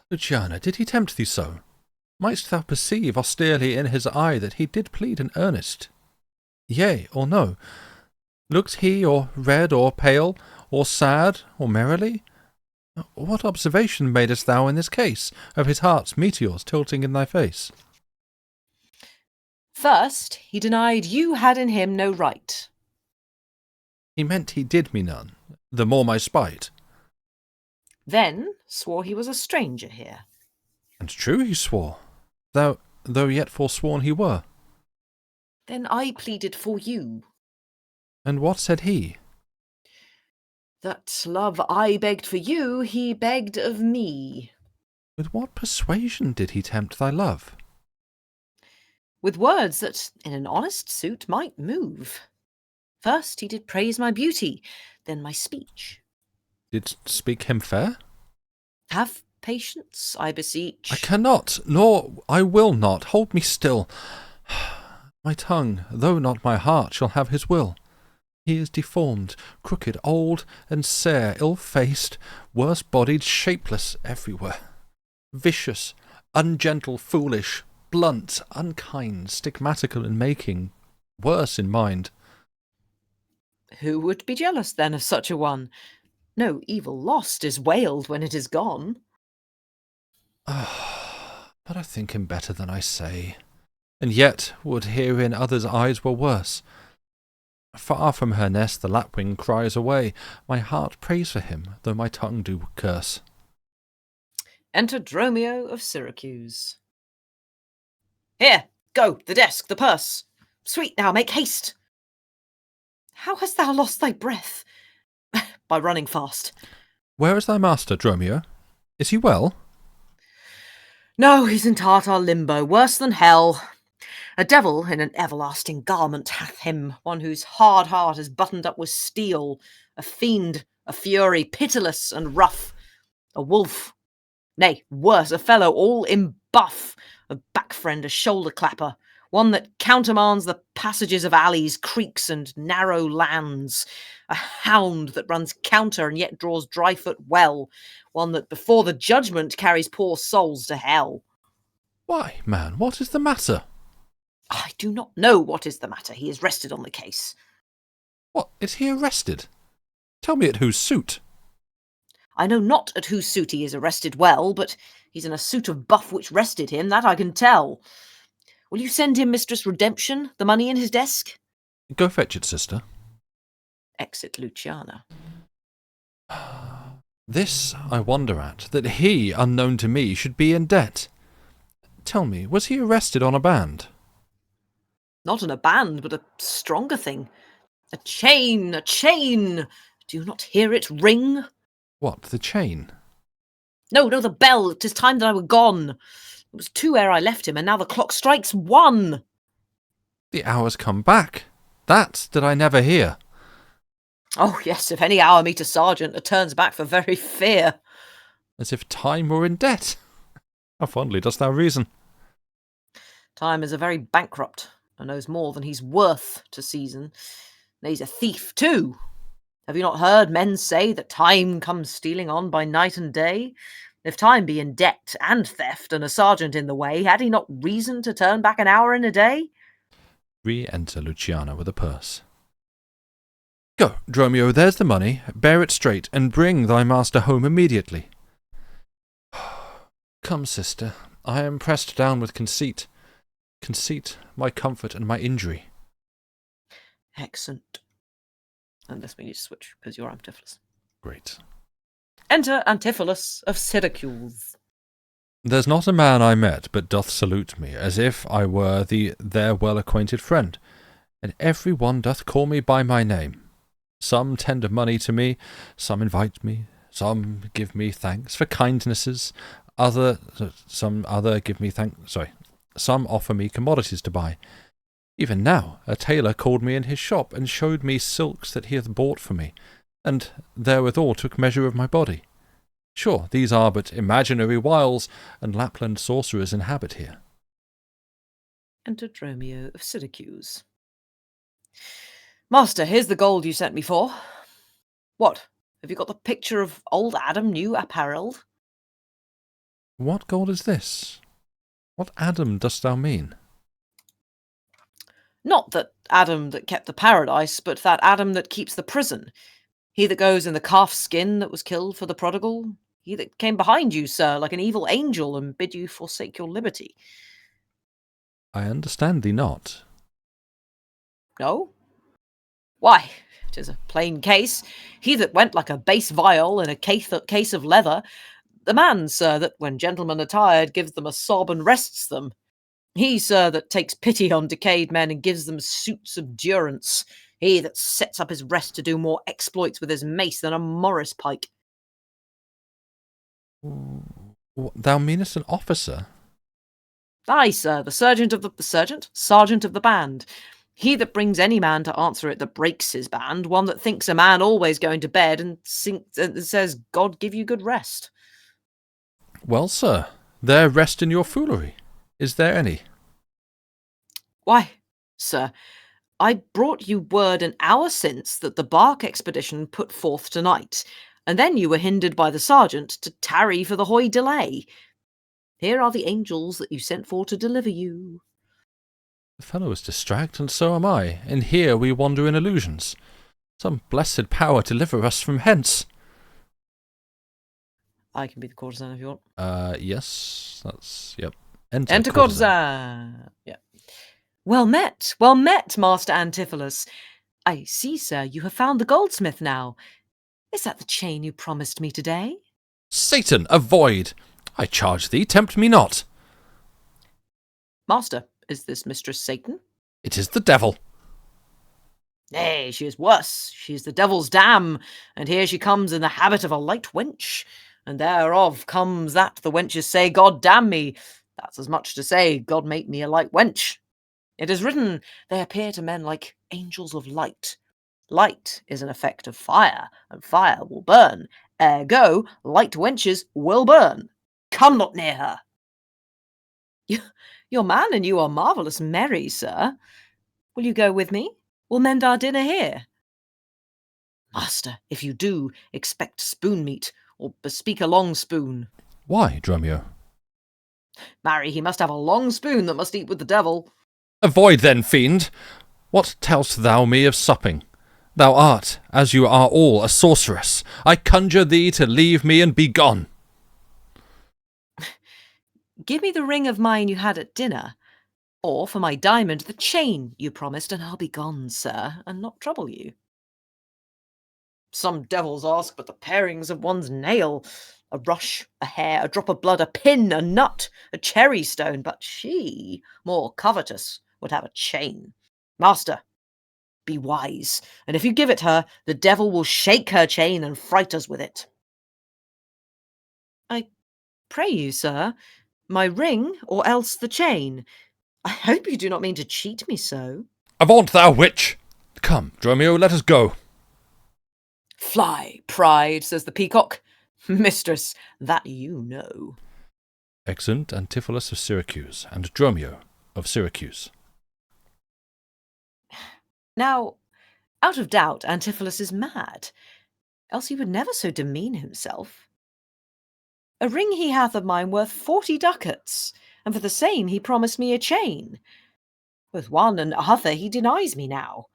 Luciana, did he tempt thee so? Mightst thou perceive austerely in his eye that he did plead in earnest? Yea or no? Looked he or red or pale, or sad or merrily? What observation madest thou in this case of his heart's meteors tilting in thy face? First, he denied you had in him no right. He meant he did me none, the more my spite. Then swore he was a stranger here. And true he swore, though yet forsworn he were. Then I pleaded for you. And what said he? That love I begged for you, he begged of me. With what persuasion did he tempt thy love? With words that in an honest suit might move. First he did praise my beauty, then my speech. Didst speak him fair? Have patience, I beseech. I cannot, nor I will not. Hold me still. My tongue, though not my heart, shall have his will. He is deformed, crooked, old, and sere, ill-faced, worse-bodied, shapeless everywhere. Vicious, ungentle, foolish, blunt, unkind, stigmatical in making, worse in mind. Who would be jealous, then, of such a one? No evil lost is wailed when it is gone. But I think him better than I say, and yet would herein others' eyes were worse. Far from her nest the lapwing cries away. My heart prays for him, though my tongue do curse. Enter Dromio of Syracuse. Here, go, the desk, the purse. Sweet, now make haste. How hast thou lost thy breath? By running fast. Where is thy master, Dromio? Is he well? No, he's in Tartar limbo, worse than hell. A devil in an everlasting garment hath him, one whose hard heart is buttoned up with steel, a fiend, a fury, pitiless and rough, a wolf, nay, worse, a fellow all in buff, a back-friend, a shoulder-clapper, one that countermands the passages of alleys, creeks, and narrow lands, a hound that runs counter and yet draws Dryfoot well, one that before the judgment carries poor souls to hell. Why, man, what is the matter? I do not know what is the matter. He is rested on the case. What, is he arrested? Tell me at whose suit? I know not at whose suit he is arrested well, but he's in a suit of buff which rested him, that I can tell. Will you send him Mistress Redemption, the money in his desk? Go fetch it, sister. Exit Luciana. This I wonder at, that he, unknown to me, should be in debt. Tell me, was he arrested on a band? Not on a band, but a stronger thing. A chain, a chain! Do you not hear it ring? What, the chain? No, the bell. 'Tis time that I were gone. It was 2 ere I left him, and now the clock strikes 1. The hour's come back. That did I never hear. Oh, yes, if any hour meet a sergeant that turns back for very fear. As if time were in debt. How fondly dost thou reason? Time is a very bankrupt, and knows more than he's worth to season. And he's a thief, too. Have you not heard men say that time comes stealing on by night and day? If time be in debt and theft, and a sergeant in the way, had he not reason to turn back an hour in a day? Re-enter Luciana with a purse. Go, Dromio, there's the money. Bear it straight, and bring thy master home immediately. Come, sister, I am pressed down with conceit. Conceit, my comfort and my injury. Excellent. And this we need to switch, because you're Antipholus. Great. Enter Antipholus of Syracuse. There's not a man I met but doth salute me, as if I were their well-acquainted friend, and every one doth call me by my name. Some tender money to me, some invite me, some give me thanks for kindnesses, some offer me commodities to buy. Even now a tailor called me in his shop, and showed me silks that he hath bought for me, and therewithal took measure of my body. Sure, these are but imaginary wiles, and Lapland sorcerers inhabit here. Enter Dromio of Syracuse. Master, here's the gold you sent me for. What, have you got the picture of old Adam new apparelled? What gold is this? What Adam dost thou mean? Not that Adam that kept the paradise, but that Adam that keeps the prison. He that goes in the calf skin that was killed for the prodigal. He that came behind you, sir, like an evil angel, and bid you forsake your liberty. I understand thee not. No? Why, 'tis a plain case. He that went like a bass viol in a case of leather. The man, sir, that when gentlemen are tired gives them a sob and rests them. He, sir, that takes pity on decayed men and gives them suits of durance. He that sets up his rest to do more exploits with his mace than a morris pike. Thou meanest an officer? Ay, sir, the sergeant of the band. He that brings any man to answer it that breaks his band, one that thinks a man always going to bed and says, God give you good rest. Well, sir, there rest in your foolery. Is there any? Why, sir, I brought you word an hour since that the bark expedition put forth tonight, and then you were hindered by the sergeant to tarry for the hoy delay. Here are the angels that you sent for to deliver you. The fellow is distract, and so am I, and here we wander in illusions. Some blessed power deliver us from hence. I can be the courtesan if you want. Yes, that's, yep. Enter courtesan. Yeah. Well met, Master Antipholus. I see, sir, you have found the goldsmith now. Is that the chain you promised me today? Satan, avoid! I charge thee, tempt me not. Master, is this Mistress Satan? It is the devil. Nay, she is worse. She is the devil's dam, and here she comes in the habit of a light wench. And thereof comes that the wenches say, God damn me. That's as much to say, God make me a light wench. It is written, they appear to men like angels of light. Light is an effect of fire, and fire will burn. Ergo, light wenches will burn. Come not near her. Your man and you are marvellous merry, sir. Will you go with me? We'll mend our dinner here. Master, if you do, expect spoon meat, or bespeak a long spoon. Why, Dromio? Marry, he must have a long spoon that must eat with the devil. Avoid then, fiend. What tell'st thou me of supping? Thou art, as you are all, a sorceress. I conjure thee to leave me and be gone. Give me the ring of mine you had at dinner, or for my diamond the chain you promised, and I'll be gone, sir, and not trouble you. Some devils ask but the parings of one's nail, a rush, a hair, a drop of blood, a pin, a nut, a cherry stone, but she, more covetous, would have a chain. Master, be wise, and if you give it her, the devil will shake her chain and fright us with it. I pray you, sir, my ring, or else the chain. I hope you do not mean to cheat me so. Avaunt, thou witch! Come, Dromio, let us go. Fly, pride, says the peacock. Mistress, that you know. Exeunt Antipholus of Syracuse, and Dromio of Syracuse. Now, out of doubt, Antipholus is mad, else he would never so demean himself. A ring he hath of mine worth 40 ducats, and for the same he promised me a chain. With one and other he denies me now.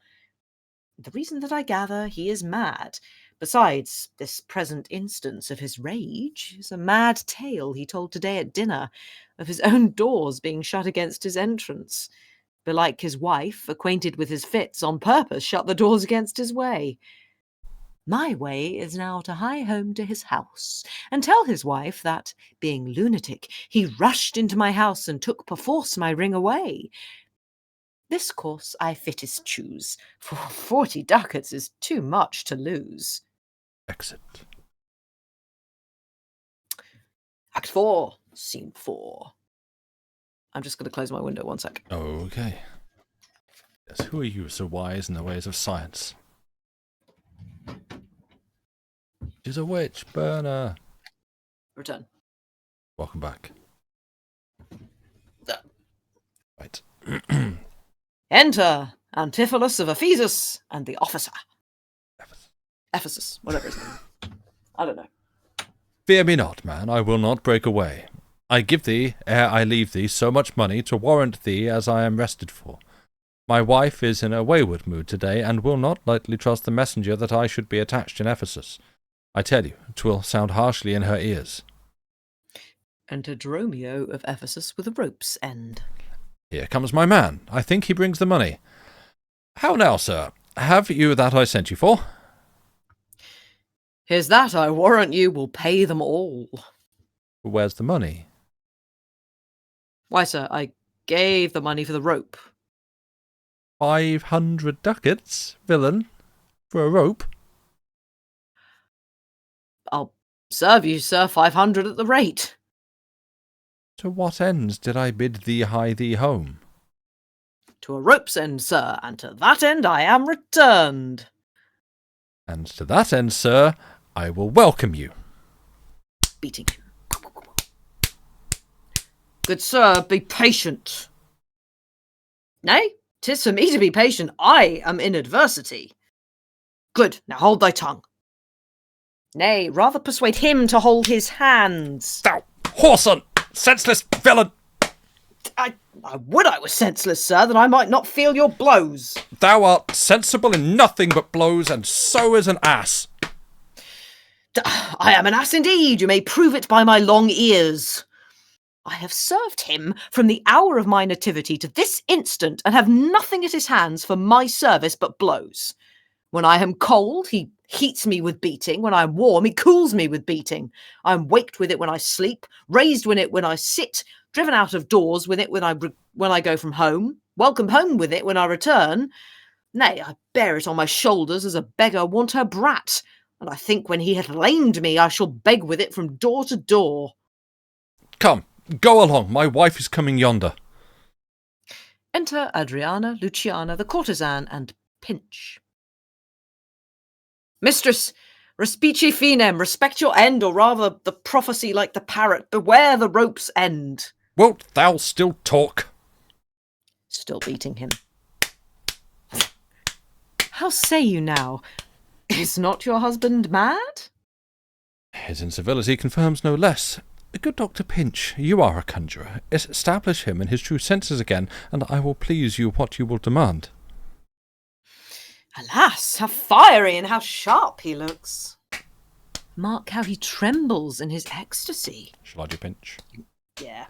The reason that I gather he is mad. Besides, this present instance of his rage is a mad tale he told today at dinner, of his own doors being shut against his entrance. Belike his wife, acquainted with his fits, on purpose shut the doors against his way. My way is now to hie home to his house, and tell his wife that, being lunatic, he rushed into my house and took perforce my ring away. This course I fittest choose, for 40 ducats is too much to lose. Exit. Act 4, Scene 4. I'm just going to close my window 1 sec. Okay. Yes, who are you so wise in the ways of science? She's a witch, burn her. Return. Welcome back. Right. Enter Antipholus of Ephesus and the officer. Ephesus, whatever his name. I don't know. Fear me not, man, I will not break away. I give thee, ere I leave thee, so much money to warrant thee as I am rested for. My wife is in a wayward mood today, and will not lightly trust the messenger that I should be attached in Ephesus. I tell you, 'twill sound harshly in her ears. Enter Dromio of Ephesus with a rope's end. Here comes my man. I think he brings the money. How now, sir? Have you that I sent you for? Here's that, I warrant you, will pay them all. Where's the money? Why, sir, I gave the money for the rope. 500 ducats, villain, for a rope? I'll serve you, sir, 500 at the rate. To what ends did I bid thee hie thee home? To a rope's end, sir, and to that end I am returned. And to that end, sir, I will welcome you. Beating. Good sir, be patient. Nay, 'tis for me to be patient. I am in adversity. Good, now hold thy tongue. Nay, rather persuade him to hold his hands. Thou whoreson, senseless villain! I would I was senseless, sir, that I might not feel your blows. Thou art sensible in nothing but blows, and so is an ass. I am an ass indeed, you may prove it by my long ears. I have served him from the hour of my nativity to this instant, and have nothing at his hands for my service but blows. When I am cold, he heats me with beating. When I am warm, he cools me with beating. I am waked with it when I sleep, raised with it when I sit, driven out of doors with it when I go from home, welcomed home with it when I return. Nay, I bear it on my shoulders as a beggar wont her brat, and I think when he hath lamed me, I shall beg with it from door to door. Come, go along, my wife is coming yonder. Enter Adriana, Luciana, the courtesan, and Pinch. Mistress, respice finem, respect your end, or rather the prophecy like the parrot, beware the rope's end. Wilt thou still talk? Still beating him. How say you now? Is not your husband mad? His incivility confirms no less. Good Dr. Pinch, you are a conjurer. Establish him in his true senses again, and I will please you what you will demand. Alas, how fiery and how sharp he looks. Mark how he trembles in his ecstasy. Shall I do Pinch? Yeah.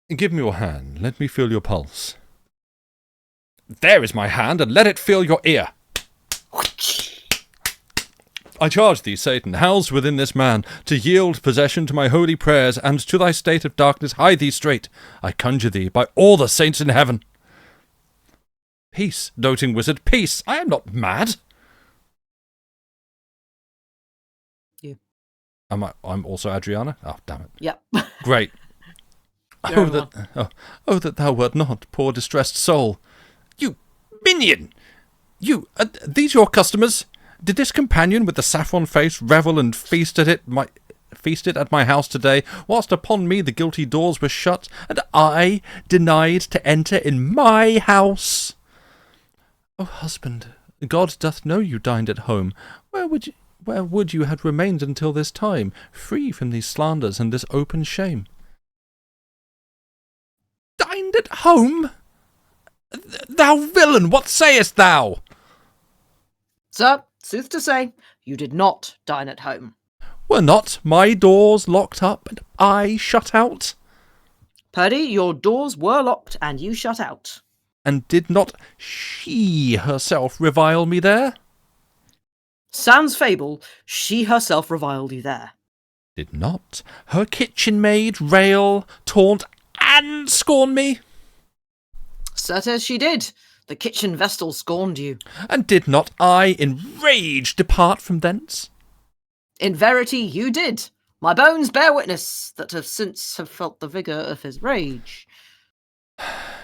Give me your hand. Let me feel your pulse. There is my hand, and let it feel your ear. I charge thee, Satan, housed within this man, to yield possession to my holy prayers, and to thy state of darkness hide thee straight. I conjure thee by all the saints in heaven. Peace, doting wizard, peace! I am not mad. You. I'm also Adriana? Oh, damn it. Yep. Great. Oh, that thou wert not, poor distressed soul. You minion! You, these your customers? Did this companion with the saffron face revel and feasted at my house today, whilst upon me the guilty doors were shut, and I denied to enter in my house? O husband, God doth know you dined at home. Where would you have remained until this time, free from these slanders and this open shame? Dined at home? Thou villain, what sayest thou? Sir, sooth to say, you did not dine at home. Were not my doors locked up and I shut out? Purdy, your doors were locked and you shut out. And did not she herself revile me there? Sans fable, she herself reviled you there. Did not her kitchen maid rail, taunt, and scorn me? Certes she did. The kitchen vestal scorned you. And did not I in rage depart from thence? In verity you did. My bones bear witness that have since felt the vigour of his rage.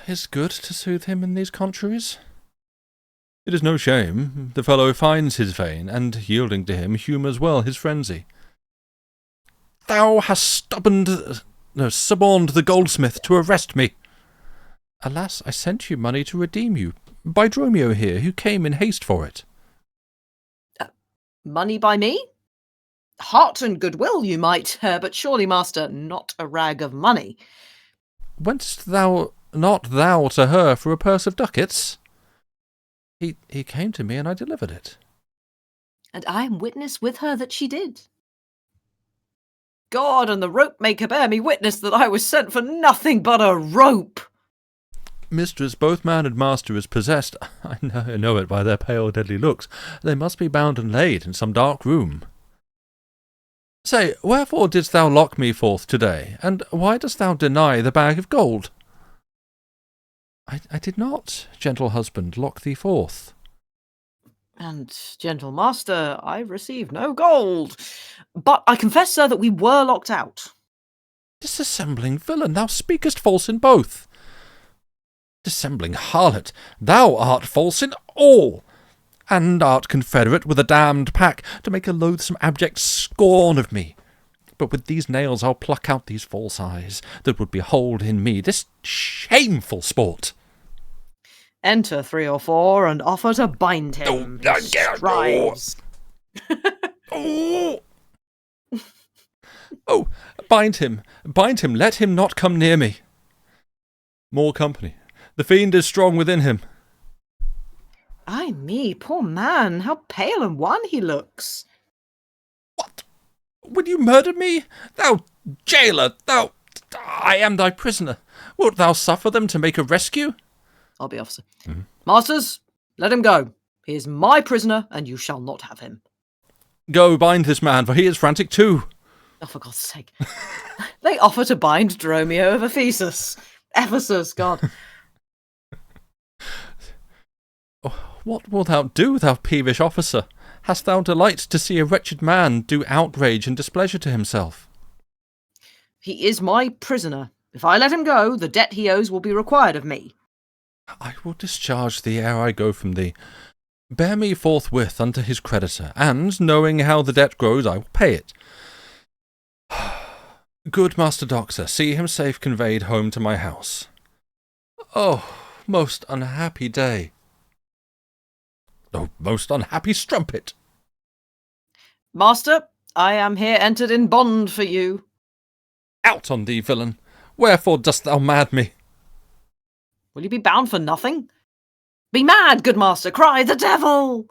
Is good to soothe him in these contraries? It is no shame. The fellow finds his vein, and, yielding to him, humours well his frenzy. Thou hast suborned the goldsmith to arrest me. Alas, I sent you money to redeem you, by Dromio here, who came in haste for it. Money by me? Heart and goodwill, you might, but surely, master, not a rag of money. Went'st thou not thou to her for a purse of ducats? He came to me, and I delivered it. And I am witness with her that she did. God and the rope maker bear me witness that I was sent for nothing but a rope. Mistress, both man and master is possessed. I know it by their pale deadly looks. They must be bound and laid in some dark room. Say, wherefore didst thou lock me forth to-day, and why dost thou deny the bag of gold? I did not, gentle husband, lock thee forth. And, gentle master, I received no gold. But I confess, sir, that we were locked out. Dissembling villain, thou speakest false in both. Dissembling harlot, thou art false in all, and art confederate with a damned pack to make a loathsome abject scorn of me. But with these nails I'll pluck out these false eyes that would behold in me this shameful sport. Enter 3 or 4 and offer to bind him. Strives. Oh, bind him, let him not come near me. More company. The fiend is strong within him. Ay me, poor man, how pale and wan he looks. What? Would you murder me? Thou jailer, I am thy prisoner. Wilt thou suffer them to make a rescue? I'll be officer. Mm-hmm. Masters, let him go. He is my prisoner, and you shall not have him. Go, bind this man, for he is frantic too. Oh, for God's sake. They offer to bind Dromio of Ephesus. Ephesus, God. What wilt thou do, thou peevish officer? Hast thou delight to see a wretched man do outrage and displeasure to himself? He is my prisoner. If I let him go, the debt he owes will be required of me. I will discharge thee ere I go from thee. Bear me forthwith unto his creditor, and, knowing how the debt grows, I will pay it. Good Master Doctor, see him safe conveyed home to my house. Oh, most unhappy day. Oh, most unhappy strumpet. Master, I am here entered in bond for you. Out on thee, villain! Wherefore dost thou mad me? Will you be bound for nothing? Be mad, good master, cry the devil!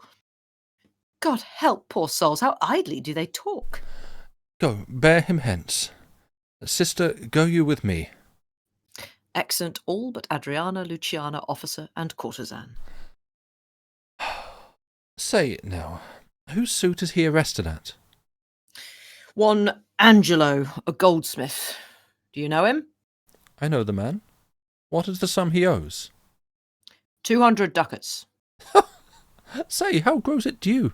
God help poor souls, how idly do they talk. Go, bear him hence. Sister, go you with me. Exeunt all but Adriana, Luciana, officer, and courtesan. Say, now, whose suit is he arrested at? One Angelo, a goldsmith. Do you know him? I know the man. What is the sum he owes? 200 ducats. Say, how grows it due?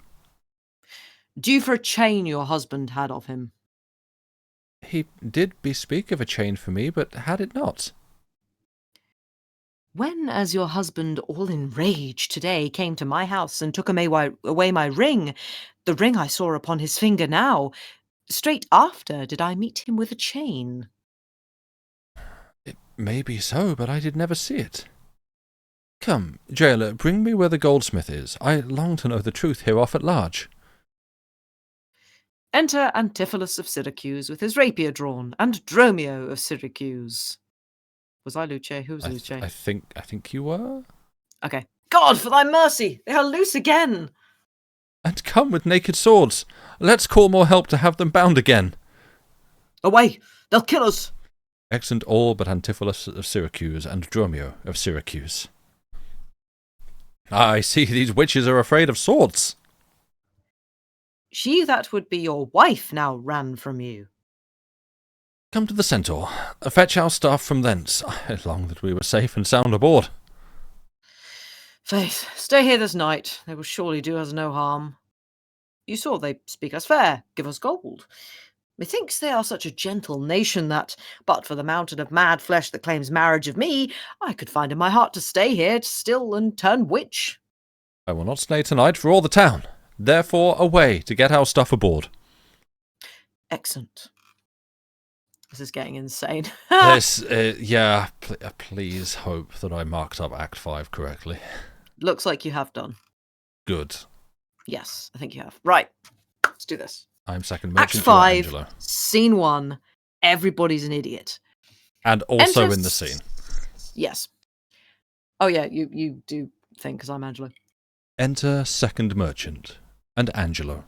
Due for a chain your husband had of him. He did bespeak of a chain for me, but had it not. When, as your husband, all in rage today, came to my house and took away my ring, the ring I saw upon his finger now, straight after did I meet him with a chain. It may be so, but I did never see it. Come, jailer, bring me where the goldsmith is. I long to know the truth hereof at large. Enter Antipholus of Syracuse with his rapier drawn, and Dromio of Syracuse. Was I Luce? Who was Luce? I think you were. Okay. God, for thy mercy! They are loose again! And come with naked swords. Let's call more help to have them bound again. Away! They'll kill us! Exeunt all but Antipholus of Syracuse and Dromio of Syracuse. I see these witches are afraid of swords. She that would be your wife now ran from you. Come to the centaur. Fetch our stuff from thence. I long that we were safe and sound aboard. Faith, stay here this night. They will surely do us no harm. You saw they speak us fair, give us gold. Methinks they are such a gentle nation that, but for the mountain of mad flesh that claims marriage of me, I could find in my heart to stay here still and turn witch. I will not stay tonight for all the town. Therefore, away to get our stuff aboard. Excellent. This is getting insane. Please hope that I marked up Act 5 correctly. Looks like you have done. Good. Yes, I think you have. Right, let's do this. I'm second merchant. Act 5, Scene 1. Everybody's an idiot. And also in the scene. Yes. Oh, yeah, you do think, because I'm Angelo. Enter second merchant and Angelo.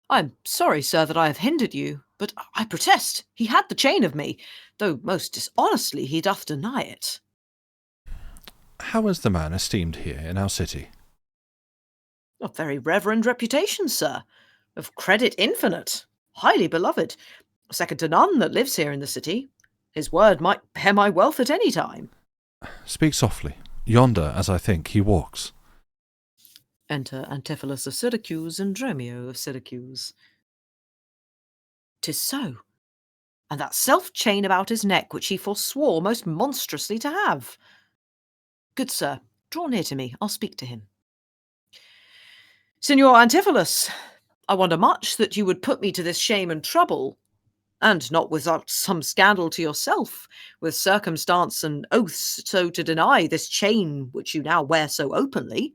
I'm sorry, sir, that I have hindered you, but I protest he had the chain of me, though most dishonestly he doth deny it. How is the man esteemed here in our city? Of very reverend reputation, sir, of credit infinite, highly beloved, second to none that lives here in the city. His word might bear my wealth at any time. Speak softly. Yonder, as I think, he walks. Enter Antipholus of Syracuse and Dromio of Syracuse. 'Tis so, and that self-chain about his neck which he forswore most monstrously to have. Good sir, draw near to me, I'll speak to him. Signor Antipholus, I wonder much that you would put me to this shame and trouble, and not without some scandal to yourself, with circumstance and oaths so to deny this chain which you now wear so openly.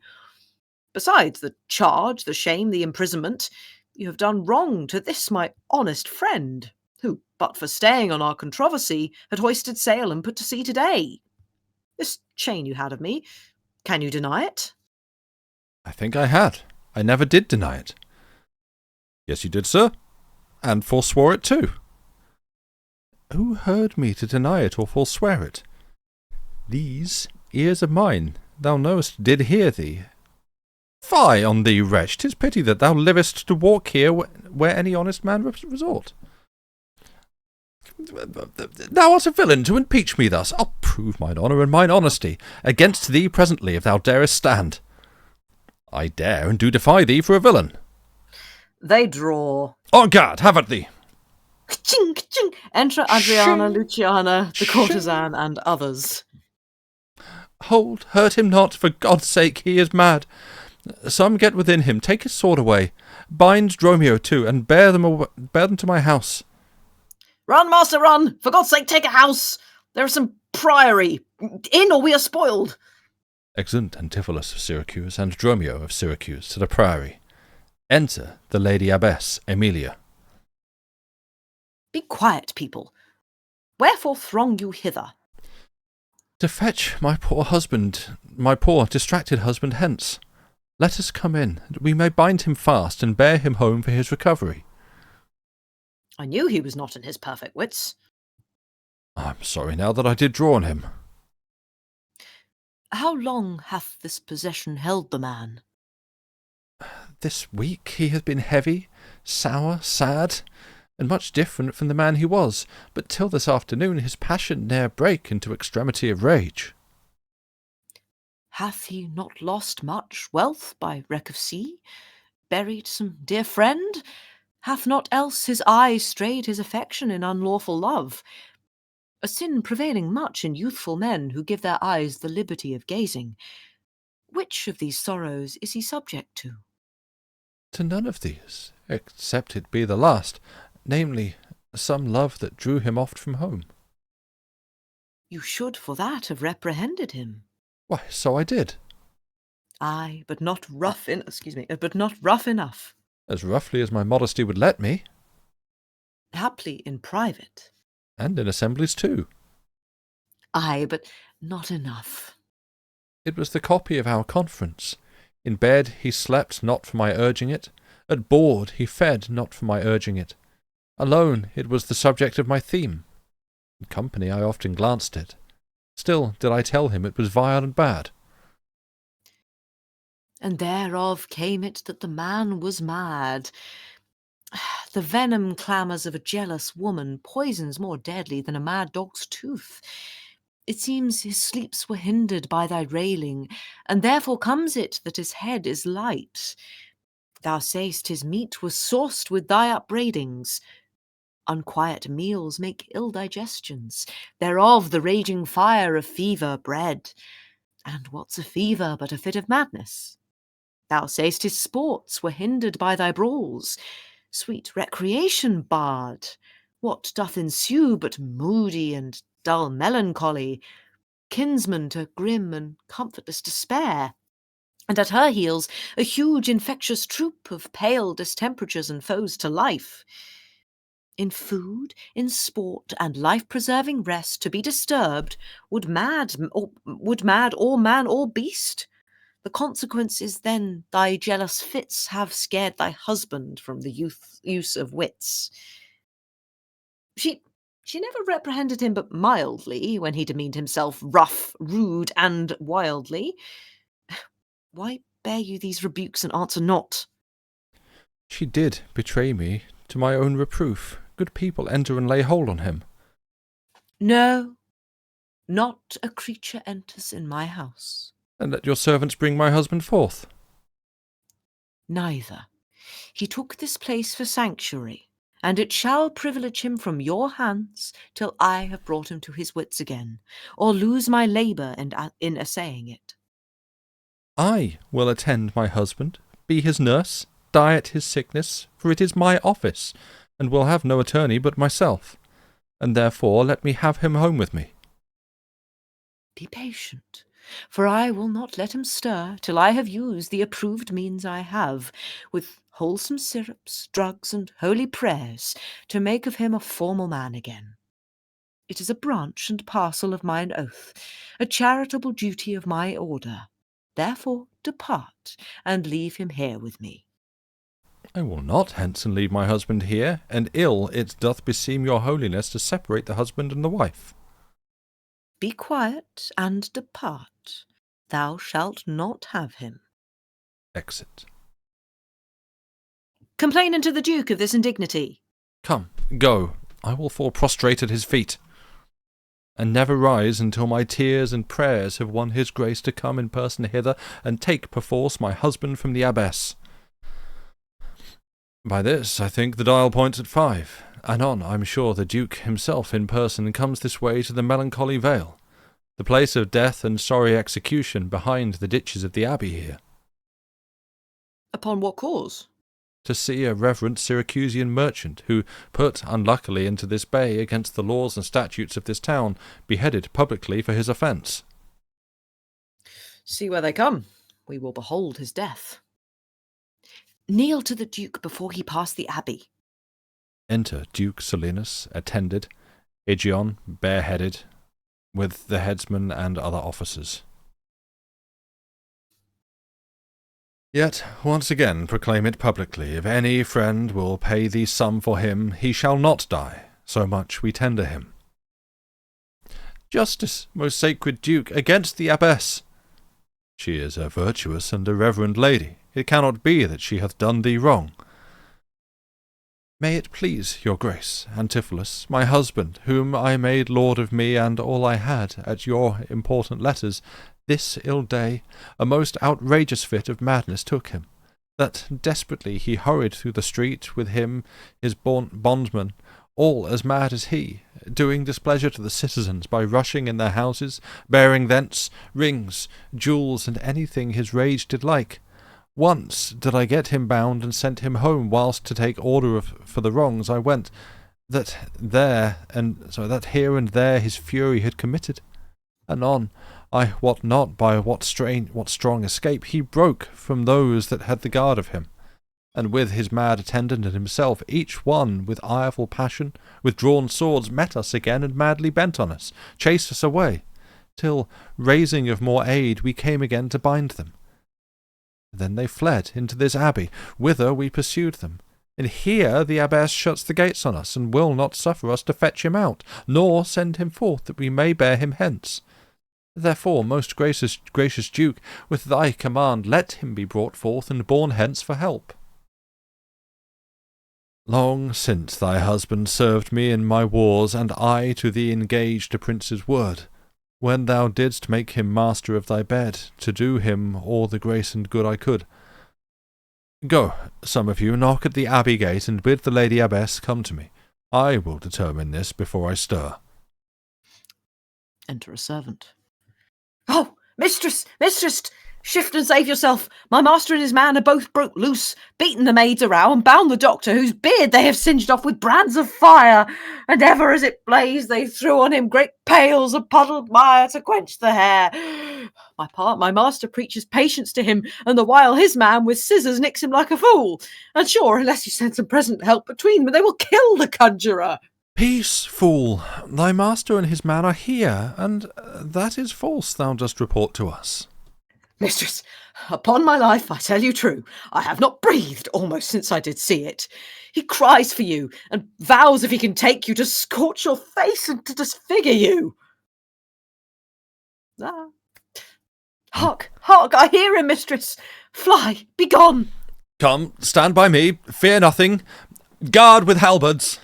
Besides the charge, the shame, the imprisonment, you have done wrong to this my honest friend, who, but for staying on our controversy, had hoisted sail and put to sea today. This chain you had of me, can you deny it? I think I had. I never did deny it. Yes, you did, sir, and forswore it too. Who heard me to deny it or forswear it? These ears of mine, thou knowest, did hear thee. Fie on thee, wretch! 'Tis pity that thou livest to walk here where any honest man resort. Thou art a villain to impeach me thus. I'll prove mine honour and mine honesty against thee presently, if thou darest stand. I dare and do defy thee for a villain. They draw. On guard, have at thee. Ka-ching, ka-ching. Enter Adriana, Luciana, the courtesan, and others. Hold, hurt him not, for God's sake, he is mad. Some get within him, take his sword away. Bind Dromio too, and bear them to my house. Run, master, run! For God's sake, take a house! There is some priory. In, or we are spoiled. Exeunt Antipholus of Syracuse and Dromio of Syracuse to the priory. Enter the Lady Abbess Emilia. Be quiet, people. Wherefore throng you hither? To fetch my poor distracted husband hence. Let us come in, that we may bind him fast and bear him home for his recovery. I knew he was not in his perfect wits. I'm sorry now that I did draw on him. How long hath this possession held the man? This week he has been heavy, sour, sad, and much different from the man he was, but till this afternoon his passion ne'er brake into extremity of rage. Hath he not lost much wealth by wreck of sea? Buried some dear friend? Hath not else his eye strayed his affection in unlawful love? A sin prevailing much in youthful men who give their eyes the liberty of gazing. Which of these sorrows is he subject to? To none of these, except it be the last, namely, some love that drew him oft from home. You should for that have reprehended him. Why, so I did. Aye, but not rough enough. As roughly as my modesty would let me. Haply in private. And in assemblies too. Aye, but not enough. It was the copy of our conference. In bed he slept not for my urging it. At board he fed not for my urging it. Alone it was the subject of my theme. In company I often glanced it. Still did I tell him it was vile and bad. And thereof came it that the man was mad. The venom clamours of a jealous woman poisons more deadly than a mad dog's tooth. It seems his sleeps were hindered by thy railing, and therefore comes it that his head is light. Thou say'st his meat was sauced with thy upbraidings. Unquiet meals make ill digestions, thereof the raging fire of fever bred. And what's a fever but a fit of madness? Thou say'st his sports were hindered by thy brawls. Sweet recreation barred, what doth ensue but moody and dull melancholy, kinsman to grim and comfortless despair? and at her heels a huge infectious troop of pale distemperatures and foes to life. In food, in sport, and life-preserving rest to be disturbed would mad or man or beast. The consequence is then thy jealous fits have scared thy husband from the use of wits. She never reprehended him but mildly when he demeaned himself rough, rude, and wildly. Why bear you these rebukes and answer not? She did betray me to my own reproof. Good people, enter and lay hold on him. No, not a creature enters in my house. And let your servants bring my husband forth. Neither. He took this place for sanctuary, and it shall privilege him from your hands till I have brought him to his wits again, or lose my labour in assaying it. I will attend my husband, be his nurse, die at his sickness, for it is my office, and will have no attorney but myself, and therefore let me have him home with me. Be patient, for I will not let him stir till I have used the approved means I have, with wholesome syrups, drugs, and holy prayers, to make of him a formal man again. It is a branch and parcel of mine oath, a charitable duty of my order. Therefore depart, and leave him here with me. I will not hence and leave my husband here, and ill it doth beseem your holiness to separate the husband and the wife. Be quiet, and depart. Thou shalt not have him. Exit. Complain unto the Duke of this indignity. Come, go, I will fall prostrate at his feet, and never rise until my tears and prayers have won his grace to come in person hither and take perforce my husband from the abbess. By this, I think the dial points at 5. Anon, I'm sure the Duke himself in person comes this way to the melancholy vale, the place of death and sorry execution behind the ditches of the abbey here. Upon what cause? To see a reverend Syracusian merchant, who, put unluckily into this bay against the laws and statutes of this town, beheaded publicly for his offence. See where they come. We will behold his death. Kneel to the Duke before he pass the abbey. Enter Duke Silenus, attended, Aegeon, bareheaded, with the headsman and other officers. Yet once again proclaim it publicly, if any friend will pay thee sum for him, he shall not die, so much we tender him. Justice, most sacred Duke, against the abbess! She is a virtuous and a reverend lady. It cannot be that she hath done thee wrong. May it please your grace, Antipholus, my husband, whom I made lord of me and all I had at your important letters, this ill day a most outrageous fit of madness took him, that desperately he hurried through the street with him his bondman, all as mad as he, doing displeasure to the citizens by rushing in their houses, bearing thence rings, jewels, and anything his rage did like. Once did I get him bound and sent him home, whilst to take order for the wrongs I went, that here and there his fury had committed. Anon, I wot not by what strong escape he broke from those that had the guard of him, and with his mad attendant and himself, each one with ireful passion, with drawn swords, met us again and madly bent on us, chased us away, till, raising of more aid, we came again to bind them. Then they fled into this abbey, whither we pursued them. And here the abbess shuts the gates on us, and will not suffer us to fetch him out, nor send him forth, that we may bear him hence. Therefore, most gracious Duke, with thy command, let him be brought forth and borne hence for help. Long since thy husband served me in my wars, and I to thee engaged a prince's word, when thou didst make him master of thy bed, to do him all the grace and good I could. Go, some of you, knock at the abbey gate, and bid the lady abbess come to me. I will determine this before I stir. Enter a servant. Oh, mistress! Shift and save yourself. My master and his man are both broke loose, beaten the maids around, and bound the doctor, whose beard they have singed off with brands of fire. And ever as it blazed, they threw on him great pails of puddled mire to quench the hair. My master preaches patience to him, and the while his man with scissors nicks him like a fool. And sure, unless you send some present help between them, they will kill the conjurer. Peace, fool. Thy master and his man are here, and that is false thou dost report to us. Mistress, upon my life, I tell you true, I have not breathed almost since I did see it. He cries for you, and vows if he can take you to scorch your face and to disfigure you. Ah. Hark, hark, I hear him, mistress. Fly, be gone. Come, stand by me, fear nothing. Guard with halberds.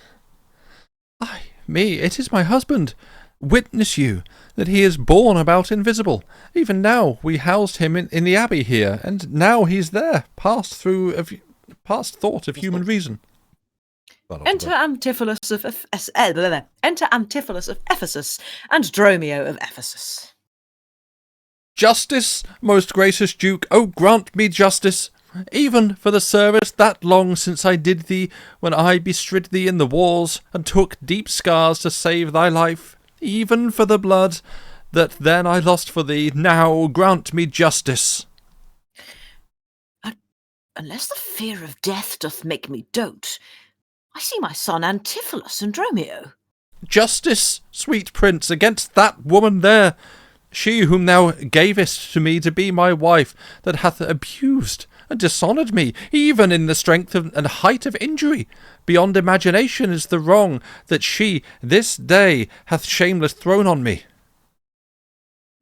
Ay, me, it is my husband. Witness you, that he is borne about invisible. Even now we housed him in the abbey here, and now he's there, past thought of human reason. Enter Antipholus of Ephesus, and Dromio of Ephesus. Justice, most gracious Duke, oh grant me justice, even for the service that long since I did thee, when I bestrid thee in the wars, and took deep scars to save thy life, even for the blood that then I lost for thee, now grant me justice. Unless the fear of death doth make me dote, I see my son Antipholus and Dromio. Justice, sweet prince, against that woman there, she whom thou gavest to me to be my wife, that hath abused and dishonoured me, even in the strength and height of injury. Beyond imagination is the wrong that she this day hath shameless thrown on me.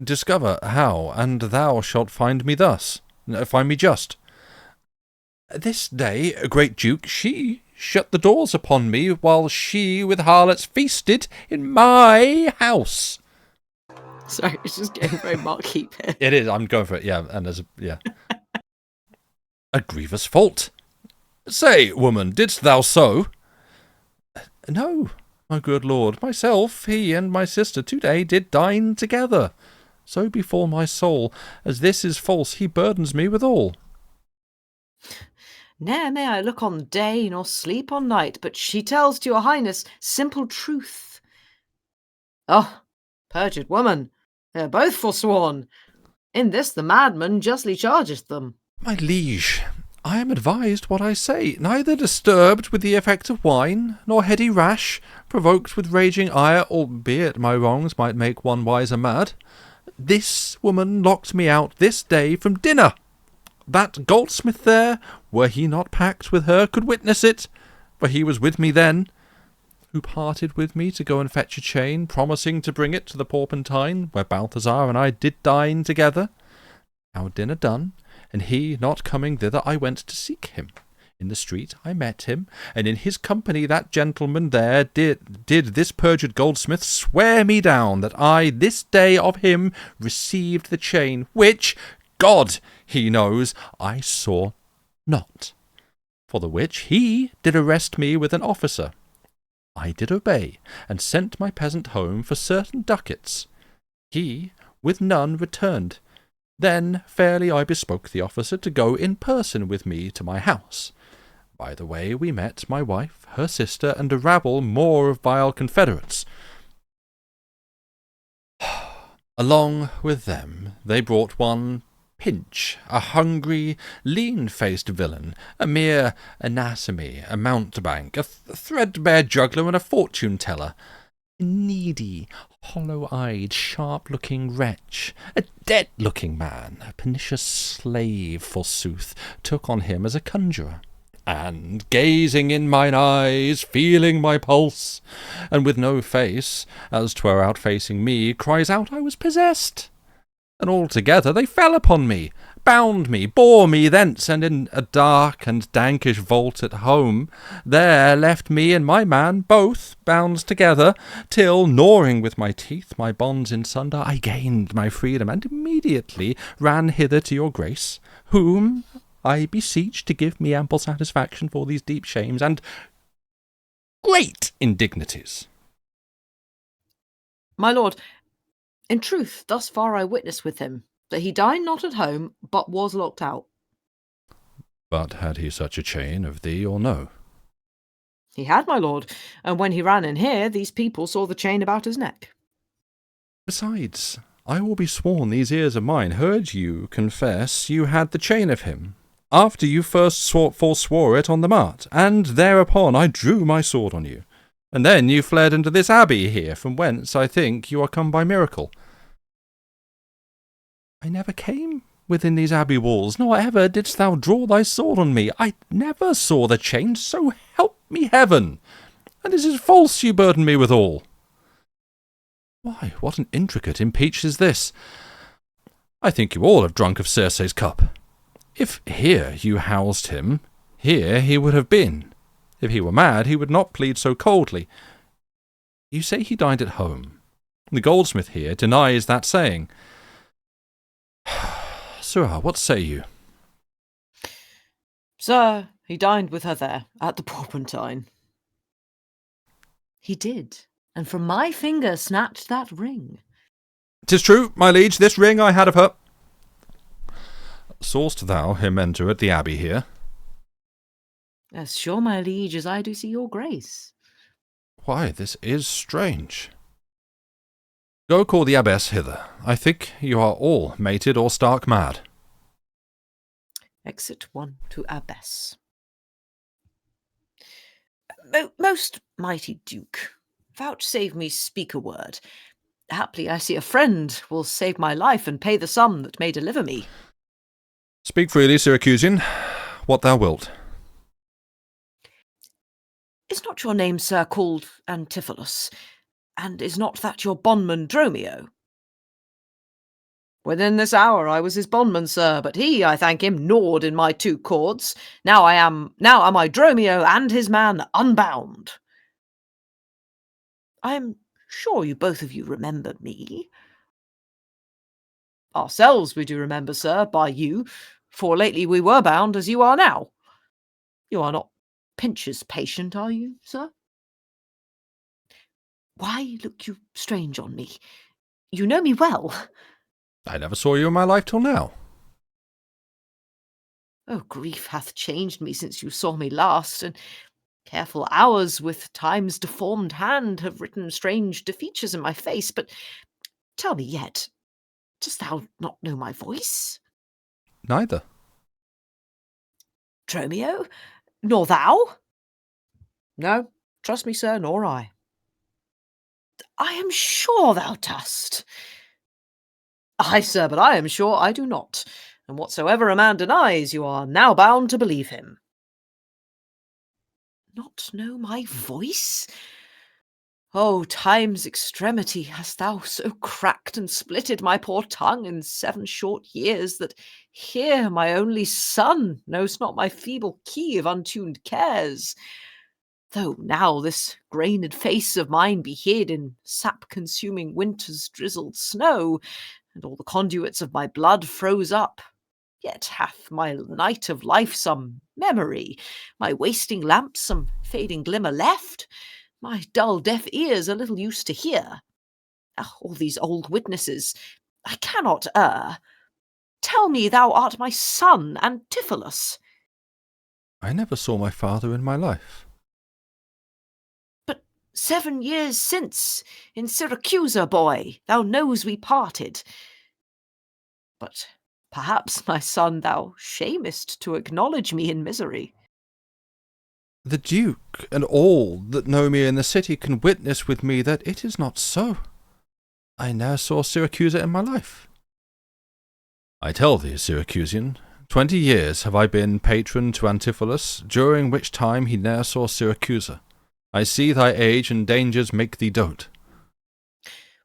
Discover how, and thou shalt find me just. This day, great Duke, she shut the doors upon me, while she with harlots feasted in my house. Sorry, it's just getting very Mark-keep here. It is, I'm going for it, yeah, and a grievous fault. Say, woman, didst thou so? No, my good lord, myself, he, and my sister today did dine together. So before my soul, as this is false, he burdens me withal. Ne'er may I look on day, nor sleep on night, but she tells to your highness simple truth. Oh, perjured woman, they are both forsworn. In this the madman justly chargeth them. My liege, I am advised what I say, neither disturbed with the effect of wine, nor heady rash, provoked with raging ire, albeit my wrongs might make one wiser mad. This woman locked me out this day from dinner. That goldsmith there, were he not packed with her, could witness it, for he was with me then, who parted with me to go and fetch a chain, promising to bring it to the Porpentine, where Balthazar and I did dine together. Our dinner done, and he not coming thither, I went to seek him. In the street I met him, and in his company that gentleman there did this perjured goldsmith swear me down that I this day of him received the chain, which, God he knows, I saw not. For the which he did arrest me with an officer. I did obey, and sent my peasant home for certain ducats. He with none returned. Then fairly I bespoke the officer to go in person with me to my house. By the way we met my wife, her sister, and a rabble more of vile confederates. Along with them they brought one Pinch, a hungry, lean-faced villain, a mere anatomy, a mountebank, a threadbare juggler, and a fortune-teller. A needy, hollow-eyed, sharp-looking wretch, a dead-looking man, a pernicious slave, forsooth, took on him as a conjurer. And, gazing in mine eyes, feeling my pulse, and with no face, as 'twere outfacing me, cries out I was possessed. And altogether they fell upon me, bound me, bore me thence, and in a dark and dankish vault at home, there left me and my man both bound together, till, gnawing with my teeth my bonds in sunder, I gained my freedom, and immediately ran hither to your grace, whom I beseech to give me ample satisfaction for these deep shames and great indignities. My lord, in truth, thus far I witness with him, that he dined not at home, but was locked out. But had he such a chain of thee, or no? He had, my lord, and when he ran in here, these people saw the chain about his neck. Besides, I will be sworn these ears of mine heard you confess you had the chain of him, after you first forswore it on the mart, and thereupon I drew my sword on you. And then you fled into this abbey here, from whence I think you are come by miracle. I never came within these abbey walls, nor ever didst thou draw thy sword on me. I never saw the chain, so help me heaven! And this is false you burden me withal. Why, what an intricate impeach is this! I think you all have drunk of Circe's cup. If here you housed him, here he would have been. If he were mad, he would not plead so coldly. You say he dined at home. The goldsmith here denies that saying. Sirrah, what say you? Sir, he dined with her there, at the Porpentine. He did, and from my finger snatched that ring. 'Tis true, my liege, this ring I had of her. Saw'st thou him enter at the abbey here? As sure, my liege, as I do see your grace. Why, this is strange. Go call the abbess hither. I think you are all mated or stark mad. Exit 1 to abbess. Most mighty duke, vouchsafe me speak a word. Haply I see a friend will save my life and pay the sum that may deliver me. Speak freely, Syracusian, what thou wilt. Is not your name, sir, called Antipholus? And is not that your bondman Dromio? Within this hour I was his bondman, sir, but he, I thank him, gnawed in my 2 cords. Now am I Dromio and his man unbound. I am sure you both of you remember me. Ourselves we do remember, sir, by you, for lately we were bound as you are now. You are not Pincher's patient, are you, sir? Why look you strange on me? You know me well. I never saw you in my life till now. Oh, grief hath changed me since you saw me last, and careful hours with time's deformed hand have written strange defeatures in my face. But tell me yet, dost thou not know my voice? Neither. Dromio? Nor thou? No, trust me, sir, nor I. I am sure thou dost. Ay, sir, but I am sure I do not, and whatsoever a man denies, you are now bound to believe him. Not know my voice? Oh, time's extremity, hast thou so cracked and splitted my poor tongue in 7 short years, that here my only son knows not my feeble key of untuned cares. Though now this grained face of mine be hid in sap-consuming winter's drizzled snow, and all the conduits of my blood froze up, yet hath my night of life some memory, my wasting lamp some fading glimmer left, my dull deaf ears a little used to hear. All these old witnesses, I cannot err. Tell me thou art my son, Antipholus. I never saw my father in my life. 7 years since, in Syracusa, boy, thou knows we parted. But perhaps, my son, thou shamest to acknowledge me in misery. The Duke and all that know me in the city can witness with me that it is not so. I ne'er saw Syracusa in my life. I tell thee, Syracusian, 20 years have I been patron to Antipholus, during which time he ne'er saw Syracusa. I see thy age and dangers make thee dote.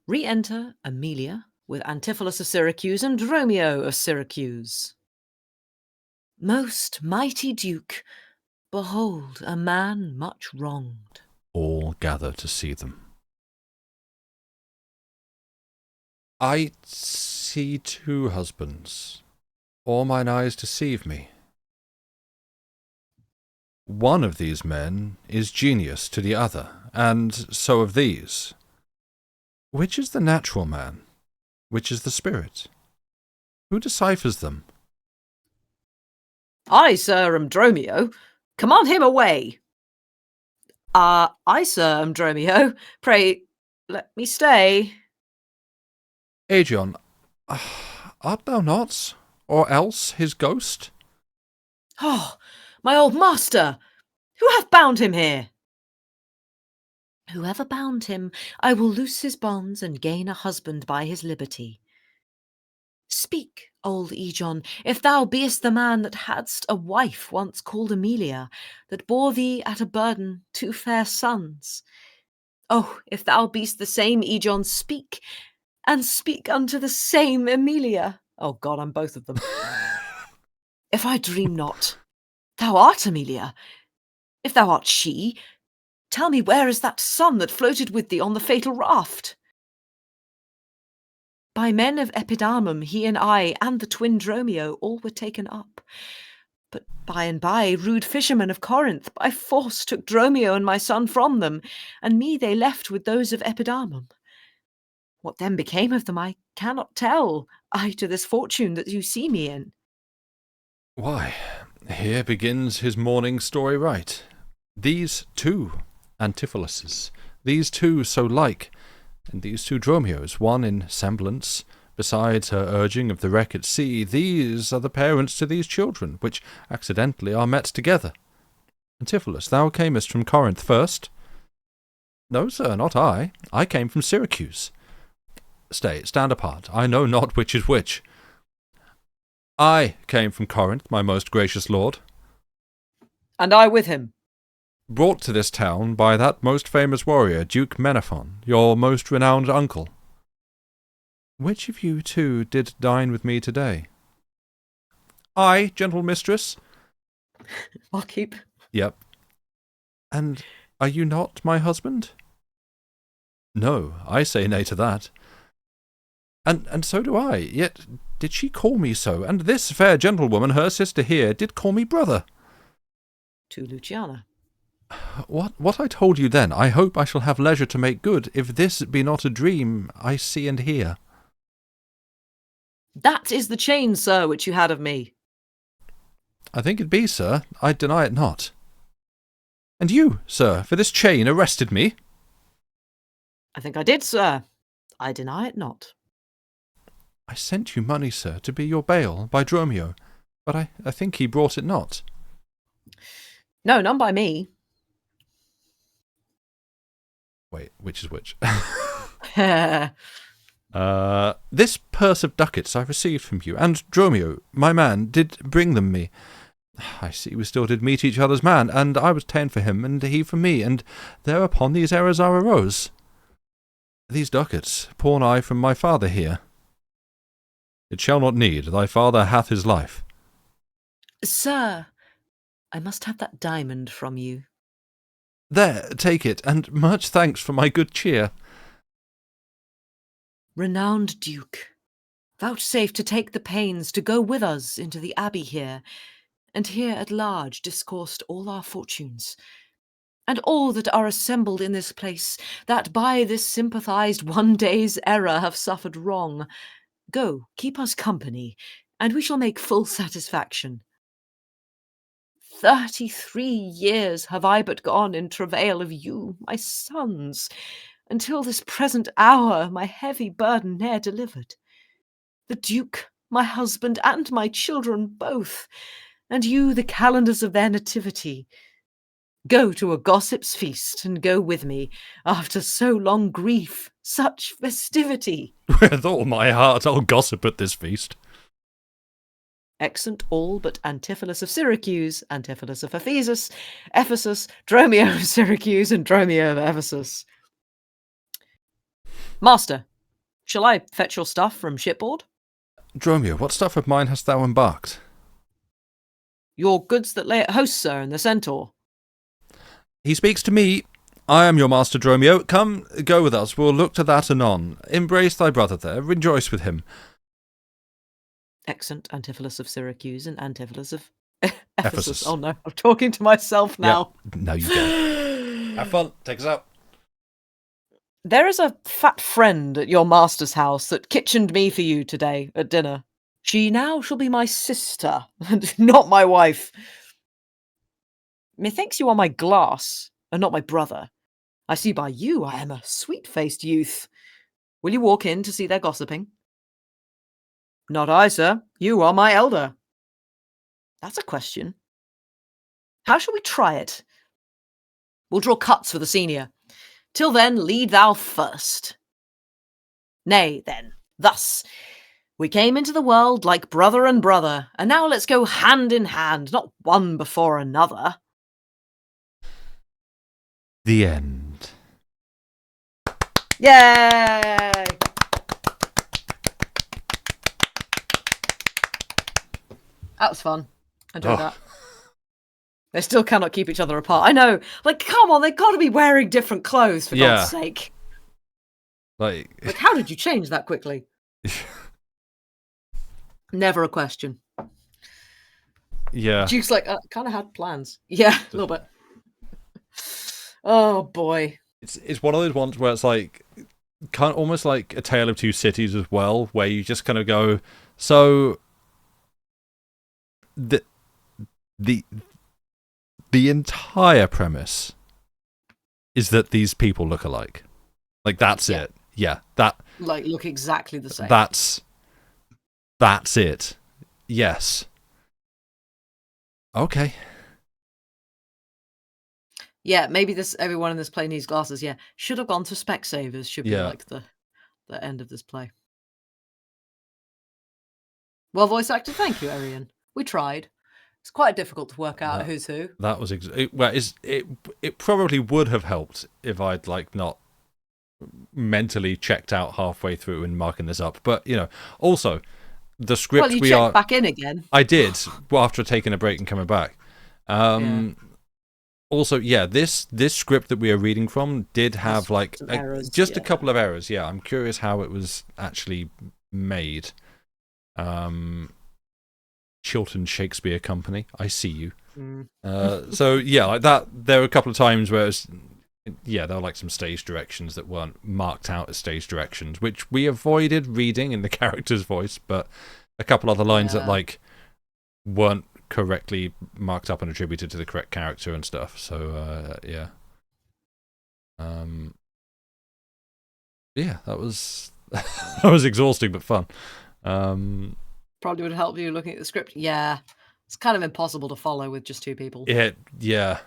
Re-enter Amelia with Antipholus of Syracuse and Dromio of Syracuse. Most mighty Duke, behold a man much wronged. All gather to see them. I see 2 husbands, or mine eyes deceive me. One of these men is genius to the other, and so of these. Which is the natural man? Which is the spirit? Who deciphers them? I, sir, am Dromio. Command him away. I, sir, am Dromio. Pray, let me stay. Aegeon, art thou not, or else his ghost? Oh, my old master! Who hath bound him here? Whoever bound him, I will loose his bonds and gain a husband by his liberty. Speak, old Aegeon, if thou beest the man that hadst a wife once called Amelia, that bore thee at a burden 2 fair sons. Oh, if thou beest the same Aegeon, speak, and speak unto the same Amelia. Oh God, I'm both of them. If I dream not, thou art Amelia. If thou art she, tell me where is that son that floated with thee on the fatal raft? By men of Epidamnum he and I and the twin Dromio all were taken up. But by and by rude fishermen of Corinth by force took Dromio and my son from them, and me they left with those of Epidamnum. What then became of them I cannot tell, I to this fortune that you see me in. Why, here begins his morning story right. These 2 Antipholuses, these 2 so like, and these 2 Dromios, one in semblance, besides her urging of the wreck at sea, these are the parents to these children, which accidentally are met together. Antipholus, thou camest from Corinth first? No, sir, not I. I came from Syracuse. Stay, stand apart. I know not which is which. I came from Corinth, my most gracious lord. And I with him. Brought to this town by that most famous warrior, Duke Menaphon, your most renowned uncle. Which of you 2 did dine with me today? I, gentle mistress. I'll keep. Yep. And are you not my husband? No, I say nay to that. And so do I, yet did she call me so, and this fair gentlewoman, her sister here, did call me brother. To Luciana. What I told you then, I hope I shall have leisure to make good, if this be not a dream I see and hear. That is the chain, sir, which you had of me. I think it be, sir, I deny it not. And you, sir, for this chain arrested me? I think I did, sir. I deny it not. I sent you money, sir, to be your bail, by Dromio, but I think he brought it not. No, none by me. Wait, which is which? This purse of ducats I received from you, and Dromio, my man, did bring them me. I see we still did meet each other's man, and I was ta'en for him, and he for me, and thereupon these errors are arose. These ducats pawn I from my father here. It shall not need, thy father hath his life. Sir, I must have that diamond from you. There, take it, and much thanks for my good cheer. Renowned Duke, vouchsafe to take the pains to go with us into the abbey here, and here at large discoursed all our fortunes, and all that are assembled in this place, that by this sympathized one day's error have suffered wrong. Go, keep us company, and we shall make full satisfaction. 33 years have I but gone in travail of you, my sons, until this present hour my heavy burden ne'er delivered. The Duke, my husband, and my children both, and you the calendars of their nativity. Go to a gossip's feast, and go with me, after so long grief, such festivity. With all my heart I'll gossip at this feast. Exeunt all but Antipholus of Syracuse, Antipholus of Ephesus, Dromio of Syracuse, and Dromio of Ephesus. Master, shall I fetch your stuff from shipboard? Dromio, what stuff of mine hast thou embarked? Your goods that lay at host, sir, in the Centaur. He speaks to me. I am your master, Dromio. Come, go with us. We'll look to that anon. Embrace thy brother there. Rejoice with him. Exeunt Antipholus of Syracuse and Antipholus of Ephesus. Oh no, I'm talking to myself now. Yep. No, you don't. Have fun. Take us out. There is a fat friend at your master's house that kitchened me for you today at dinner. She now shall be my sister, and not my wife. Methinks you are my glass, and not my brother. I see by you I am a sweet-faced youth. Will you walk in to see their gossiping? Not I, sir. You are my elder. That's a question. How shall we try it? We'll draw cuts for the senior. Till then, lead thou first. Nay, then, thus. We came into the world like brother and brother, and now let's go hand in hand, not one before another. The end. Yay! That was fun. I enjoyed that. They still cannot keep each other apart. I know. Like, come on, they've got to be wearing different clothes, for God's sake. Like, how did you change that quickly? Never a question. Yeah. Duke's like, kind of had plans. Yeah, a little bit. Oh, boy. It's one of those ones where it's like, kind of almost like A Tale of Two Cities as well, where you just kind of go, so the entire premise is that these people look alike. Like, that's it. Yeah, that like look exactly the same. That's it. Yes. Okay. Yeah, maybe everyone in this play needs glasses. Yeah, should have gone to Specsavers. Should be like the end of this play. Well, voice actor, thank you, Arian. We tried. It's quite difficult to work out who's who. That was it probably would have helped if I'd like not mentally checked out halfway through and marking this up. But also the script. Well, you checked back in again. I did after taking a break and coming back. Also, this script that we are reading from did have like just a couple of errors. Yeah, I'm curious how it was actually made. Chiltern Shakespeare Company, I see you. So like that. There were a couple of times where there were like some stage directions that weren't marked out as stage directions, which we avoided reading in the character's voice, but a couple other lines that like weren't correctly marked up and attributed to the correct character and stuff. So that was that was exhausting but fun. Probably would help you looking at the script. Yeah, it's kind of impossible to follow with just two people. Yeah.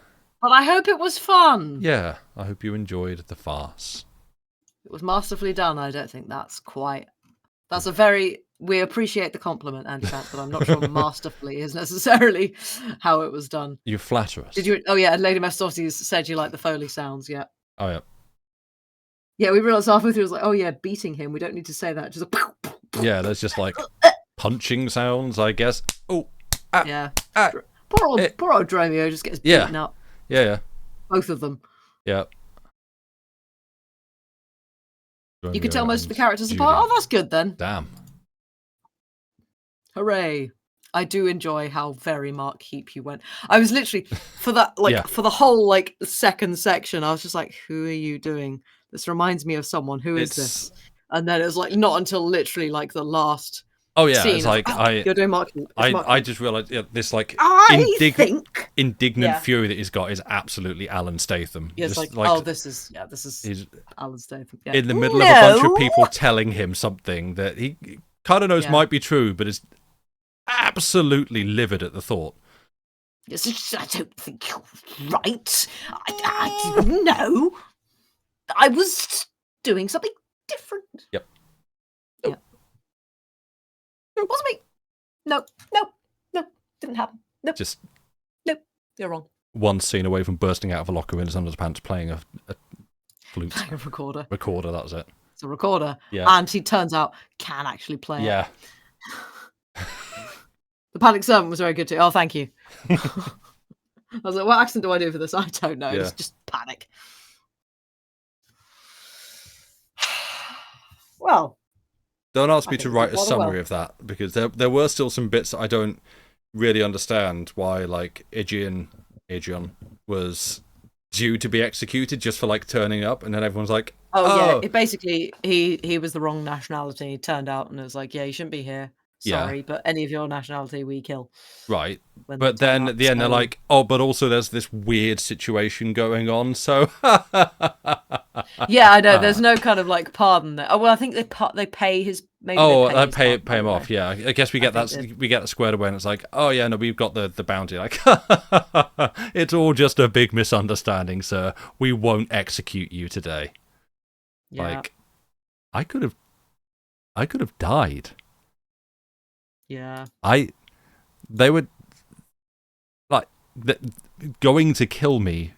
But I hope it was fun. Yeah, I hope you enjoyed the farce. It was masterfully done. I don't think that's we appreciate the compliment, Andy Vance, but I'm not sure masterfully is necessarily how it was done. You flatter us. Did you? Oh yeah, Lady Mastotti said you like the Foley sounds. Yeah. Oh yeah. Yeah, we realized halfway through, it was like, oh yeah, beating him. We don't need to say that. Just there's just like punching sounds, I guess. Oh. Yeah. Poor old Dromio just gets beaten up. Yeah. Both of them. Yeah. You could tell most of the characters apart. Oh, that's good then. Damn. Hooray. I do enjoy how very Mark Heap you went. I was literally, for that, for the whole, second section, I was just like, who are you doing? This reminds me of someone. Who is this? And then it was not until literally the last scene. It's like, you're doing Mark Heap. I just realized this indignant fury that he's got is absolutely Alan Statham. Yeah, it's this is Alan Statham. Yeah. In the middle of a bunch of people telling him something that he kind of knows might be true, but is absolutely livid at the thought. Yes, I don't think you're right. I didn't know. I was doing something different. Yep. Yeah. It wasn't me. No. Didn't happen. Nope. Nope. You're wrong. One scene away from bursting out of a locker in his underpants playing a flute. Playing a recorder. Recorder, that was it. It's a recorder. Yeah. And he turns out can actually play it. Yeah. The Panic Servant was very good too. Oh, thank you. I was like, what accent do I do for this? I don't know. It's just panic. Well. Don't ask me to write a summary of that, because there were still some bits that I don't really understand why, Aegeon was due to be executed just for, turning up, and then everyone's like, oh. Yeah, basically, he was the wrong nationality. He turned out, and it was like, yeah, you shouldn't be here. Sorry, but any of your nationality we kill. Right. But then at the end, they're like, oh, but also there's this weird situation going on, so... Yeah, I know. There's no kind of, pardon there. Oh, well, I think they pay his maybe they pay him off. Yeah, I guess we get that squared away, and it's like, oh yeah, no, we've got the bounty. Like, it's all just a big misunderstanding, sir. We won't execute you today. Yeah. Like, I could have died. Yeah. They were like going to kill me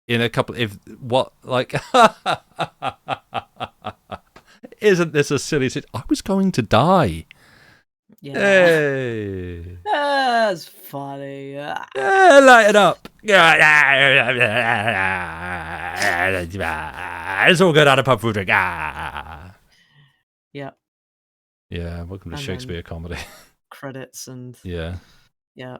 in a couple. Isn't this a silly situation? I was going to die. Yeah. Hey. That's funny. Light it up. It's all good out of pub food drink. Yeah. Yeah, welcome to Shakespeare comedy. Credits and... Yeah. Yeah.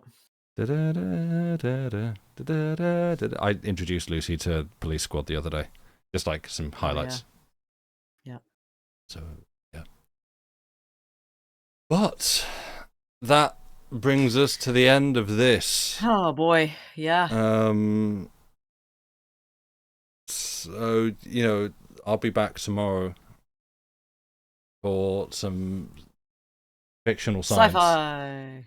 I introduced Lucy to Police Squad the other day. Just like some highlights. Yeah. So, yeah. But that brings us to the end of this. Oh, boy. Yeah. So, I'll be back tomorrow for some fictional science. Sci-fi.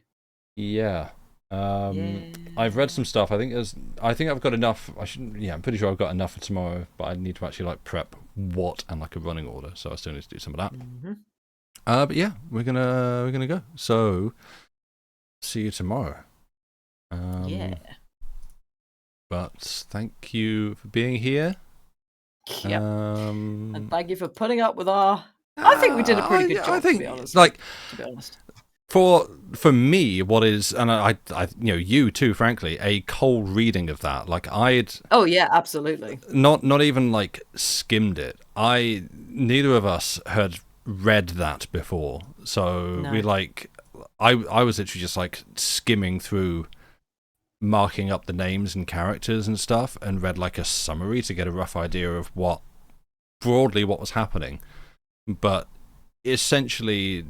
Yeah. I've read some stuff. I think I've got enough. I'm pretty sure I've got enough for tomorrow, but I need to actually prep what and a running order, so I still need to do some of that. Mm-hmm. But yeah, we're gonna go. So see you tomorrow. Yeah. But thank you for being here. Yep. And thank you for putting up with our... I think we did a pretty good job, to be honest. To be honest. For me, what is, and I you too, frankly, a cold reading of that. Oh yeah, absolutely. Not even skimmed it. Neither of us had read that before, so no. I was literally just skimming through, marking up the names and characters and stuff, and read a summary to get a rough idea of broadly what was happening, but essentially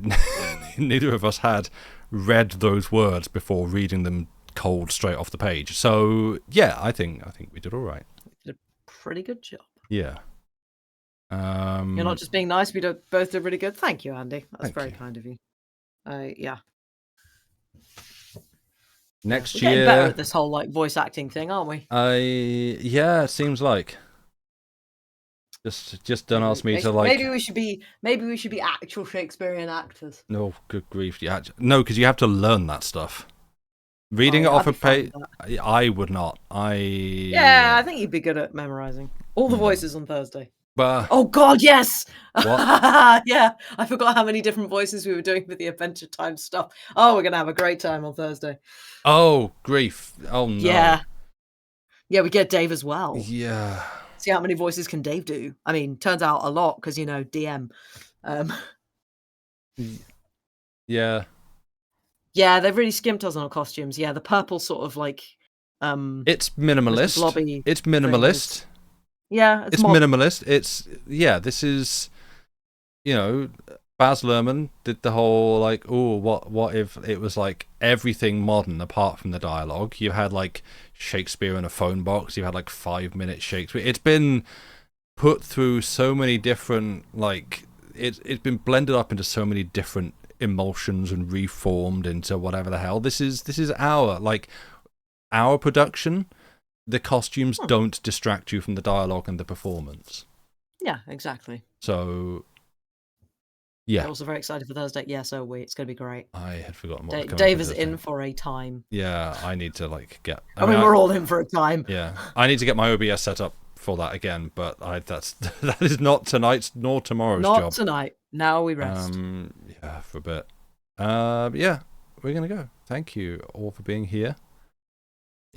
neither of us had read those words before reading them cold straight off the page. So yeah, I think we did all right. We did a pretty good job. Yeah. You're not just being nice. We both did really good. Thank you, Andy. That's very kind of you. Yeah. Next We're year, getting better at this whole voice acting thing, aren't we? Yeah, it seems like. Just don't ask me to Maybe we should be actual Shakespearean actors. No, good grief! No, because you have to learn that stuff. Reading it off a page, I would not. Yeah, I think you'd be good at memorizing all the voices on Thursday. But oh God, yes! What? Yeah, I forgot how many different voices we were doing for the Adventure Time stuff. Oh, we're gonna have a great time on Thursday. Oh grief! Oh no! Yeah, we get Dave as well. Yeah. See how many voices can Dave do? I mean, turns out a lot because DM. Yeah. Yeah, they've really skimped us on our costumes. Yeah, the purple sort of it's minimalist. Blobby. It's minimalist. Yeah, it's minimalist. This is, Baz Luhrmann did the whole what if it was everything modern apart from the dialogue. You had Shakespeare in a phone box. You had 5-minute Shakespeare. It's been put through so many different it's been blended up into so many different emulsions and reformed into whatever the hell. This is our production. The costumes don't distract you from the dialogue and the performance. Yeah, exactly. So yeah. I'm also very excited for Thursday. Yeah, so it's going to be great. I had forgotten what Dave is in for a time. Yeah, I need to get. I mean, we're all in for a time. Yeah, I need to get my OBS set up for that again, but that is not tonight's nor tomorrow's job. Not tonight. Now we rest. Yeah, for a bit. But yeah, we're gonna go. Thank you all for being here.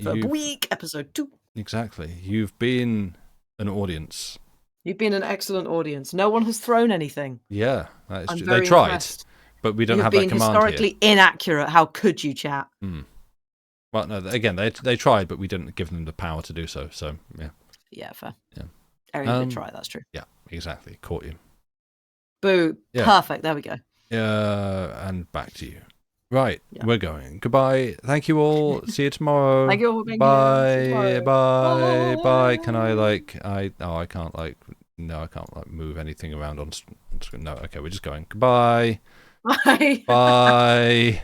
For a week, episode 2. Exactly. You've been an audience. You've been an excellent audience. No one has thrown anything. Yeah, that is true. They tried, impressed. But we don't have that command historically here. Inaccurate. How could you, chat? Well, no. Again, they tried, but we didn't give them the power to do so. So yeah. Yeah, fair. Yeah. Everyone did try. That's true. Yeah, exactly. Caught you. Boo. Yeah. Perfect. There we go. And back to you. Right, we're going. Goodbye. Thank you all. See you tomorrow. Thank you all. Bye. Bye. Bye. Can I I can't no, I can't move anything around on No, okay, we're just going. Goodbye. Bye. Bye.